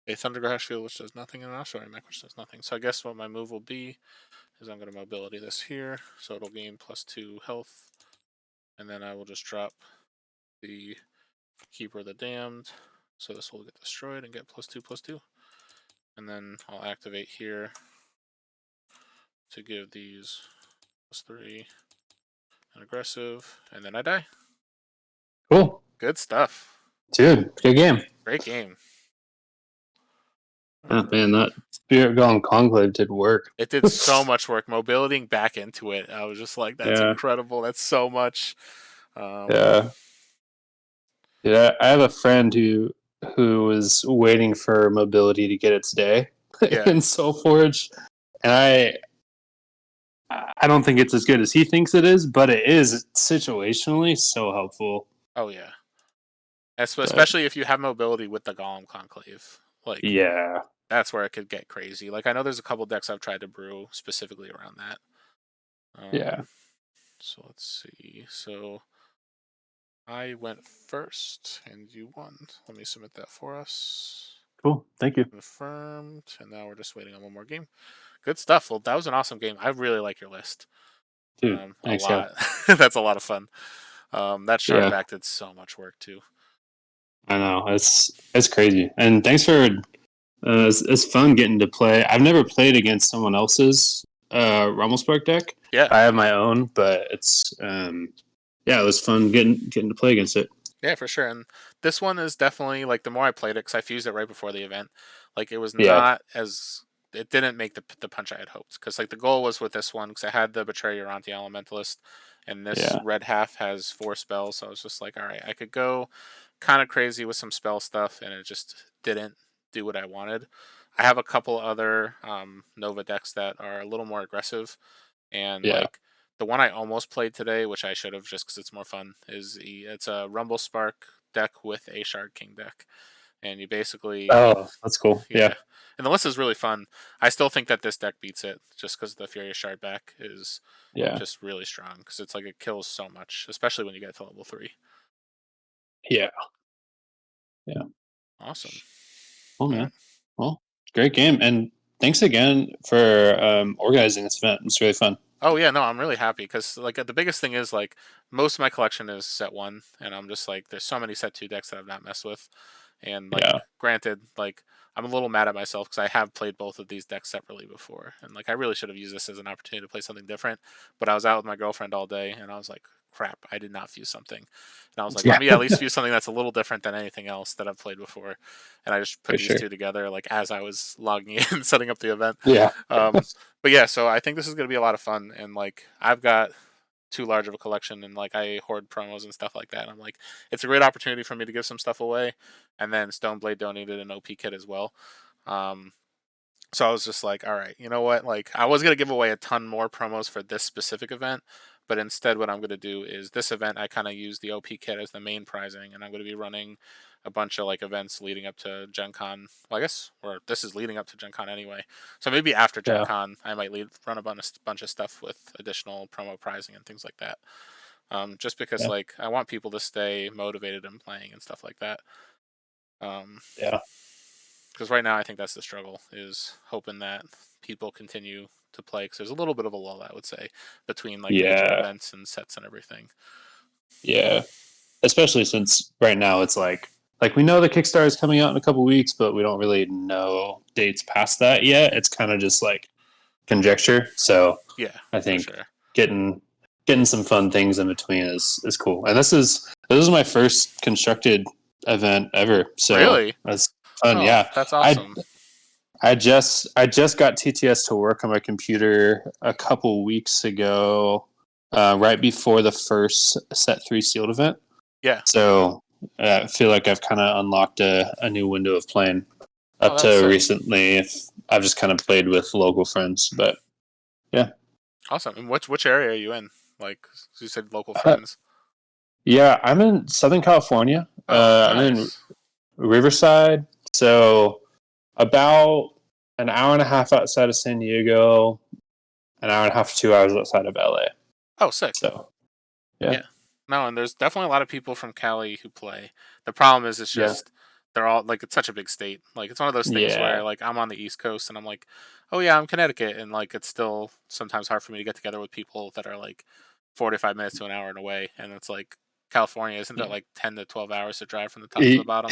a Thundercrash Field which does nothing, and an Offshoring Mech which does nothing. So I guess what my move will be is I'm going to mobility this here, so it'll gain +2 health, and then I will just drop the Keeper of the Damned, so this will get destroyed and get +2/+2, and then I'll activate here to give these +3 and aggressive, and then I die. Cool. Good stuff. Dude, good game. Great game. Oh, man, that Spirit Golem Conclave did work. It did so much work. Mobilitying back into it, I was just like, that's incredible. That's so much. Yeah. Yeah, I have a friend who was waiting for mobility to get its day Yeah. in SolForge, and I don't think it's as good as he thinks it is, but it is situationally so helpful. Oh yeah, especially if you have mobility with the Golem Conclave. Like Yeah. that's where it could get crazy. Like I know there's a couple decks I've tried to brew specifically around that. Yeah. So let's see. So I went first, and you won. Let me submit that for us. Cool. Thank you. Confirmed, and now we're just waiting on one more game. Good stuff. Well, that was an awesome game. I really like your list. Dude, A thanks, lot. That's a lot of fun. That shard Yeah. back did so much work too. I know. It's crazy. And thanks for it's fun getting to play. I've never played against someone else's Rummelspark deck. Yeah. I have my own, but it's yeah, it was fun getting to play against it. Yeah, for sure. And this one is definitely like the more I played it, because I fused it right before the event. Like it was Yeah. not as it didn't make the punch I had hoped. Because like the goal was with this one, because I had the Betray Your Auntie Elementalist, and this Yeah. red half has 4 spells. So I was just like, all right, I could go kind of crazy with some spell stuff, and it just didn't do what I wanted. I have a couple other Nova decks that are a little more aggressive, and Yeah. like the one I almost played today, which I should have just because it's more fun, is it's a Rumble Spark deck with a Shard King deck, and you basically Oh, that's cool. yeah, Yeah. and the list is really fun. I still think that this deck beats it just because the Furious Shard back is Yeah. just really strong because it's like it kills so much, especially when you get to level 3. Yeah. Yeah. Awesome. Oh All man. right. Well, great game. And thanks again for organizing this event. It's really fun. Oh yeah, no, I'm really happy because like the biggest thing is like most of my collection is set 1, and I'm just like there's so many set 2 decks that I've not messed with, and like Yeah. granted, like I'm a little mad at myself because I have played both of these decks separately before, and like I really should have used this as an opportunity to play something different, but I was out with my girlfriend all day, and I was like, crap, I did not fuse something, and I was like, let Yeah. me at least fuse something that's a little different than anything else that I've played before, and I just put For these sure. two together like as I was logging in, setting up the event. Yeah. But yeah, so I think this is going to be a lot of fun, and like I've got too large of a collection, and like I hoard promos and stuff like that. And I'm like, it's a great opportunity for me to give some stuff away, and then Stoneblade donated an OP kit as well. Um, so I was just like, all right, you know what? Like I was gonna give away a ton more promos for this specific event, but instead, what I'm gonna do is this event I kind of use the OP kit as the main prizing, and I'm gonna be running a bunch of like events leading up to Gen Con. Well, I guess, or this is leading up to Gen Con anyway. So maybe after Gen Yeah. Con, I might run a bunch of stuff with additional promo prizing and things like that. Just because Yeah. like I want people to stay motivated and playing and stuff like that. Yeah. Because right now I think that's the struggle, is hoping that people continue to play, because there's a little bit of a lull, I would say, between like major Yeah. events and sets and everything. Yeah. Especially since right now it's like we know the Kickstarter is coming out in a couple weeks, but we don't really know dates past that yet. It's kind of just like conjecture. So Yeah, I for think sure. getting some fun things in between is cool. And this is my first constructed event ever. So Really? that's fun. Oh, Yeah. that's I awesome. I just got TTS to work on my computer a couple weeks ago, right before the first Set 3 sealed event. Yeah. So I feel like I've kind of unlocked a new window of playing. Oh, Up that's to sick. recently, I've just kind of played with local friends, but yeah. Awesome. And which area are you in? Like you said, local Uh, friends. yeah, I'm in Southern California. Oh, I'm in nice. Riverside, so about an hour and a half outside of San Diego, an hour and a half to 2 hours outside of LA. Oh, sick. So yeah. Yeah. No, and there's definitely a lot of people from Cali who play. The problem is it's Yeah. just they're all like it's such a big state. Like it's one of those things Yeah. where like I'm on the East Coast and I'm like, "Oh yeah, I'm Connecticut." And like it's still sometimes hard for me to get together with people that are like 45 minutes to an hour and away, and it's like California, isn't that like 10 to 12 hours to drive from the top to the E- bottom?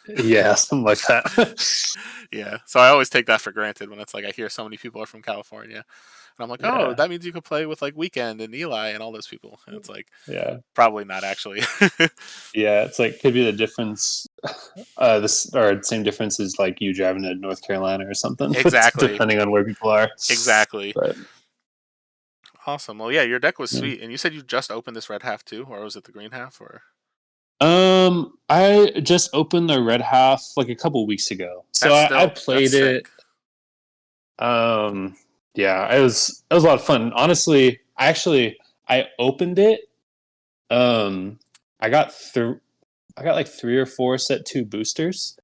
yeah, something like that. Yeah. So I always take that for granted when it's like I hear so many people are from California. And I'm like, "Oh, Yeah. that means you could play with like Weekend and Eli and all those people." And it's like Yeah. probably not actually. Yeah, it's like could be the difference. This or the same difference is like you driving to North Carolina or something, Exactly. depending on where people are. Exactly. But Awesome. Well, yeah, your deck was yeah. sweet. And you said you just opened this red half too, or was it the green half? Or I just opened the red half like a couple weeks ago, so that's I still that's played sick. it. Um, Yeah, it was a lot of fun. Honestly, I opened it. Um, I got through. I got like 3 or 4 set 2 boosters,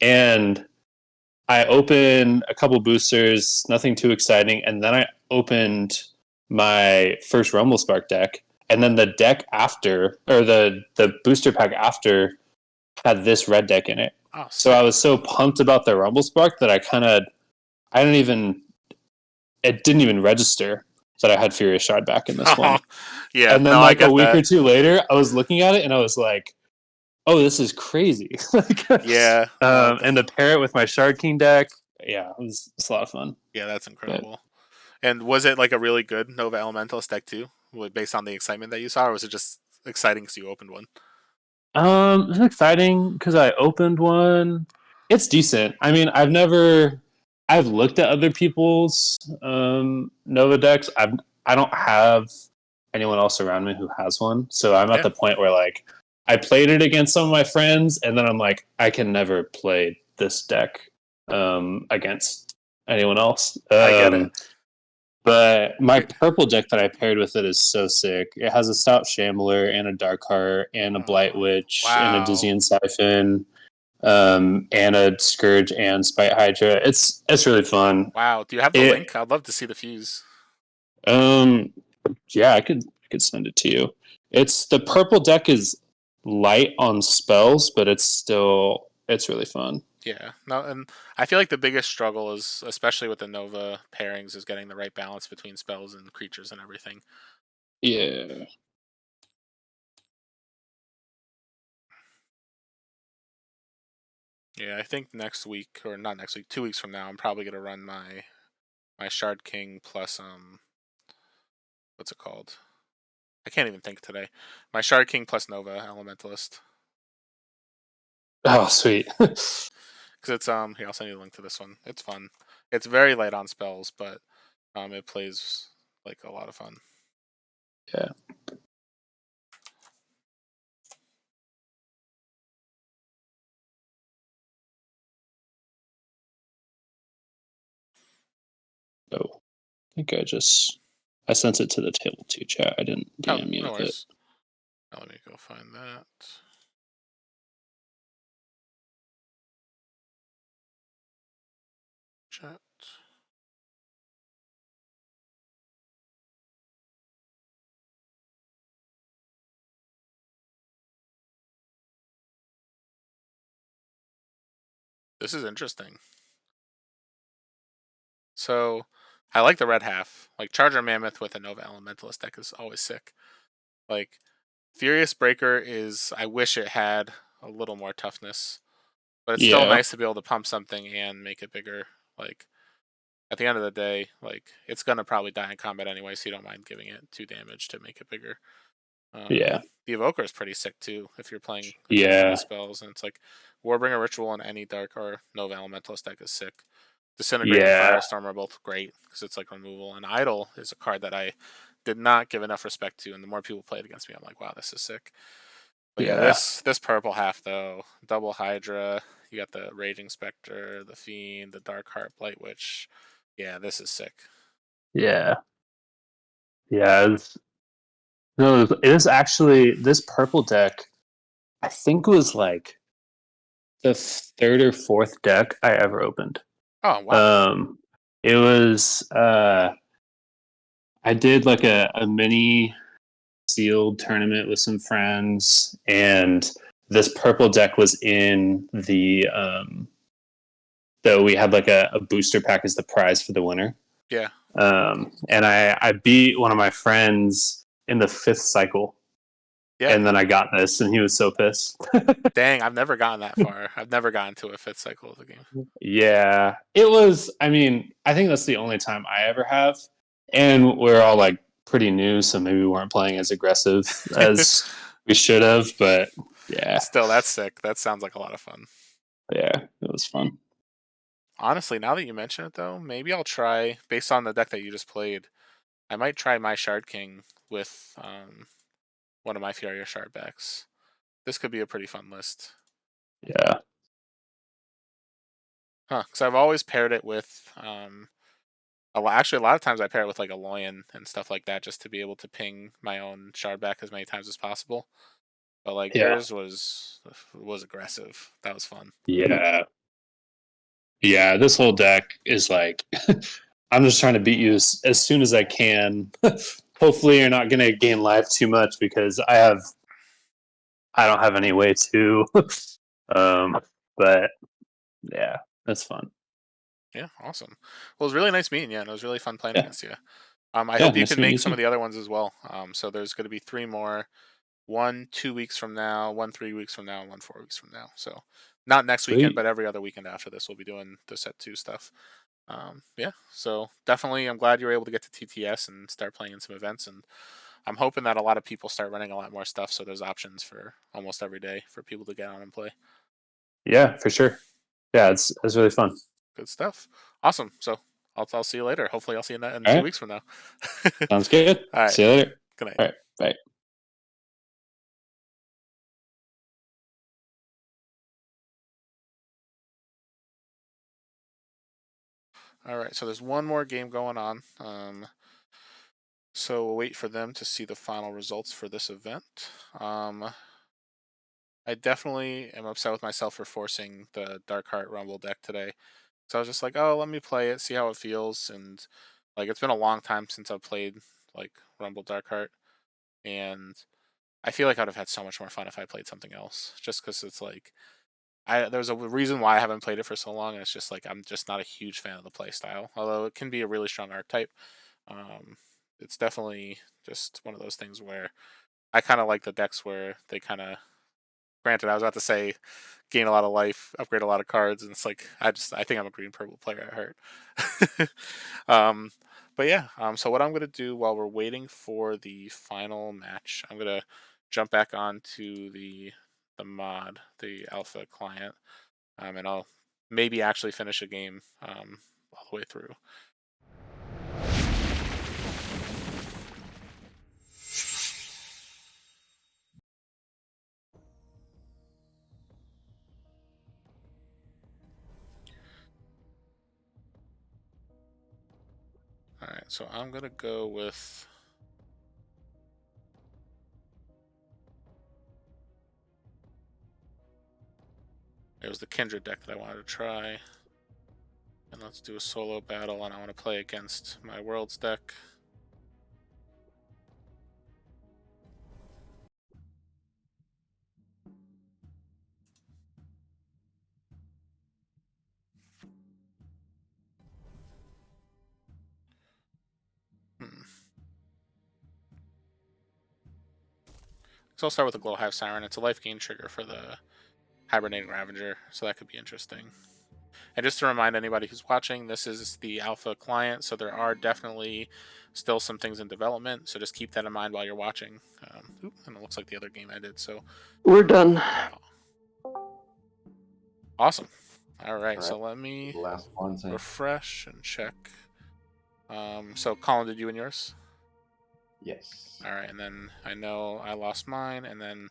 and I opened a couple boosters, nothing too exciting, and then I opened my first Rumble Spark deck, and then the deck after, or the booster pack after, had this red deck in it. Oh, So I sick. was so pumped about the Rumble Spark that I didn't even, it didn't even register that I had Furious Shard back in this one. Yeah, And then no, I like a get week that. or two later, I was looking at it and I was like, "Oh, this is crazy!" Yeah, no, And to pair it with my Shard King deck, yeah, it's a lot of fun. yeah, that's But incredible. And was it like a really good Nova Elementalist deck too, based on the excitement that you saw, or was it just exciting because you opened one? it's exciting because I opened one. It's decent. I mean, I've looked at other people's Nova decks. I don't have anyone else around me who has one, so I'm at Yeah, the point where like I played it against some of my friends, and then I'm like, I can never play this deck against anyone else. I get it. But my Wait, purple deck that I paired with it is so sick. It has a Stout Shambler and a Darkheart and a Blight Witch and a wow, Dizzy Siphon, and a Scourge and Spite Hydra. It's really fun. wow. Do you have the It link? I'd love to see the fuse. um yeah, I could send it to you. It's the purple deck is light on spells, but it's really fun. Yeah, no, and I feel like the biggest struggle is, especially with the Nova pairings, is getting the right balance between spells and creatures and everything. Yeah. Yeah, I think next week, or not next week, 2 weeks from now, I'm probably gonna run my Shard King plus what's it called? I can't even think today. My Shard King plus Nova Elementalist. Oh, sweet. Because it's here, I'll send you a link to this one. It's fun. It's very light on spells, but it plays like a lot of fun. Yeah. Oh, I think I sent it to the table 2 chat. I didn't Oh, DM you no with it. worries. Now let me go find that. Chat. This is interesting. So, I like the red half. Like Charger Mammoth with a Nova Elementalist deck is always sick. Like Furious Breaker is. I wish it had a little more toughness, but it's still Yeah. nice to be able to pump something and make it bigger. Like at the end of the day, like it's gonna probably die in combat anyway, so you don't mind giving it 2 damage to make it bigger. Yeah. The Evoker is pretty sick too if you're playing control heavy Yeah. spells, and it's like Warbringer Ritual in any Dark or Nova Elementalist deck is sick. Disintegrate and Yeah. Firestorm are both great because it's like removal, and Idol is a card that I did not give enough respect to, and the more people played against me, I'm like, wow, this is sick. But yeah, Yeah. this purple half though, double Hydra, you got the Raging Spectre, the Fiend, the Dark Heart, Blight Witch. Yeah, this is sick. Yeah. Yeah. No, it is actually this purple deck. I think was like the third or fourth deck I ever opened. Oh wow. Um, it was I did like a mini sealed tournament with some friends, and this purple deck was in the though we had like a booster pack as the prize for the winner. Yeah. And I beat one of my friends in the 5th cycle, Yeah. and then I got this, and he was so pissed. Dang, I've never gotten that far. I've never gotten to a 5th cycle of the game. Yeah, it was. I mean, I think that's the only time I ever have, and we're all like pretty new, so maybe we weren't playing as aggressive as we should have. But yeah, Still, that's sick. That sounds like a lot of fun. yeah, it was fun. Honestly, now that you mention it though, maybe I'll try, based on the deck that you just played, I might try my Shard King with one of my Furious Shard backs. This could be a pretty fun list. Yeah, Huh, because I've always paired it with Actually, a lot of times I pair it with like a Loyan and stuff like that, just to be able to ping my own shard back as many times as possible. But like Yeah. yours was aggressive. That was fun. Yeah. Yeah, this whole deck is like I'm just trying to beat you as soon as I can. Hopefully you're not gonna gain life too much because I don't have any way to. But yeah, that's fun. Yeah, awesome. Well, it was really nice meeting you, and it was really fun playing Yeah. against you. I Yeah, hope you nice can to meet make you some of too. the other ones as well. So there's going to be 3 more. 1 2 weeks from now, 1 3 weeks from now, and 1 4 weeks from now. So not next weekend, Sweet. but every other weekend after this, we'll be doing the set 2 stuff. Yeah, so definitely, I'm glad you were able to get to TTS and start playing in some events, and I'm hoping that a lot of people start running a lot more stuff, so there's options for almost every day for people to get on and play. Yeah, for sure. Yeah, it's really fun. Good stuff. Awesome. So I'll see you later. Hopefully, I'll see you in All 2 right. weeks from now. Sounds good. All right. See you later. Good night. All right. Bye. All right. So there's one more game going on. So we'll wait for them to see the final results for this event. I definitely am upset with myself for forcing the Dark Heart Rumble deck today. So I was just like, oh, let me play it, see how it feels, and like it's been a long time since I've played like Rumble Dark Heart, and I feel like I'd have had so much more fun if I played something else. Just because it's like there's a reason why I haven't played it for so long, and it's just like I'm just not a huge fan of the play style. Although it can be a really strong archetype, um, it's definitely just one of those things where I kind of like the decks where they kind of. Granted, I was about to say gain a lot of life, upgrade a lot of cards, and it's like I think I'm a green purple player at heart. um, but yeah, so what I'm gonna do while we're waiting for the final match, I'm gonna jump back onto the mod, the alpha client, and I'll maybe actually finish a game all the way through. All right, so I'm gonna go with. It was the Kindred deck that I wanted to try. And let's do a solo battle, and I want to play against my Worlds deck. So I'll start with the Glowhive Siren. It's a life gain trigger for the Hibernating Ravager, so that could be interesting. And just to remind anybody who's watching, this is the alpha client, so there are definitely still some things in development, so just keep that in mind while you're watching. And it looks like the other game ended, so... We're done. Awesome. All right, All so right. let me The last one. refresh and check. So Colin, did you win yours? Yes. All right, and then I know I lost mine, and then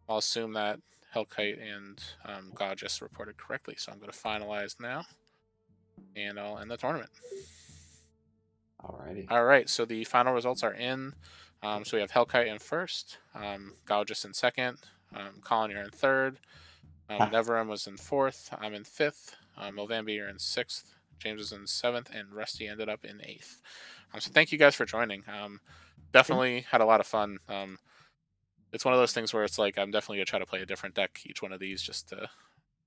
I'll assume that Hellkite and God just reported correctly, so I'm going to finalize now, and I'll end the tournament. Alrighty. All right, so the final results are in. So we have Hellkite in first, Gaugus in second, Colin, you're in third, Neverum was in fourth, I'm in fifth, Movambi, you're in sixth, James is in seventh, and Rusty ended up in eighth. So thank you guys for joining. Definitely had a lot of fun. It's one of those things where it's like I'm definitely gonna try to play a different deck each one of these just to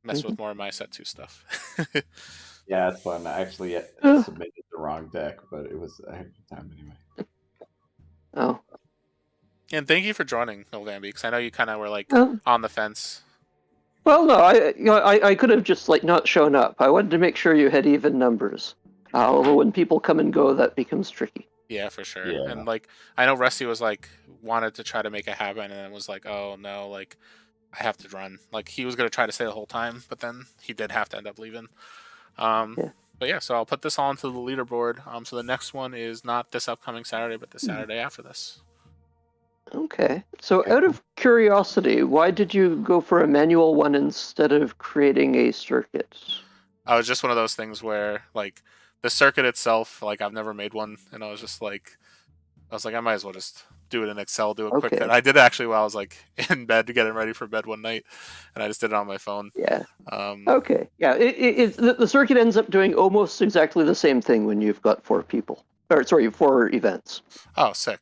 mess with more of my set 2 stuff. Yeah, it's fun. I actually submitted the wrong deck, but it was a heck of a time anyway. Oh. And thank you for joining, Novambi, because I know you kind of were like on the fence. Well, no, I could have just like not shown up. I wanted to make sure you had even numbers. Although when people come and go, that becomes tricky. Yeah, for sure. Yeah. And like I know Rusty was like wanted to try to make it happen, and then was like, oh no, like I have to run. Like he was gonna try to stay the whole time, but then he did have to end up leaving. Yeah. But yeah, so I'll put this all into the leaderboard. So the next one is not this upcoming Saturday, but the Saturday after this. Okay. So out of curiosity, why did you go for a manual one instead of creating a circuit? It was just one of those things where like the circuit itself, like I've never made one, and I was like, I might as well just do it in Excel, do a quick cut. Okay. I did it actually while I was like in bed, getting ready for bed one night, and I just did it on my phone. Yeah. Um, Okay. Yeah. The circuit ends up doing almost exactly the same thing when you've got 4 people, or sorry, 4 events. oh, sick.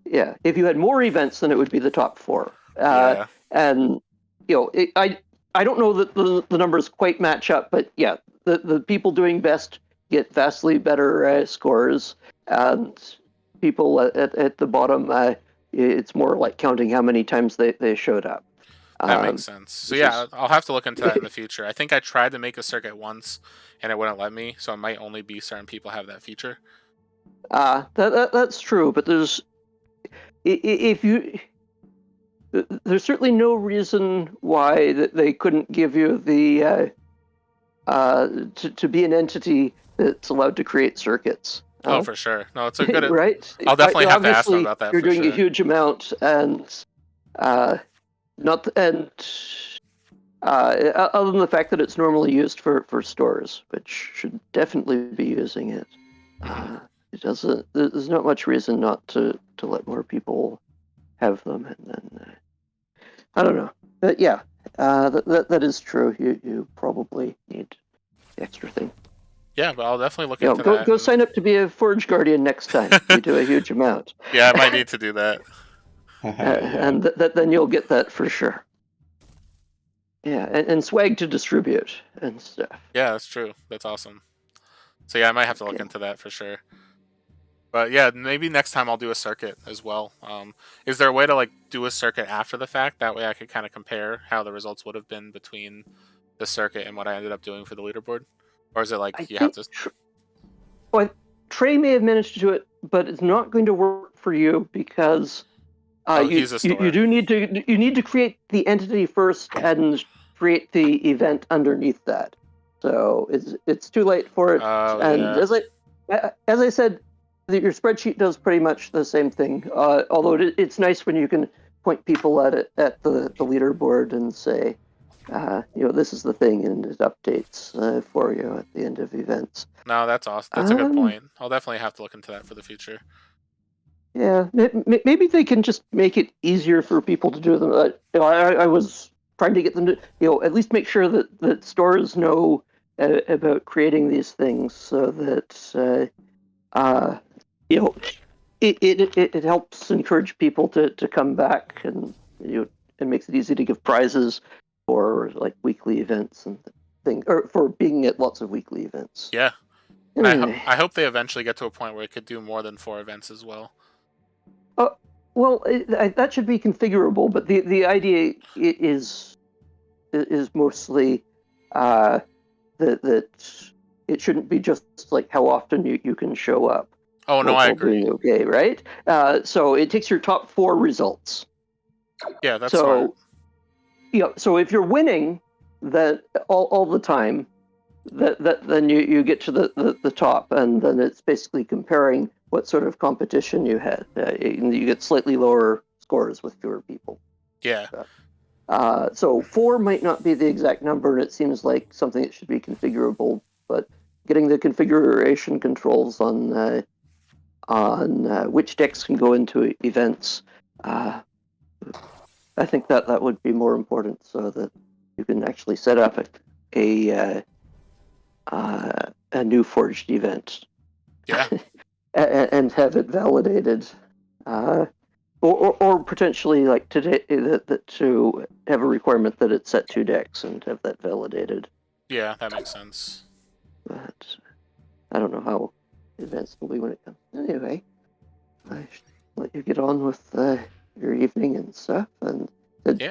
Yeah. If you had more events, then it would be the top 4. Yeah. And I don't know that the numbers quite match up, but yeah, the people doing best get vastly better scores, and people at the bottom, it's more like counting how many times they showed up. That makes sense. So This yeah, is I'll have to look into that in the future. I think I tried to make a circuit once, and it wouldn't let me. So it might only be certain people have that feature. that's true, but if you there's certainly no reason why that they couldn't give you the to be an entity that's allowed to create circuits. Oh, for sure. No, it's a good. Right? I'll definitely have to ask them Obviously, about that you're for doing a sure. huge amount, and not and other than the fact that it's normally used for stores, which should definitely be using it. It doesn't. There's not much reason not to let more people have them, and then I don't know. But yeah, that is true. You probably need the extra thing. Yeah, but I'll definitely look into Go that. sign up to be a Forge Guardian next time. You do a huge amount. Yeah, I might need to do that. And then you'll get that for sure. Yeah, and swag to distribute and stuff. Yeah, that's true. That's awesome. So yeah, I might have to look into that for sure. But yeah, maybe next time I'll do a circuit as well. Is there a way to like do a circuit after the fact? That way I could kind of compare how the results would have been between the circuit and what I ended up doing for the leaderboard, or is it like you have to? Well, Trey may have managed to do it, but it's not going to work for you because He's a store. you do need to create the entity first and create the event underneath that. So it's too late for it. Oh And yeah. as I said, your spreadsheet does pretty much the same thing. Although it's nice when you can point people at it at the leaderboard and say, this is the thing, and it updates for you at the end of events. No, that's awesome. That's a good point. I'll definitely have to look into that for the future. Yeah, maybe they can just make it easier for people to do them. I was trying to get them to, at least make sure that stores know about creating these things, so that it helps encourage people to come back, and it makes it easy to give prizes for like weekly events and things, or for being at lots of weekly events. Yeah. Anyway. I hope they eventually get to a point where it could do more than 4 events as well. Well, that should be configurable, but the idea is mostly that it shouldn't be just like how often you can show up. Oh no, I agree. Doing okay, right? So it takes your top 4 results. Yeah, that's smart. So if you're winning that all the time, then you get to the top, and then it's basically comparing what sort of competition you had. You get slightly lower scores with fewer people. Yeah. So 4 might not be the exact number, and it seems like something that should be configurable. But getting the configuration controls on which decks can go into events, I think that would be more important, so that you can actually set up a new forged event. Yeah. And have it validated, or potentially like today to have a requirement that it's set 2 decks and have that validated. Yeah, that makes sense. But I don't know how advanced it'll be when it comes. Anyway, I should let you get on with your evening and stuff. And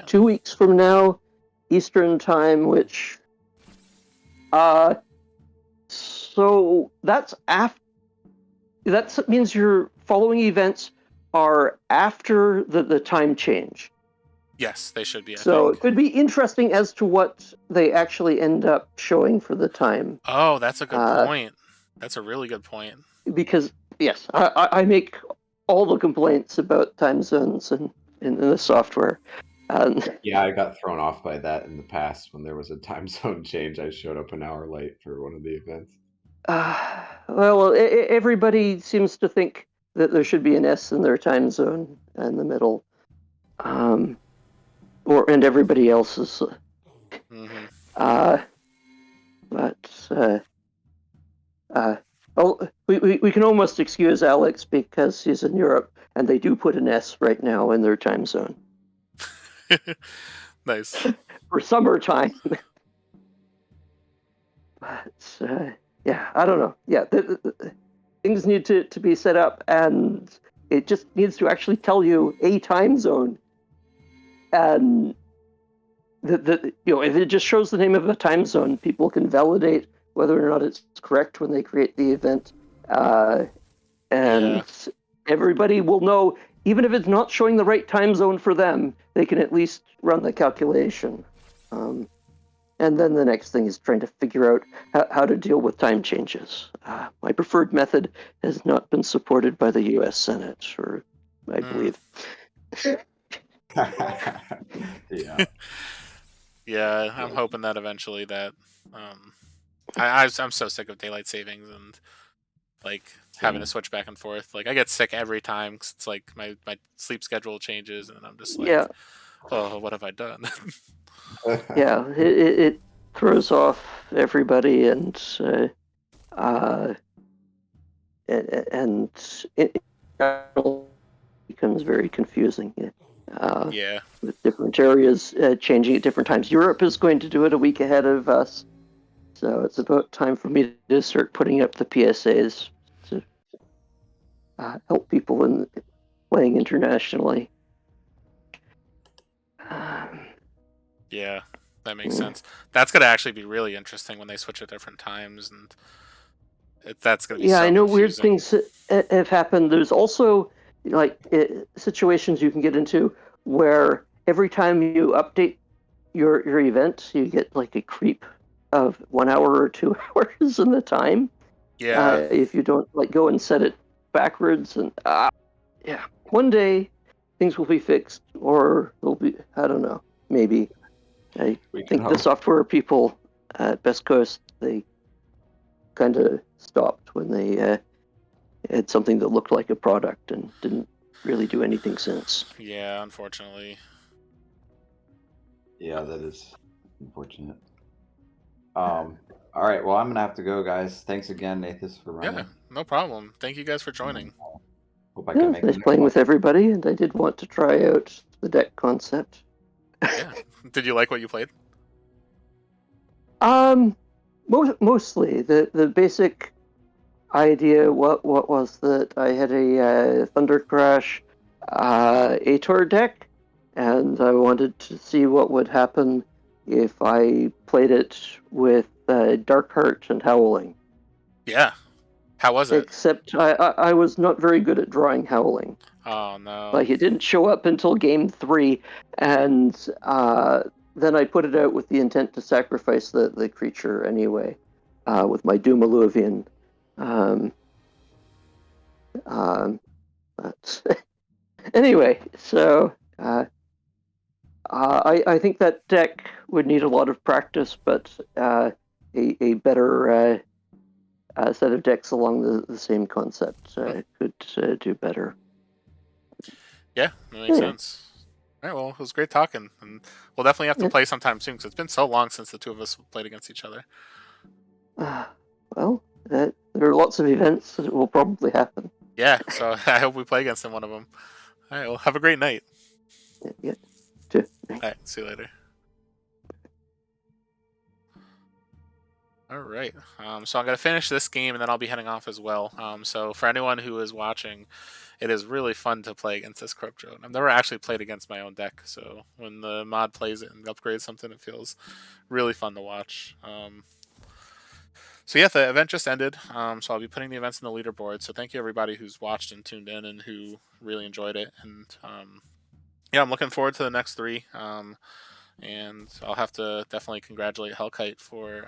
2 weeks from now, Eastern time, which so that means your following events are after the time change. Yes, they should be. So it could be interesting as to what they actually end up showing for the time. Oh, that's a good point. That's a really good point. Because yes, I make all the complaints about time zones in the software. Yeah, I got thrown off by that in the past when there was a time zone change. I showed up an hour late for one of the events. Well, everybody seems to think that there should be an S in their time zone in the middle, and everybody else's. Mm-hmm. But we can almost excuse Alex because he's in Europe, and they do put an S right now in their time zone Nice. for summertime. But yeah, I don't know. Yeah, things need to be set up, and it just needs to actually tell you a time zone. And if it just shows the name of a time zone, people can validate whether or not it's correct when they create the event, and Yeah. everybody will know. Even if it's not showing the right time zone for them, they can at least run the calculation. And then the next thing is trying to figure out how to deal with time changes. My preferred method has not been supported by the U.S. Senate, or I believe. Yeah. Yeah, I'm hoping that eventually that I'm so sick of daylight savings and like having to Same. switch back and forth. Like I get sick every time 'cause it's like my sleep schedule changes and I'm just Yeah, like, oh, what have I done? yeah, it throws off everybody, uh, and it becomes very confusing. Yeah. With different areas changing at different times. Europe is going to do it a week ahead of us, so it's about time for me to start putting up the PSAs to help people in playing internationally. Um, Yeah. That makes yeah. sense. That's gonna actually be really interesting when they switch at different times, and that's gonna be Yeah, I so know weird confusing. things have happened. There's also like situations you can get into where every time you update your event, you get like a creep of 1 hour or 2 hours in the time. Yeah. If you don't like go and set it backwards, and yeah, one day things will be fixed, or they'll be, I don't know, maybe. I We can think the hope. software people at Best Coast, they kind of stopped when they had something that looked like a product and didn't really do anything since. Yeah, unfortunately. Yeah, that is unfortunate. All right. Well, I'm gonna have to go, guys. Thanks again, Nathas, for Yeah, running. no problem. Thank you guys for And joining. hope I Yeah, can it's make the nice next playing one. with everybody, and I did want to try out the deck concept. Yeah. Did you like what you played? Um, mostly the basic idea. What was that? I had a Thunder Crash Ator deck, and I wanted to see what would happen if I played it with Darkheart and Howling. Yeah. How was it? Except I was not very good at drawing Howling. Oh no. Like it didn't show up until game 3, and then I put it out with the intent to sacrifice the creature anyway, with my Doom Alluvian. Um, but anyway, so I think that deck would need a lot of practice, but a better set of decks along the same concept could do better. Yeah, that makes Yeah, sense. All right, well, it was great talking, and we'll definitely have to yeah. play sometime soon because it's been so long since the two of us played against each other. Uh, well, there are lots of events that will probably happen. Yeah, so I hope we play against one of them. All right, well, have a great night. Yeah. All right, see you later. All right, so I'm gonna finish this game and then I'll be heading off as well. So for anyone who is watching, it is really fun to play against this Croak Drone. I've never actually played against my own deck, so when the mod plays it and upgrades something, it feels really fun to watch. So yeah, the event just ended. So I'll be putting the events in the leaderboard. So thank you everybody who's watched and tuned in and who really enjoyed it. And yeah, I'm looking forward to the next 3. And I'll have to definitely congratulate Hellkite for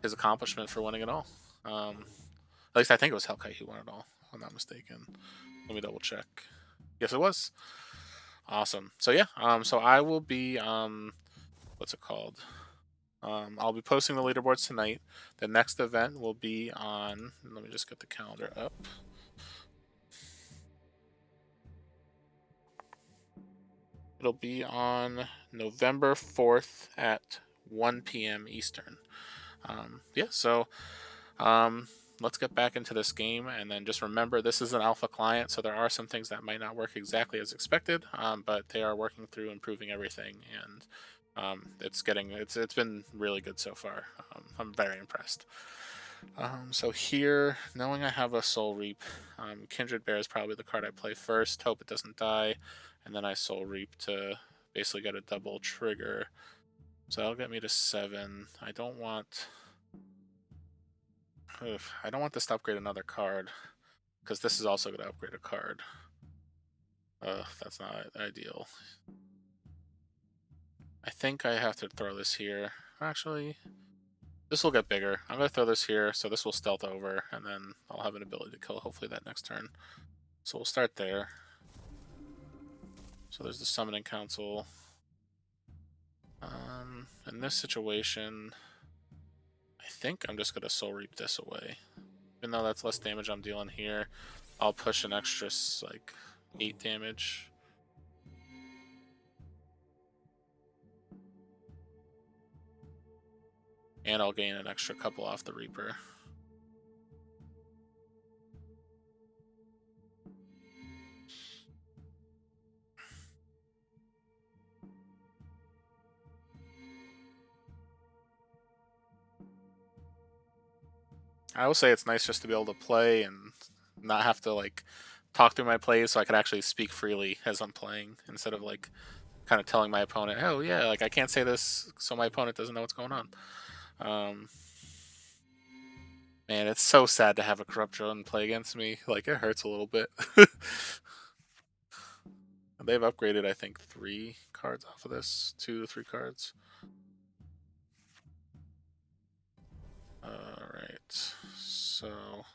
his accomplishment for winning it all. At least I think it was Hellkite who won it all, if I'm not mistaken. Let me double check. Yes, it was. Awesome. So yeah, so I will be what's it called? I'll be posting the leaderboards tonight. The next event will be on. Let me just get the calendar up. It'll be on November 4th at 1 p.m. Eastern. Yeah, so let's get back into this game, and then just remember this is an alpha client, so there are some things that might not work exactly as expected, but they are working through improving everything, and it's been really good so far. I'm very impressed. So here, knowing I have a Soul Reap, Kindred Bear is probably the card I play first. Hope it doesn't die, and then I Soul Reap to basically get a double trigger. So that'll get me to 7. I don't want this to upgrade another card, because this is also going to upgrade a card. That's not ideal. I think I have to throw this here. Actually, this will get bigger. I'm going to throw this here, so this will stealth over, and then I'll have an ability to kill hopefully that next turn. So we'll start there. So there's the Summoning Council. In this situation, I think I'm just going to Soul Reap this away. Even though that's less damage I'm dealing here, I'll push an extra, like, 8 damage. And I'll gain an extra couple off the Reaper. I will say it's nice just to be able to play and not have to like talk through my plays, so I could actually speak freely as I'm playing instead of like kind of telling my opponent, "Oh yeah, like I can't say this," so my opponent doesn't know what's going on. Man, it's so sad to have a corrupt drone play against me. Like it hurts a little bit. They've upgraded, I think, 3 cards off of this, 2 to 3 cards. Alright, so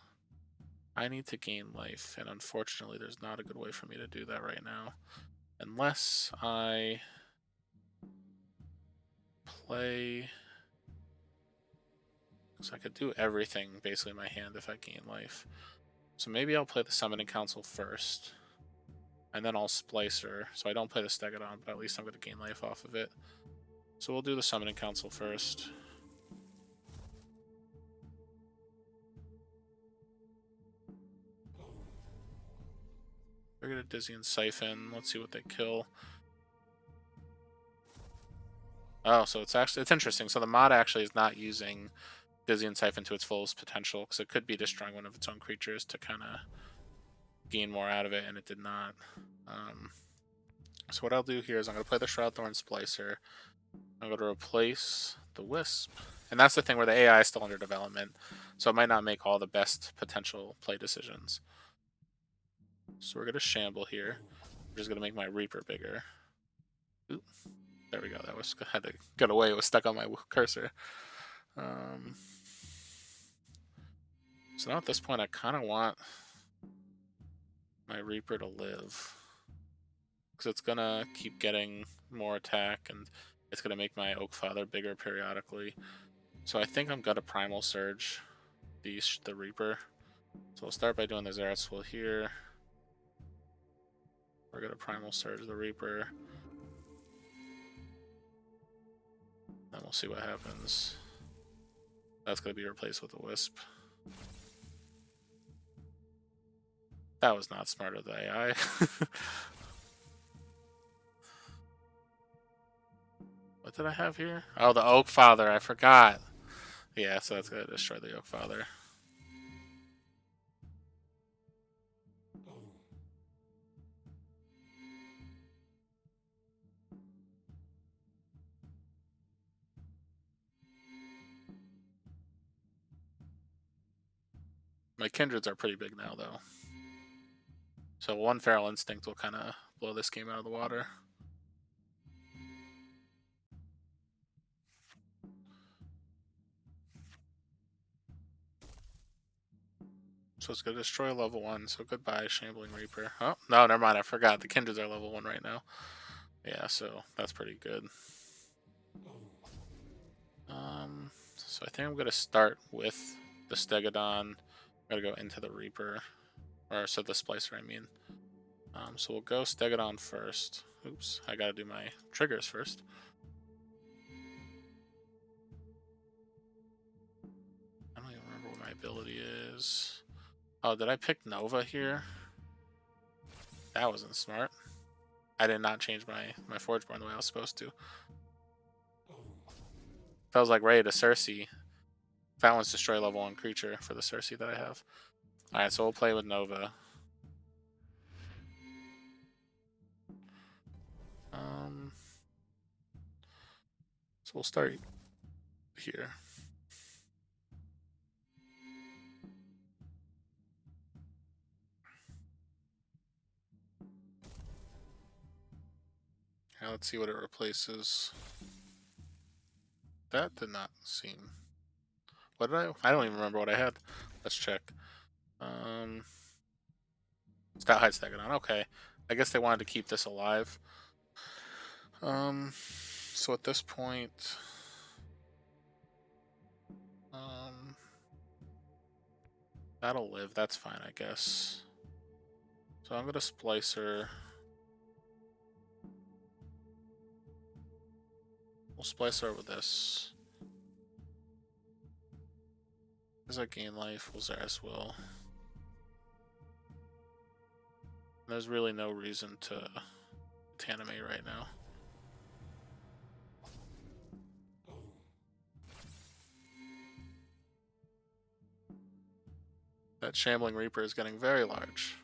I need to gain life, and unfortunately there's not a good way for me to do that right now. Unless I play... So I could do everything basically in my hand if I gain life. So maybe I'll play the Summoning Council first. And then I'll Splicer. So I don't play the Stegodon, but at least I'm going to gain life off of it. So we'll do the Summoning Council first. We're going to Dizzy and Siphon. Let's see what they kill. Oh, so it's interesting. So the mod actually is not using Dizzy and Siphon to its fullest potential, because it could be destroying one of its own creatures to kind of gain more out of it, and it did not. So what I'll do here is I'm going to play the Shroudthorn Splicer. I'm going to replace the Wisp. And that's the thing where the AI is still under development, so it might not make all the best potential play decisions. So we're going to Shamble here. We're just going to make my Reaper bigger. Oop. There we go. That was had to get away. It was stuck on my cursor. So now at this point, I kind of want my Reaper to live, because it's going to keep getting more attack, and it's going to make my Oak Father bigger periodically. So I think I'm going to Primal Surge the Reaper. So we'll start by doing the Zeratul here. We're going to Primal Surge the Reaper. Then we'll see what happens. That's going to be replaced with a Wisp. That was not smart of the AI. What did I have here? Oh, the Oak Father. I forgot. Yeah, so that's going to destroy the Oak Father. My Kindreds are pretty big now, though. So one Feral Instinct will kind of blow this game out of the water. So it's going to destroy level 1, so goodbye, Shambling Reaper. Oh, no, never mind, I forgot. The Kindreds are level 1 right now. Yeah, so that's pretty good. So I think I'm gonna start with the Stegodon. I'm gonna go into the Reaper, or so the Splicer, I mean. So we'll go Stegodon first. Oops, I gotta do my triggers first. I don't even remember what my ability is. Oh, did I pick Nova here? That wasn't smart. I did not change my Forgeborn the way I was supposed to. If I was like ready to Cersei, that one's destroy level 1 creature for the Cersei that I have. Alright, so we'll play with Nova. So we'll start here. Now let's see what it replaces. That did not seem... What did I don't even remember what I had. Let's check. Stout Heights Stegodon. Okay. I guess they wanted to keep this alive. So at this point... that'll live. That's fine, I guess. So I'm going to Splicer. We'll splice over this. As I gain life, we'll Zaris will. There's really no reason to animate right now. That Shambling Reaper is getting very large.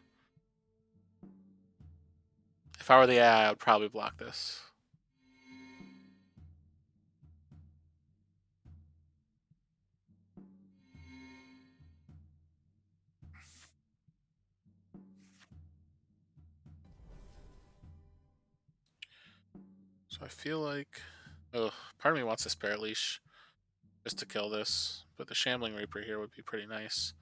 If I were the AI, I would probably block this. So I feel like... Ugh, part of me wants a Spare Leash just to kill this, but the Shambling Reaper here would be pretty nice.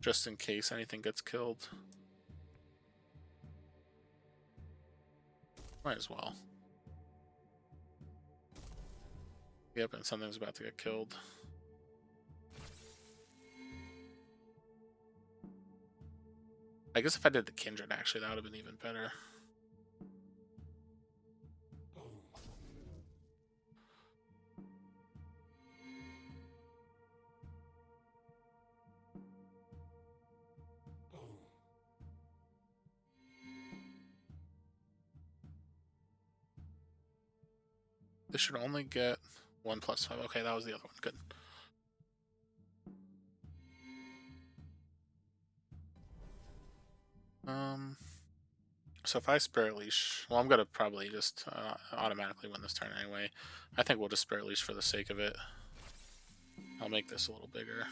Just in case anything gets killed. Might as well. Yep, and something's about to get killed. I guess if I did the Kindred, actually, that would have been even better. This should only get 1+5. Okay, that was the other one. Good. So if I Spirit Leash, well, I'm gonna probably just automatically win this turn anyway. I think we'll just Spirit Leash for the sake of it. I'll make this a little bigger.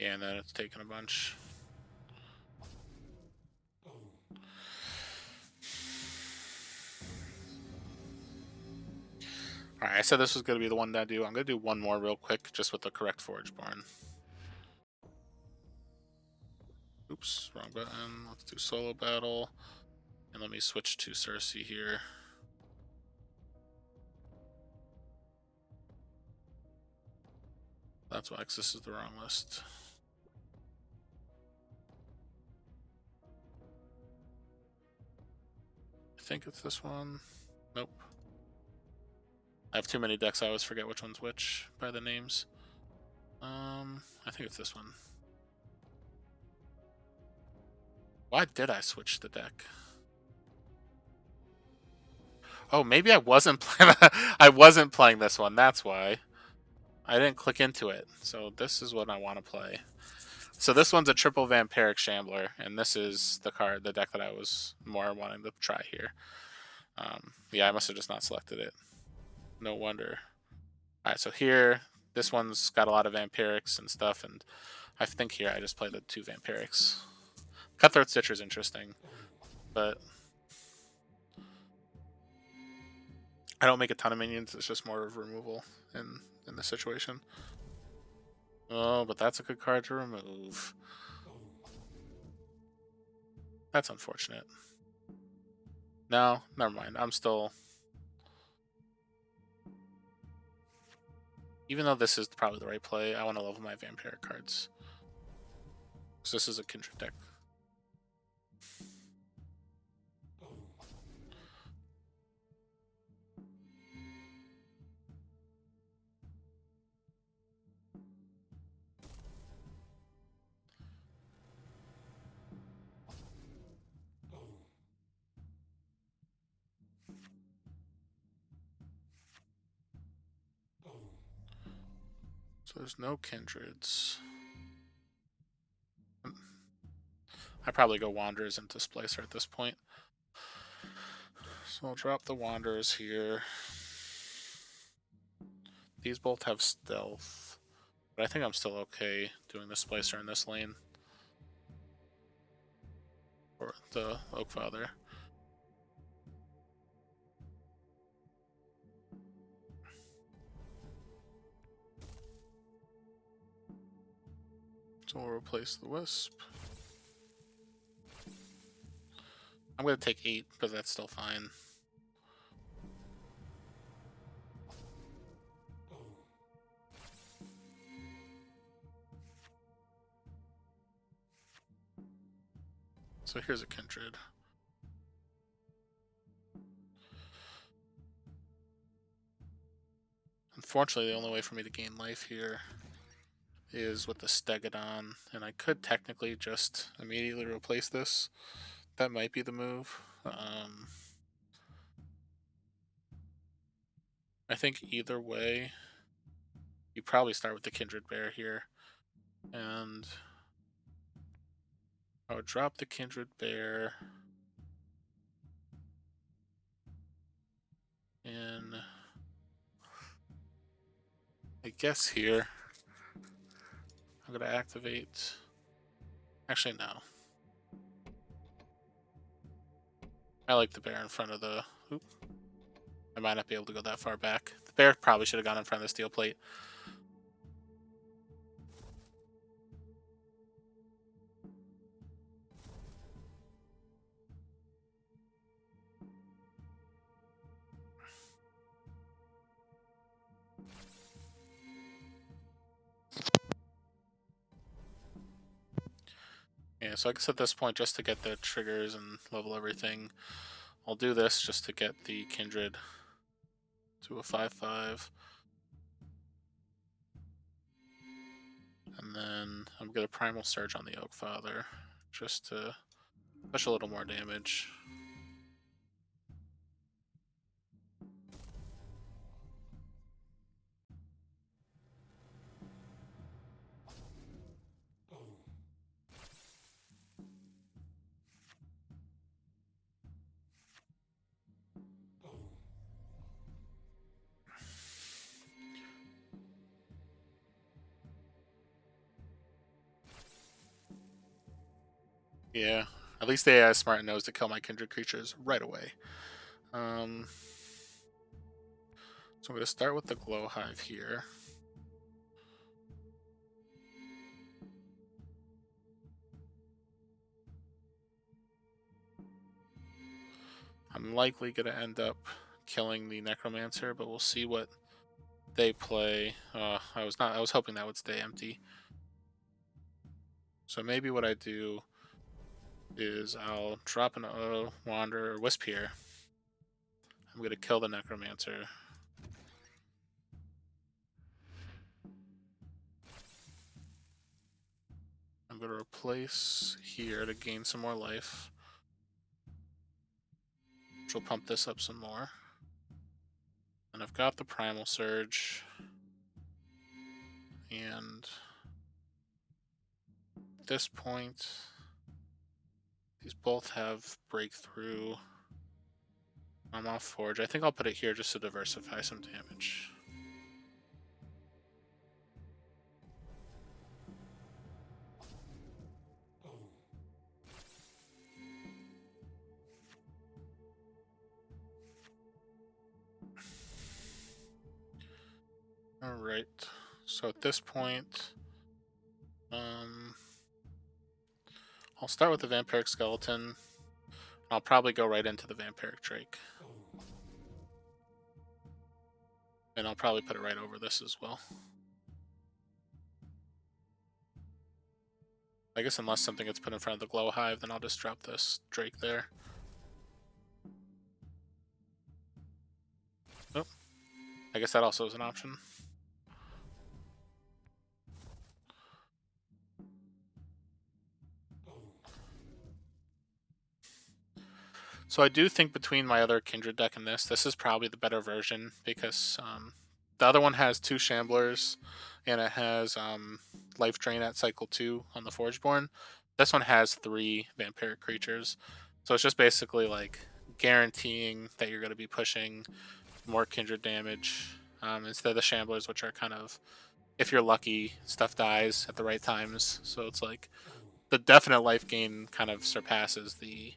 Yeah, and then it's taken a bunch. Alright, I said this was going to be the one that I do. I'm going to do one more real quick, just with the correct Forgeborn. Oops, wrong button. Let's do Solo Battle. And let me switch to Cersei here. That's why, because this is the wrong list. I think it's this one. Nope. I have too many decks, I always forget which one's which by the names. I think it's this one. Why did I switch the deck? Oh, maybe I wasn't playing. I wasn't playing this one. That's why. I didn't click into it. So this is what I want to play. So this one's a triple Vampiric Shambler, and this is the deck that I was more wanting to try here. Yeah, I must have just not selected it. No wonder. All right, so here, this one's got a lot of Vampirics and stuff, and I think here I just play the 2 Vampirics. Cutthroat Stitcher is interesting, but I don't make a ton of minions. It's just more of removal in this situation. Oh, but that's a good card to remove. That's unfortunate. No, never mind. I'm still... Even though this is probably the right play, I want to level my vampiric cards. So this is a Kindred deck. So there's no Kindreds. I probably go Wanderers into Splicer at this point. So I'll drop the Wanderers here. These both have Stealth, but I think I'm still okay doing the Splicer in this lane. Or the Oakfather. So we'll replace the Wisp. I'm going to take 8, but that's still fine. So here's a Kindred. Unfortunately, the only way for me to gain life here is with the Stegodon, and I could technically just immediately replace this. That might be the move. I think either way, you probably start with the Kindred Bear here, and I would drop the Kindred Bear, and I guess here I'm going to activate... Actually, no. I like the bear in front of the... Oop. I might not be able to go that far back. The bear probably should have gone in front of the steel plate. Yeah, so I guess at this point, just to get the triggers and level everything, I'll do this just to get the Kindred to a 5/5. And then I'm going to Primal Surge on the Oakfather, just to push a little more damage. Yeah, at least the AI is smart and knows to kill my Kindred creatures right away. So I'm going to start with the Glow Hive here. I'm likely going to end up killing the Necromancer, but we'll see what they play. I was hoping that would stay empty. So maybe what I do is I'll drop an Wanderer Wisp here. I'm going to kill the Necromancer. I'm going to replace here to gain some more life, which will pump this up some more. And I've got the Primal Surge. And at this point, these both have Breakthrough. I'm off Forge. I think I'll put it here just to diversify some damage. Alright, so at this point, I'll start with the Vampiric Skeleton. I'll probably go right into the Vampiric Drake. And I'll probably put it right over this as well. I guess unless something gets put in front of the Glow Hive, then I'll just drop this Drake there. Oh, I guess that also is an option. So I do think between my other Kindred deck and this is probably the better version because the other one has 2 Shamblers and it has Life Drain at cycle 2 on the Forgeborn. This one has 3 Vampiric creatures. So it's just basically like guaranteeing that you're going to be pushing more Kindred damage instead of the Shamblers, which are kind of, if you're lucky, stuff dies at the right times. So it's like the definite life gain kind of surpasses the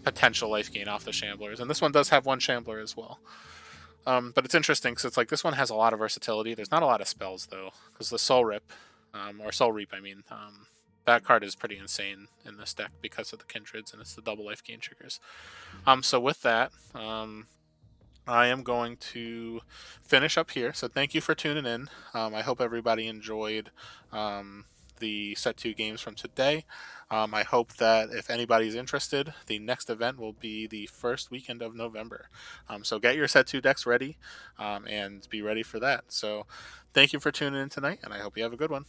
potential life gain off the Shamblers. And this one does have 1 Shambler as well. But it's interesting because it's like this one has a lot of versatility. There's not a lot of spells though, because the Soul Rip, or Soul Reap, I mean, that card is pretty insane in this deck because of the Kindreds and it's the double life gain triggers. So with that, I am going to finish up here. So thank you for tuning in. I hope everybody enjoyed the set 2 games from today. I hope that if anybody's interested, the next event will be the first weekend of November. So get your set 2 decks ready and be ready for that. So thank you for tuning in tonight, and I hope you have a good one.